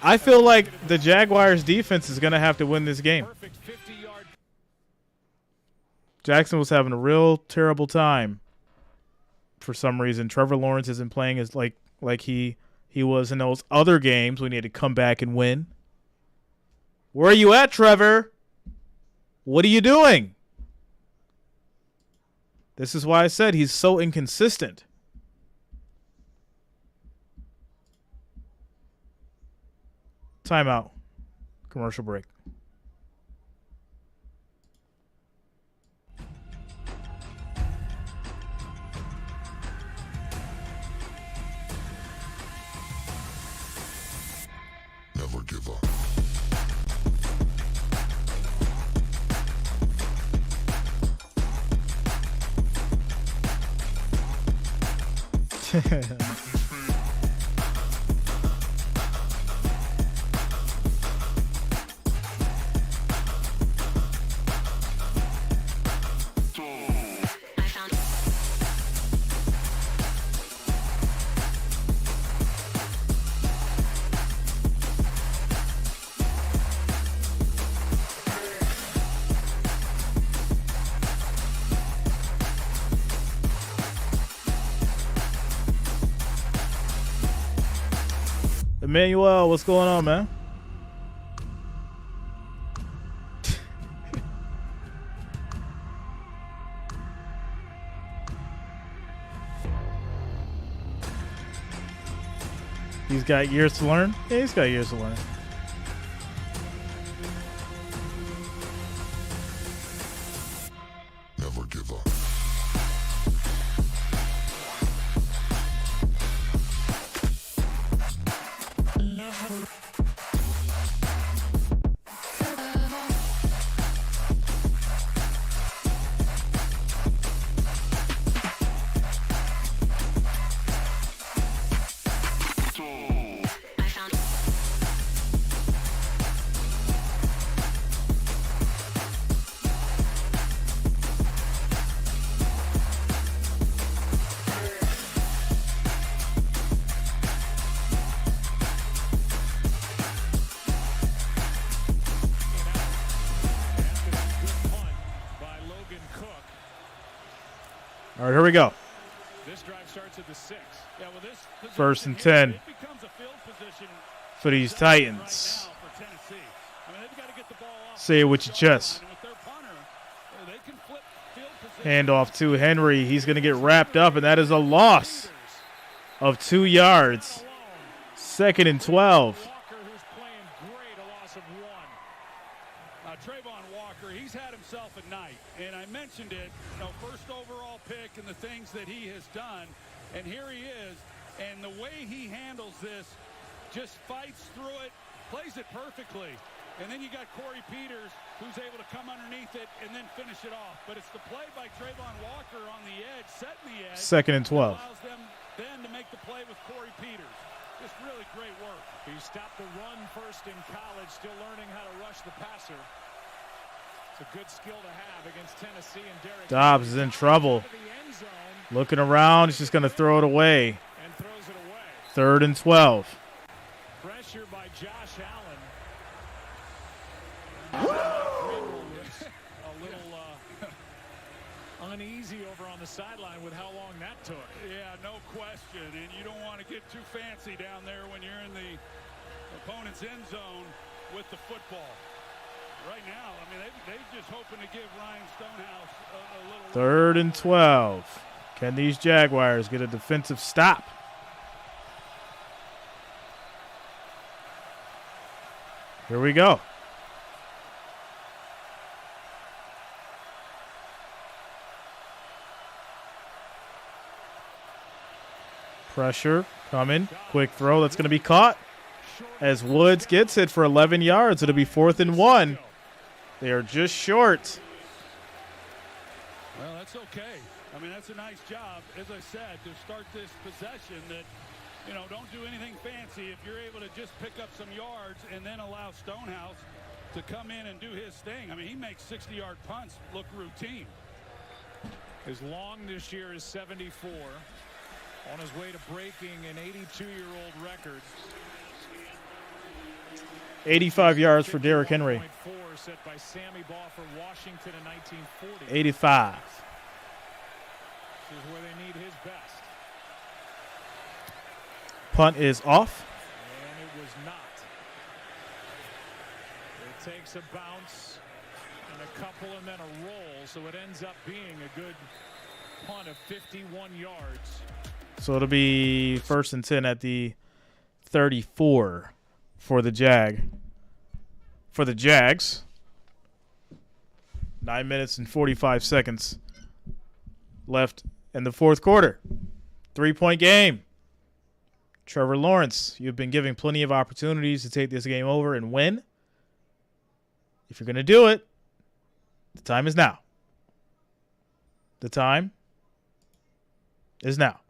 I feel like the Jaguars defense is going to have to win this game. Jacksonville's having a real terrible time for some reason. Trevor Lawrence isn't playing as like he was in those other games when he had to come back and win. Where are you at, Trevor? What are you doing? This is why I said he's so inconsistent. Timeout. Commercial break. Never give up. Emmanuel, what's going on, man? He's got years to learn? Yeah, he's got years to learn. Never give up. All right, here we go. This drive starts at the 6. Yeah, well, this 1st and 10 it becomes a field position for these Titans. right now for Tennessee. I mean, they've got to get the ball off. Say it with your chest. And with their punter, they can flip field position. Handoff to Henry. He's going to get wrapped up, and that is a loss of 2 yards. 2nd and 12. Walker, who's playing great, a loss of 1. Trayvon Walker, he's had himself a night, and I mentioned it, first overall pick and the things that he has done, and here he is, and the way he handles this, just fights through it, plays it perfectly, and then you got Corey Peters, who's able to come underneath it and then finish it off, but it's the play by Trayvon Walker on the edge, setting the edge. 2nd and 12. Allows them then to make the play with Corey Peters. Just really great work. He stopped the run first in college, still learning how to rush the passer. It's a good skill to have against Tennessee and Derek. Dobbs is in trouble. Looking around, he's just going to throw it away. And throws it away. 3rd and 12. Pressure by Josh Allen. A little uneasy over on the sideline with how long that took. Yeah, no question. And you don't want to get too fancy down there when you're in the opponent's end zone with the football. Right now, I mean, they're just hoping to give Ryan Stonehouse a little... 3rd and 12. Can these Jaguars get a defensive stop? Here we go. Pressure coming. Quick throw. That's going to be caught as Woods gets it for 11 yards. It'll be 4th and 1. They are just short. Well, that's okay. I mean, that's a nice job, as I said, to start this possession that, you know, don't do anything fancy. If you're able to just pick up some yards and then allow Stonehouse to come in and do his thing. I mean, he makes 60-yard punts look routine. His long this year is 74. On his way to breaking an 82-year-old record. 85 yards for Derrick Henry. Set by Sammy Baugh for Washington in 1940. 85. This is where they need his best. Punt is off. And it was not. It takes a bounce and a couple and then a roll, so it ends up being a good punt of 51 yards. So it'll be 1st and 10 at the 34 for the Jags. 9 minutes and 45 seconds left in the 4th quarter. 3-point game. Trevor Lawrence, you've been given plenty of opportunities to take this game over and win. If you're going to do it, the time is now. The time is now.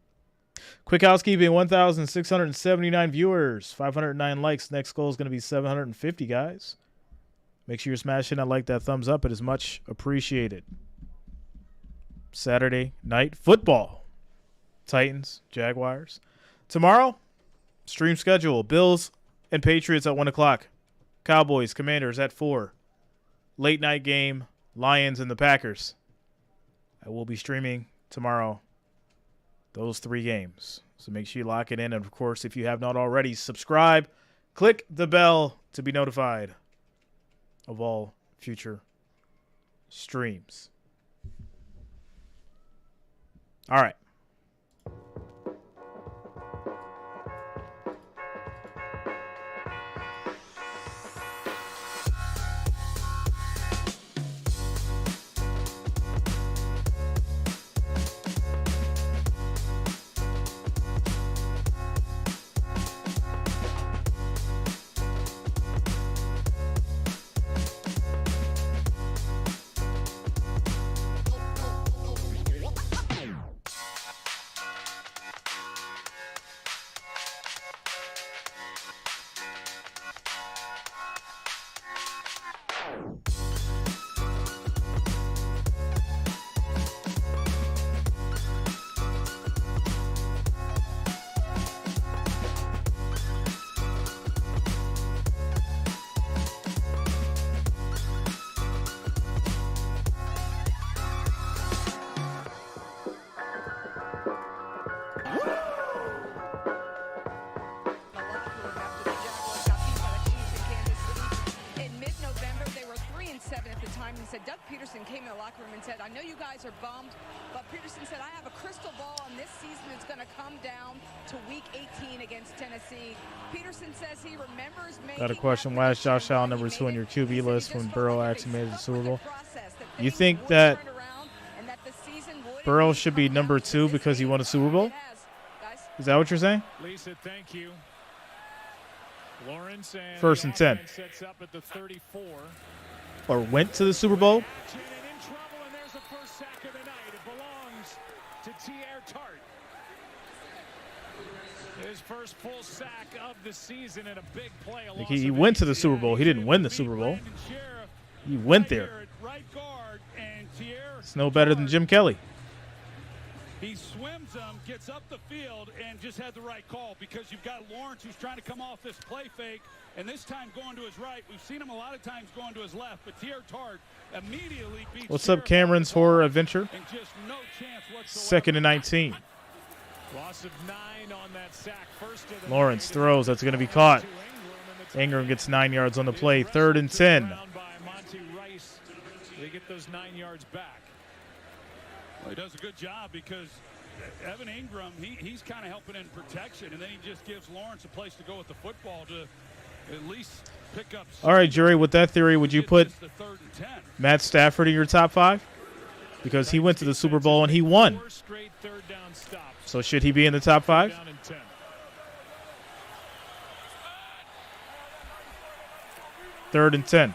Quick housekeeping, 1,679 viewers, 509 likes. Next goal is going to be 750, guys. Make sure you're smashing that like, that thumbs up. It is much appreciated. Saturday night football. Titans, Jaguars. Tomorrow, stream schedule. Bills and Patriots at 1 o'clock. Cowboys, Commanders at 4. Late night game, Lions and the Packers. I will be streaming tomorrow those 3 games. So make sure you lock it in. And, of course, if you have not already, subscribe. Click the bell to be notified of all future streams. All right. I know you guys are bummed, but Peterson said, I have a crystal ball, and this season is going to come down to Week 18 against Tennessee. Peterson says he remembers making... Got a question. Why is Josh Allen number 2 on your QB list when Burrow actually made it to the Super Bowl? You think that Burrow should be number 2 because he won a Super Bowl? Is that what you're saying? Lisa, thank you. Lawrence and 1st and 10. sets up at the 34. Or went to the Super Bowl? His first full sack of the season and a big play. Like he went to the Super Bowl. He didn't win the Super Bowl. He went there. It's no better than Jim Kelly. He swims them, gets up the field, and just had the right call because you've got Lawrence who's trying to come off this play fake, and this time going to his right. We've seen him a lot of times going to his left, but Tier Tart immediately beats. What's up, Cameron's Horror Adventure? And just no chance whatsoever. Second and 19. Loss of 9 on that sack. First of the Lawrence throws. That's going to be caught. Ingram gets 9 yards on the play. 3rd and 10. They get those 9 yards back. Well, he does a good job because Evan Ingram, he's kind of helping in protection, and then he just gives Lawrence a place to go with the football to at least pick up. All right, Jerry, with that theory, would you put Matt Stafford in your top 5? Because he went to the Super Bowl and he won. So should he be in the top 5? 3rd and 10.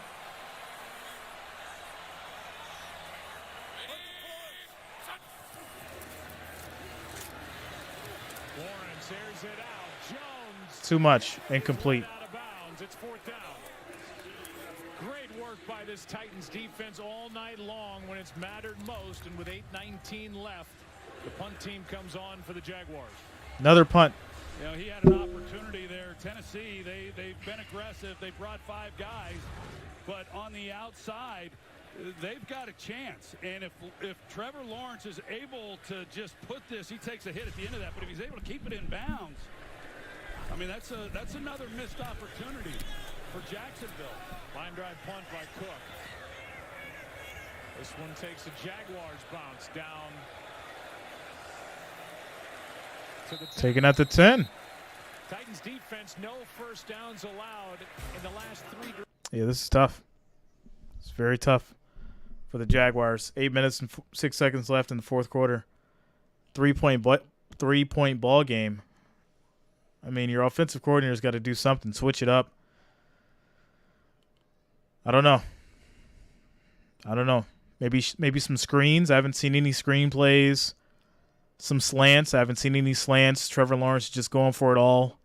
Too much. Incomplete. It's 4th down. Great work by this Titans defense all night long when it's mattered most, and with 8:19 left, the punt team comes on for the Jaguars. Another punt. You know, he had an opportunity there. Tennessee, they've been aggressive. They brought 5 guys, but on the outside, they've got a chance. And if Trevor Lawrence is able to just put this, he takes a hit at the end of that, but if he's able to keep it in bounds, I mean, that's another missed opportunity for Jacksonville. Line drive punt by Cook. This one takes a Jaguars bounce down to the 10. Taken at the 10. Titans defense, no first downs allowed in the last 3. Yeah, this is tough. It's very tough for the Jaguars. 8 minutes and 6 seconds left in the 4th quarter. 3-point ball game. I mean, your offensive coordinator's got to do something, switch it up. I don't know. Maybe some screens. I haven't seen any screen plays. Some slants. I haven't seen any slants. Trevor Lawrence is just going for it all.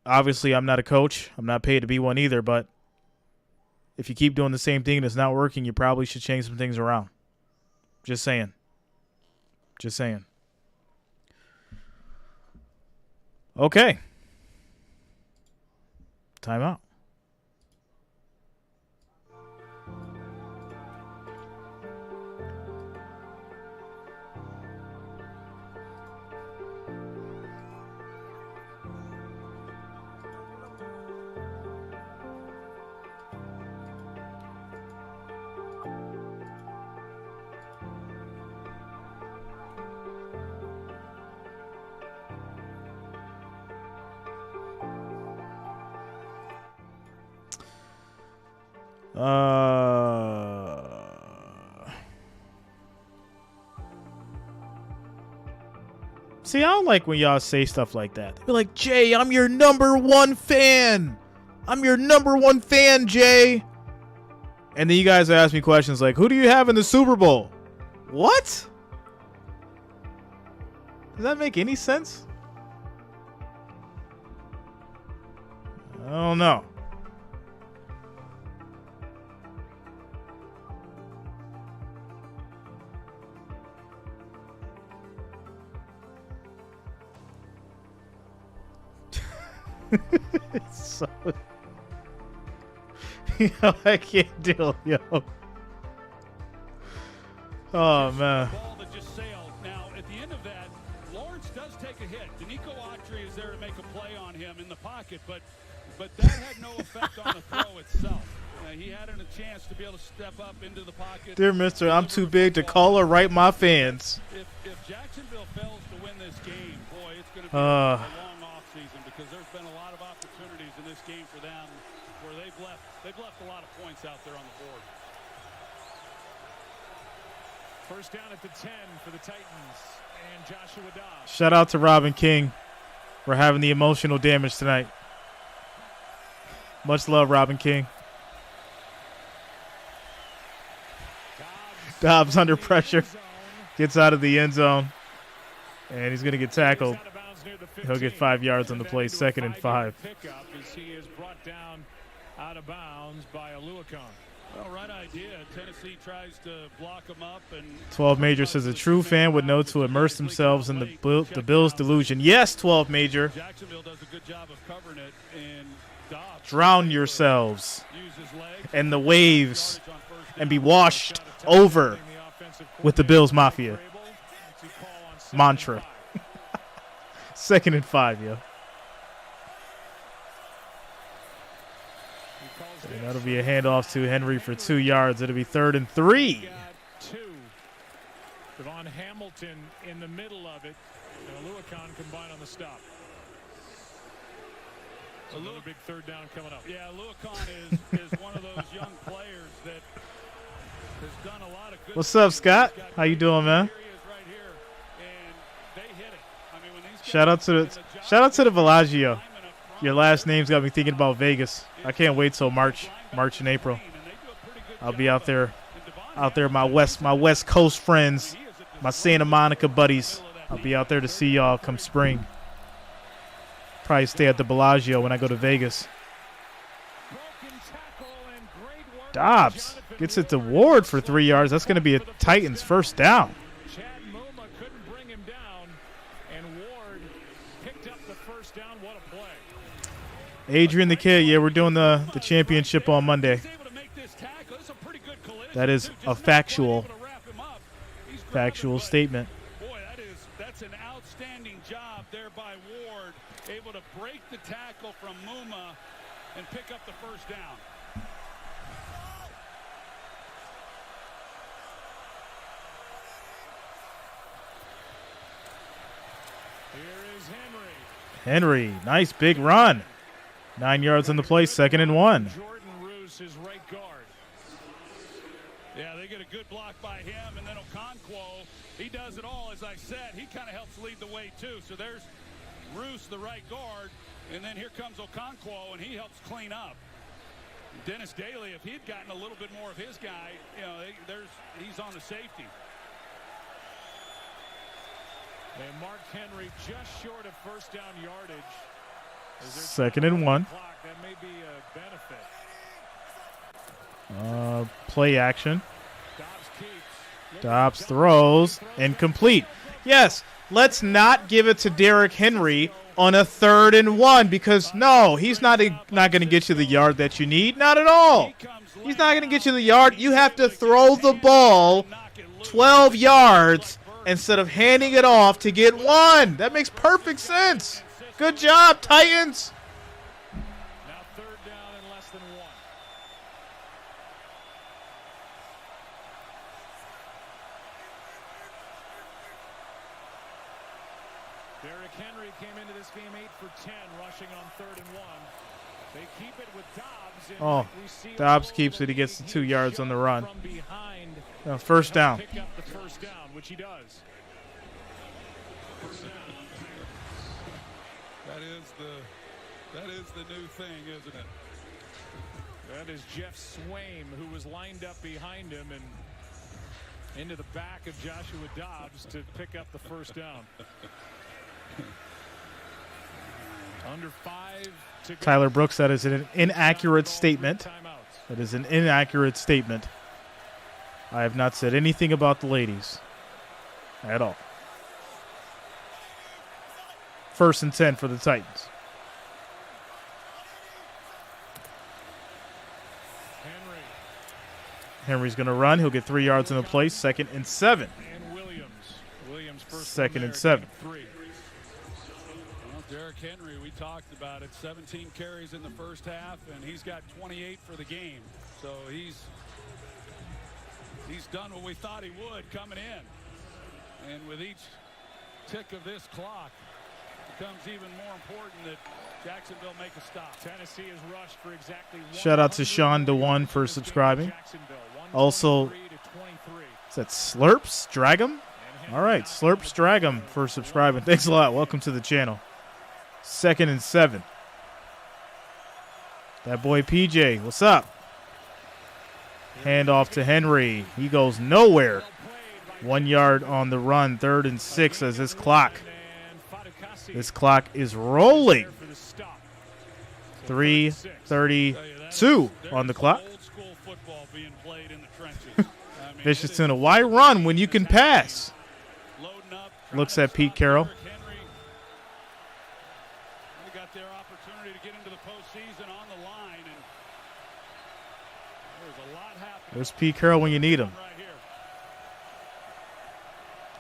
Obviously, I'm not a coach. I'm not paid to be one either, but if you keep doing the same thing and it's not working, you probably should change some things around. Just saying. Okay. Timeout. See, I don't like when y'all say stuff like that. Be like, Jay, I'm your number 1 fan. I'm your number 1 fan, Jay. And then you guys ask me questions like, who do you have in the Super Bowl? What? Does that make any sense? I don't know. So, I can't deal, yo. Oh man. Ball that just sailed. Now, at the end of that, Lawrence does take a hit. Danico Autry is there to make a play on him in the pocket, but that had no effect on the throw itself. He had a chance to be able to step up into the pocket. Dear mister, I'm too big to call or write my fans. If Jacksonville fails to win this game, boy, it's going to be a long offseason because there's been a lot of opportunities in this game for them where they've left a lot of points out there on the board. First down at the 10 for the Titans and Joshua Dobbs. Shout out to Robin King for having the emotional damage tonight. Much love, Robin King. Dobbs under pressure. Gets out of the end zone. And he's going to get tackled. He'll get 5 yards on the play, 2nd and 5. Pickup as he is brought down out of bounds by Aluakon. Well, right idea. Tennessee tries to block them up. And 12 Major says a true fan would know to immerse themselves in the Bills' delusion. Yes, 12 Major. Jacksonville does a good job of covering it, and Dobbs Drown yourselves in the waves and be washed over with the Bills Mafia. Mantra. 2nd and 5, yo. And that'll be a handoff to Henry for 2 yards. It'll be 3rd and 3. Devon Hamilton in the middle of it, and Aluakon combined on the stop. Another big 3rd down coming up. Yeah, Aluakon is one of those young players that has done a lot of good. What's up, Scott? How you doing, man? Shout out to the Bellagio. Your last name's got me thinking about Vegas. I can't wait till March and April. I'll be out there, my West Coast friends, my Santa Monica buddies. I'll be out there to see y'all come spring. Probably stay at the Bellagio when I go to Vegas. Dobbs gets it to Ward for 3 yards. That's going to be a Titans 1st down. Adrian the Kid, yeah, we're doing the championship on Monday. That is a factual statement. Boy, that's an outstanding job there by Ward, able to break the tackle from Muma and pick up the 1st down. Here is Henry, nice big run. 9 yards on the play, 2nd and 1. Jordan Roos is right guard. Yeah, they get a good block by him, and then Okonkwo, he does it all. As I said, he kind of helps lead the way, too. So there's Roos, the right guard, and then here comes Okonkwo, and he helps clean up. Dennis Daly, if he had gotten a little bit more of his guy, you know, he's on the safety. And Mark Henry just short of 1st down yardage. 2nd and 1. That may be a benefit. Play action. Dobbs throws. Incomplete. Yes, let's not give it to Derrick Henry on a 3rd and 1 because, no, he's not going to get you the yard that you need. Not at all. He's not going to get you the yard. You have to throw the ball 12 yards instead of handing it off to get 1. That makes perfect sense. Good job, Titans. Now 3rd down and less than 1. Derrick Henry came into this game 8 for 10, rushing on 3rd and 1. They keep it with Dobbs. Dobbs keeps it. He gets the 2 yards on the run. 1st down. Pick up the 1st down, which he does. That is the new thing, isn't it? That is Jeff Swaim, who was lined up behind him and into the back of Joshua Dobbs to pick up the 1st down. Under 5 to go. Tyler Brooks, that is an inaccurate statement. That is an inaccurate statement. I have not said anything about the ladies at all. 1st and 10 for the Titans. Henry's going to run. He'll get 3 yards in the play. 2nd and 7. And Williams 2nd and 7. Well, Derrick Henry, we talked about it. 17 carries in the 1st half, and he's got 28 for the game. So he's done what we thought he would coming in. And with each tick of this clock, it becomes even more important that Jacksonville make a stop. Tennessee has rushed for exactly 1. Shout out to Sean DeWan for subscribing. Also, is that Slurps Drag'em? All right, Slurps Drag'em for subscribing. Thanks a lot. Welcome to the channel. 2nd and 7. That boy PJ, what's up? Handoff to Henry. He goes nowhere. 1 yard on the run. 3rd and 6 as this clock is rolling. 3:32 on the clock. Old school football being Vicious tuna. Why run when you can pass? Looks at Pete Carroll. They got their opportunity to get into the postseason on the line, and there's a lot happening. There's Pete Carroll when you need him.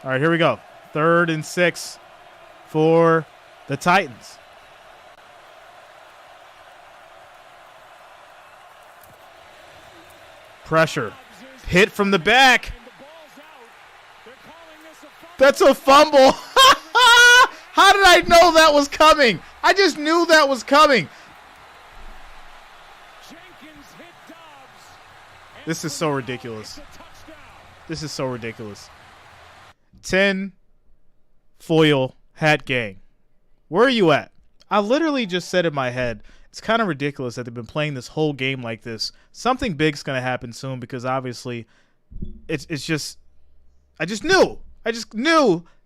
All right, here we go. 3rd and 6 for the Titans. Pressure. Hit from the back. That's a fumble. How did I know that was coming? I just knew that was coming. This is so ridiculous. This is so ridiculous. 10 foil hat gang. Where are you at? I literally just said in my head, it's kind of ridiculous that they've been playing this whole game like this. Something big's going to happen soon because obviously it's just I just knew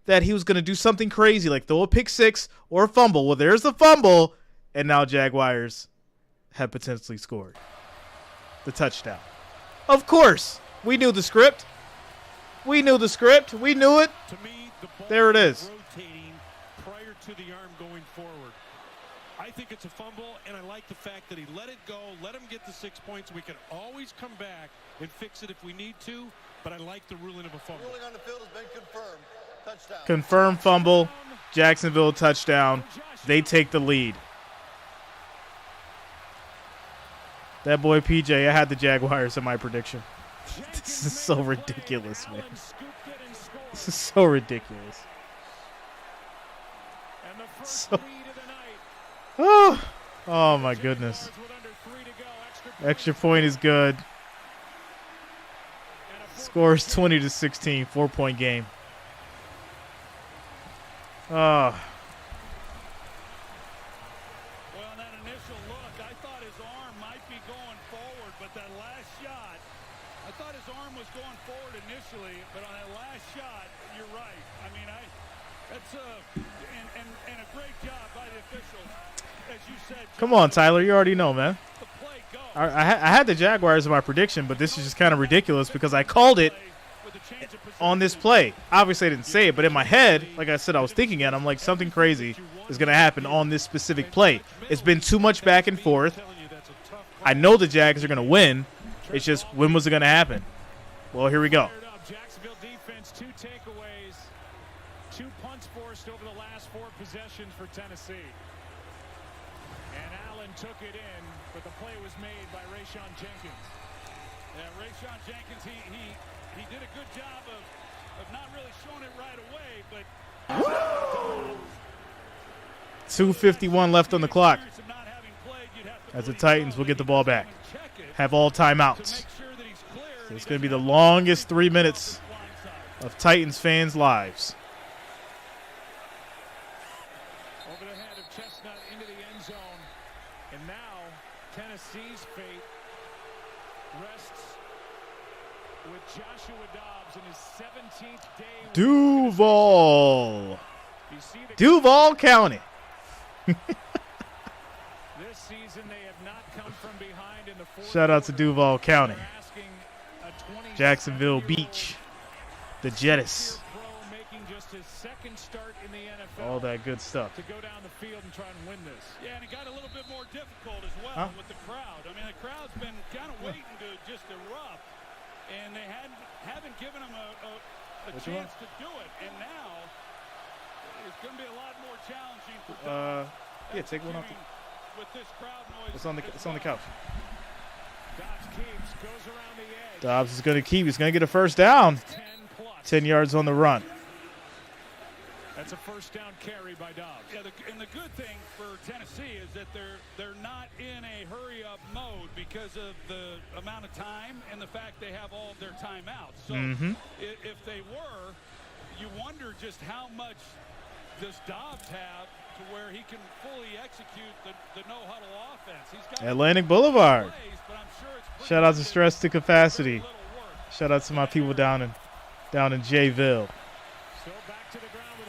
that he was going to do something crazy like throw a pick six or a fumble. Well, there's the fumble, and now Jaguars have potentially scored the touchdown. Of course, we knew the script. We knew the script. We knew it. To me, the ball there it is. Rotating prior to the arm going forward. I think it's a fumble, and I like the fact that he let it go, let him get the 6 points. We can always come back and fix it if we need to, but I like the ruling of a fumble. Ruling on the field has been confirmed. Touchdown. Confirmed fumble. Jacksonville touchdown. They take the lead. That boy PJ, I had the Jaguars in my prediction. This is so ridiculous, man. This is so ridiculous. Oh my goodness. Extra point is good. Score is 20-16, 4-point game. Well, in that initial look, I thought his arm might be going forward, but that last shot, I thought his arm was going forward initially, but on that last shot, you're right. I mean, that's and a great job by the officials, as you said. Come on, Tyler, you already know, man. I had the Jaguars in my prediction, but this is just kind of ridiculous because I called it on this play. Obviously, I didn't say it, but in my head, like I said, I was thinking it. I'm like, something crazy is going to happen on this specific play. It's been too much back and forth. I know the Jags are going to win. It's just, when was it going to happen? Well, here we go. Jacksonville defense, 2 takeaways, 2 punts forced over the last 4 possessions for Tennessee. And Allen took it in, but the play was made by Rayshon Jenkins. Yeah, Rayshon Jenkins, he did a good job of not really showing it right away, but 2:51 left on the clock. As the Titans will get the ball back. Have all timeouts. So it's going to be the longest 3 minutes of Titans fans' lives. Over the head of Chestnut into the end zone. And now Tennessee's fate rests with Joshua Dobbs in his 17th day. Duval. Duval County. This season they have not come from behind in the fourth. Shout out to Duval County. Jacksonville Beach. The Jettis. Making just his second start in the NFL. All that good stuff. To go down the field and try and win this. Yeah, and it got a little bit more difficult as well with the crowd. I mean, the crowd's been kind of waiting to just erupt, and they haven't given them a chance to do it. And now it's going to be a lot more challenging for Dobbs. Yeah, take one off. With this crowd noise. It's on the couch. Dobbs keeps, goes around the edge. Dobbs is going to keep. He's going to get a first down. 10 yards on the run. That's a first down carry by Dobbs. Yeah, and the good thing for Tennessee is that they're not in a hurry-up mode because of the amount of time and the fact they have all of their timeouts. So if they were, you wonder just how much does Dobbs have to where he can fully execute the no-huddle offense. He's got Atlantic Boulevard. plays, but I'm sure it's Shout out to Stress to Capacity. Shout out to my people down in Jayville. So back to the ground with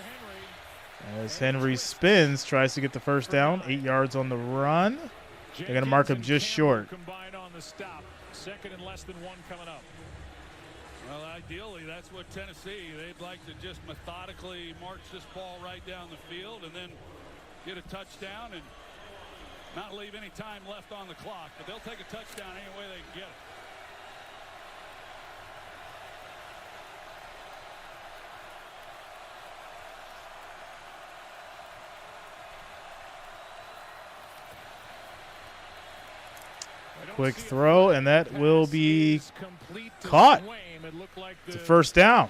Henry. As Henry spins, tries to get the first down. 8 yards on the run. They're going to mark him just short. Combined on the stop. Second and less than 1 coming up. Well, ideally, that's what Tennessee, they'd like to just methodically march this ball right down the field and then get a touchdown and not leave any time left on the clock. But they'll take a touchdown any way they can get it. Quick throw, and that will be caught. It's a first down.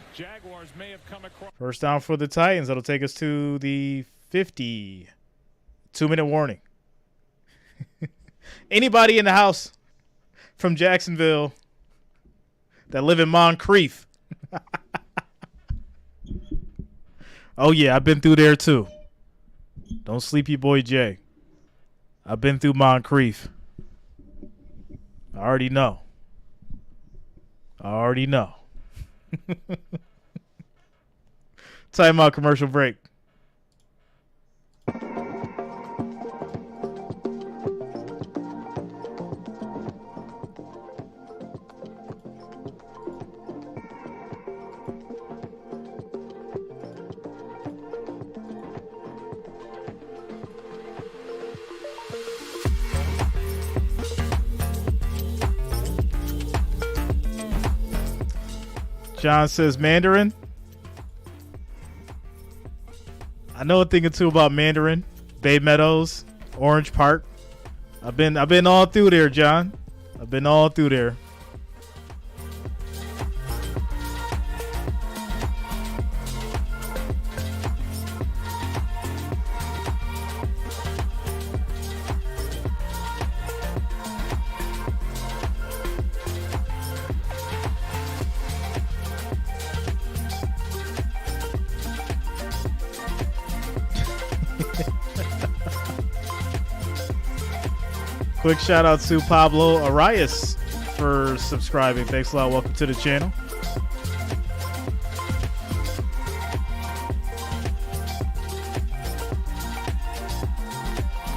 First down for the Titans. That'll take us to the 50. 2-minute warning. Anybody in the house from Jacksonville that live in Moncrief? Oh, yeah, I've been through there too. Don't sleep your boy Jay. I've been through Moncrief. I already know. Time out, commercial break. John says Mandarin. I know a thing or two about Mandarin, Bay Meadows, Orange Park. I've been all through there, John. I've been all through there. Quick shout out to Pablo Arias for subscribing. Thanks a lot. Welcome to the channel.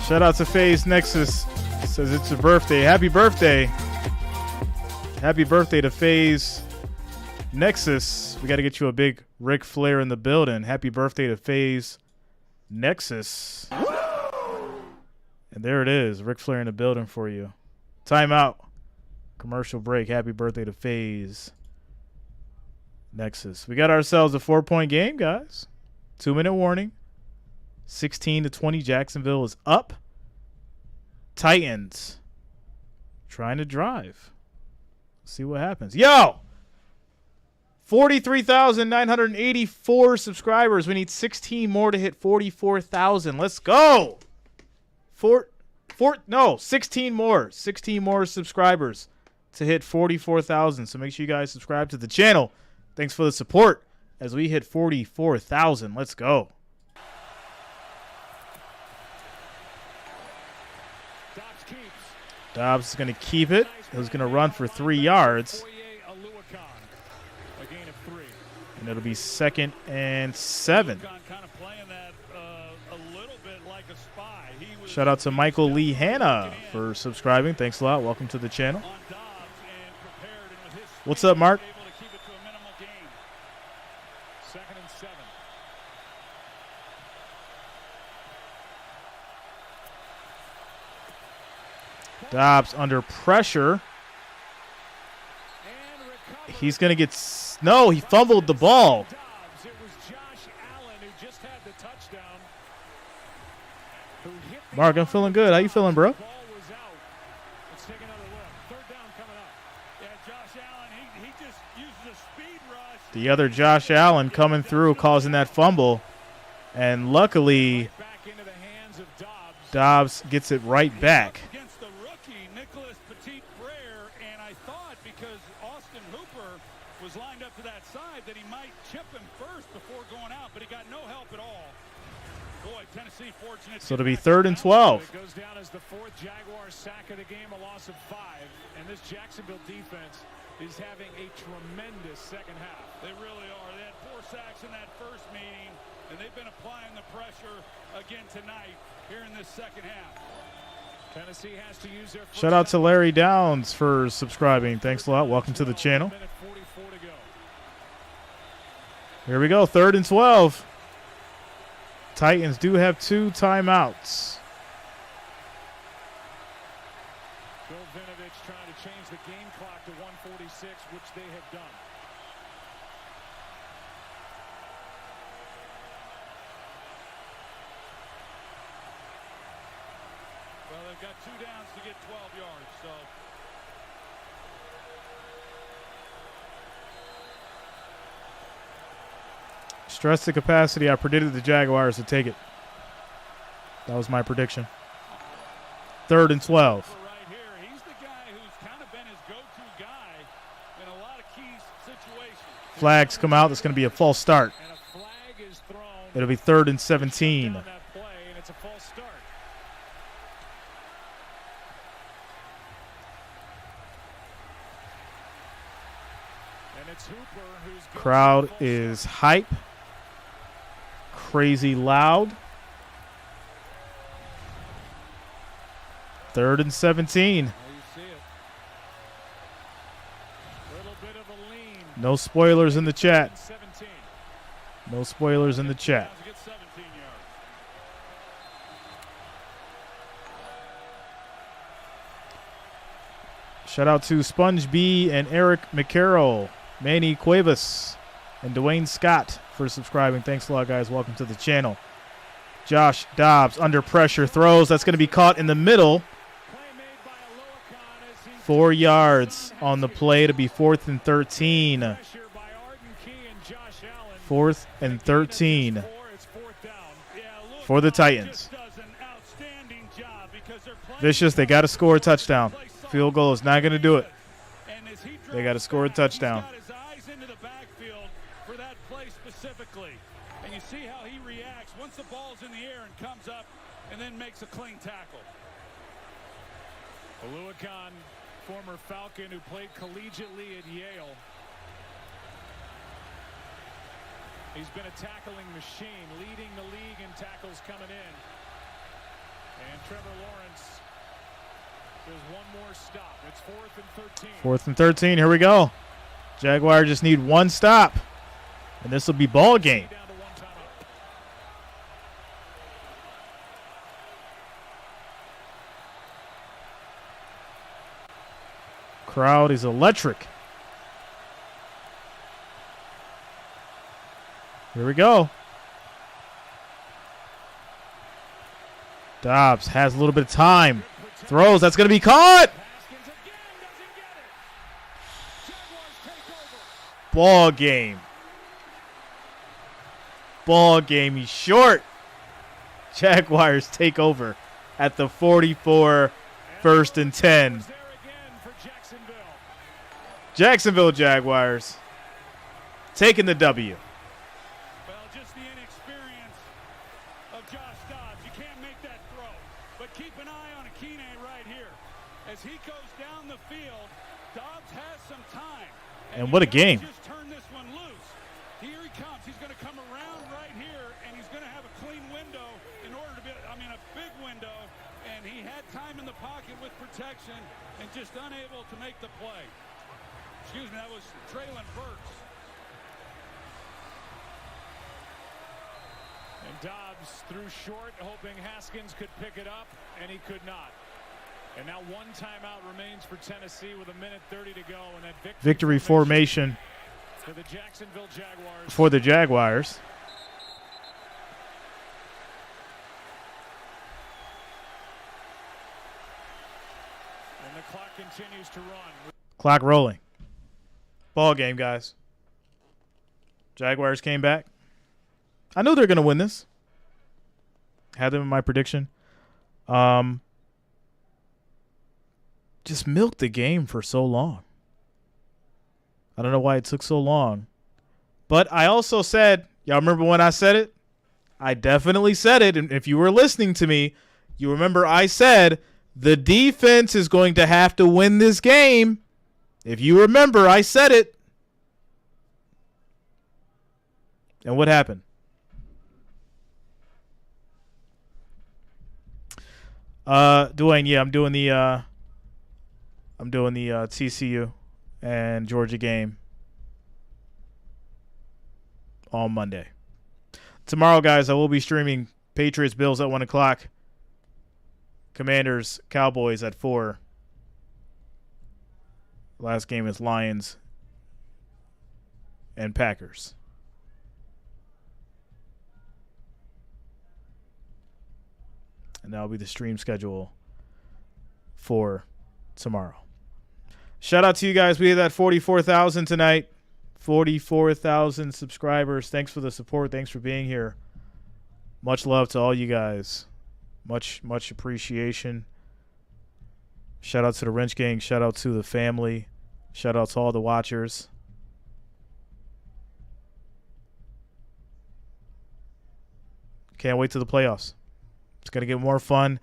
Shout out to FaZe Nexus. Says it's her birthday. Happy birthday. Happy birthday to FaZe Nexus. We got to get you a big Ric Flair in the building. Happy birthday to FaZe Nexus. And there it is, Ric Flair in the building for you. Timeout. Commercial break. Happy birthday to FaZe Nexus. We got ourselves a 4-point game, guys. 2-minute warning. 16-20. Jacksonville is up. Titans trying to drive. See what happens. Yo! 43,984 subscribers. We need 16 more to hit 44,000. Let's go. 16 more. 16 more subscribers to hit 44,000. So make sure you guys subscribe to the channel. Thanks for the support as we hit 44,000. Let's go. Dobbs is going to keep it. He's going to run for 3 yards. And it'll be 2nd and 7. Shout out to Michael Lee Hanna for subscribing. Thanks a lot. Welcome to the channel. What's up, Mark? Dobbs under pressure. He's going to get... No, he fumbled the ball. Mark, I'm feeling good. How you feeling, bro? The other Josh Allen coming through, causing that fumble. And luckily, Dobbs gets it right back. So it'll be 3rd and 12. It goes down as the 4th Jaguars sack of the game, a loss of 5. And this Jacksonville defense is having a tremendous second half. They really are. They had 4 sacks in that first meeting, and they've been applying the pressure again tonight here in this second half. Tennessee has to use their Shout out to Larry Downs for subscribing. Thanks a lot. Welcome to the channel. Here we go, 3rd and 12. Titans do have 2 timeouts. Bill Vinovich trying to change the game clock to 1:46, which they have done. Well, they've got 2 downs to get 12 yards, so. Stress the capacity. I predicted the Jaguars to take it. That was my prediction. 3rd and 12. Right here, he's the guy who's kind of been his go-to guy in a lot of key situations. Flags come out. That's going to be a false start. And a flag is thrown. It'll be 3rd and 17. Down that play, and it's a false start. And it's Hooper who's going Crowd for the is hype. Crazy loud. 3rd and 17. There you see it. Little bit of a lean. No spoilers in the chat. 17. No spoilers in the chat. To get 17 yards. Shout out to Sponge B and Eric McCarroll, Manny Cuevas, and Dwayne Scott for subscribing. Thanks a lot, guys. Welcome to the channel. Josh Dobbs under pressure throws. That's going to be caught in the middle. 4 yards on the play to be 4th and 13. 4th and 13 for the Titans. Vicious, they got to score a touchdown. Field goal is not going to do it. They got to score a touchdown. And you see how he reacts once the ball's in the air and comes up and then makes a clean tackle. Oluokun, former Falcon who played collegiately at Yale. He's been a tackling machine, leading the league in tackles coming in. And Trevor Lawrence, there's one more stop. It's 4th and 13. 4th and 13. Here we go. Jaguars just need one stop, and this will be ball game. Down to one timeout. Crowd is electric. Here we go. Dobbs has a little bit of time. Throws. That's going to be caught. Haskins again doesn't get it. Jaguars take over. Ball game. Ball game. He's short. Jaguars take over at the 44, 1st and 10. There again for Jacksonville. Jacksonville Jaguars taking the W. Well, just the inexperience of Josh Dobbs. You can't make that throw. But keep an eye on Akine right here. As he goes down the field, Dobbs has some time. And what a game. Just turn this one loose. Here he comes. He's going to come around right here, and he's going to have a clean window in order to be, a big window. And he had time in the pocket with protection and just unable to make the play. Excuse me, that was Traylon Burks. And Dobbs threw short, hoping Haskins could pick it up, and he could not. And now one timeout remains for Tennessee with 1:30 to go. And that Victory formation for the Jacksonville Jaguars. for the Jaguars. And the clock continues to run. Clock rolling. Ball game, guys. Jaguars came back. I knew they were going to win this. Had them in my prediction. Just milked the game for so long. I don't know why it took so long. But I also said, y'all remember when I said it? I definitely said it. And if you were listening to me, you remember I said the defense is going to have to win this game. If you remember, I said it. And what happened? Dwayne, yeah, I'm doing the TCU and Georgia game on Monday. Tomorrow, guys, I will be streaming Patriots Bills at 1 o'clock. Commanders Cowboys at 4. Last game is Lions and Packers. And that'll be the stream schedule for tomorrow. Shout out to you guys. We hit that 44,000 tonight. 44,000 subscribers. Thanks for the support. Thanks for being here. Much love to all you guys. Much appreciation. Shout out to the Wrench Gang. Shout out to the family. Shout out to all the watchers. Can't wait to the playoffs. It's going to get more fun.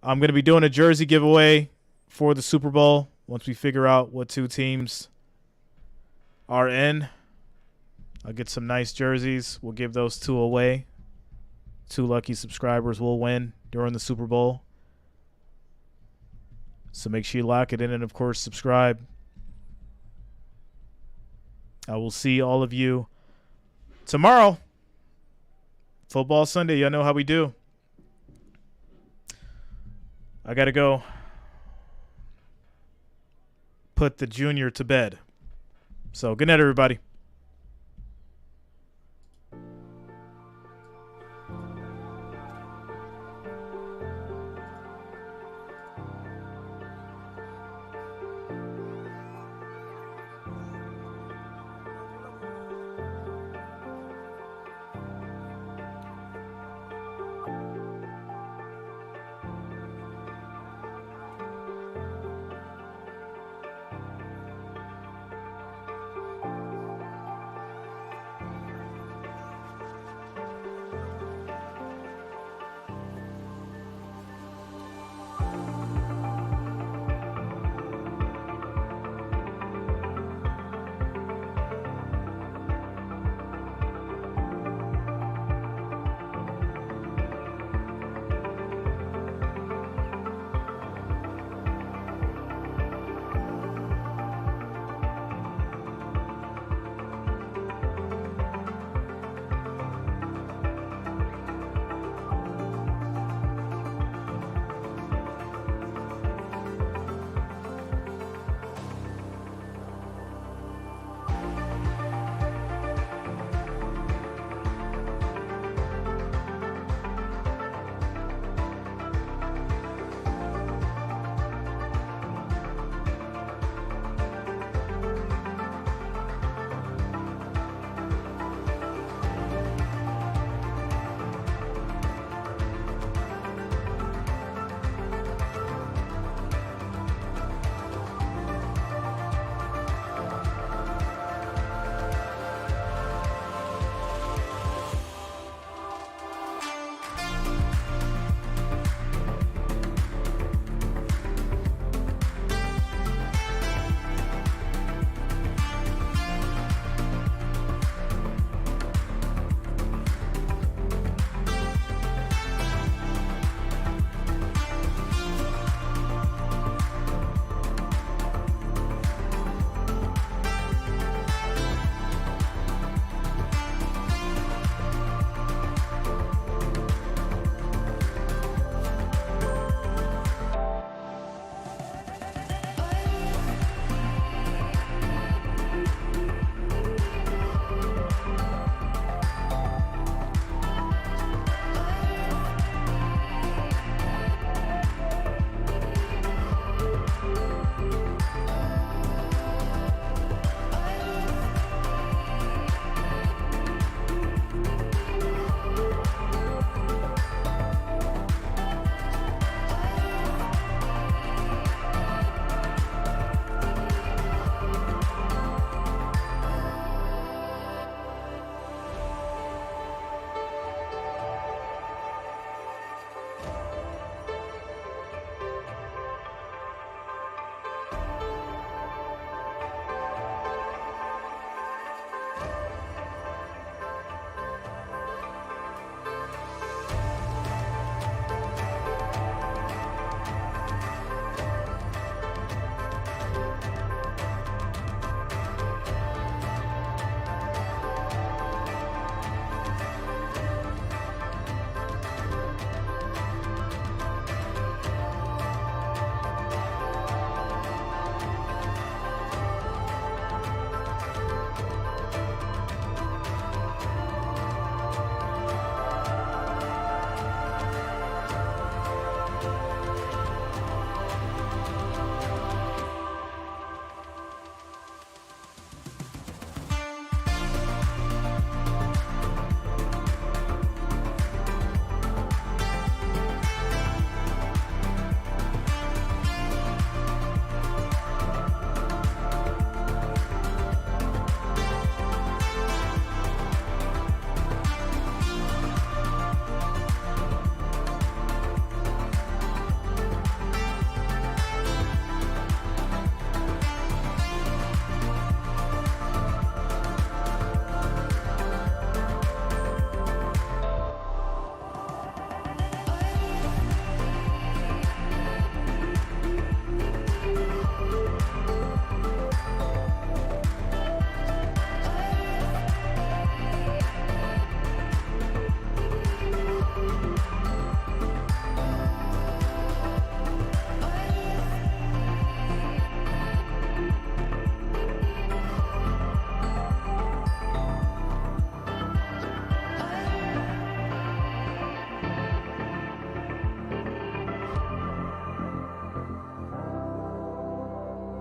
I'm going to be doing a jersey giveaway for the Super Bowl once we figure out what 2 teams are in. I'll get some nice jerseys. We'll give those 2 away. 2 lucky subscribers will win during the Super Bowl. So make sure you lock it in and, of course, subscribe. I will see all of you tomorrow. Football Sunday. Y'all know how we do. I got to go put the junior to bed. So good night, everybody.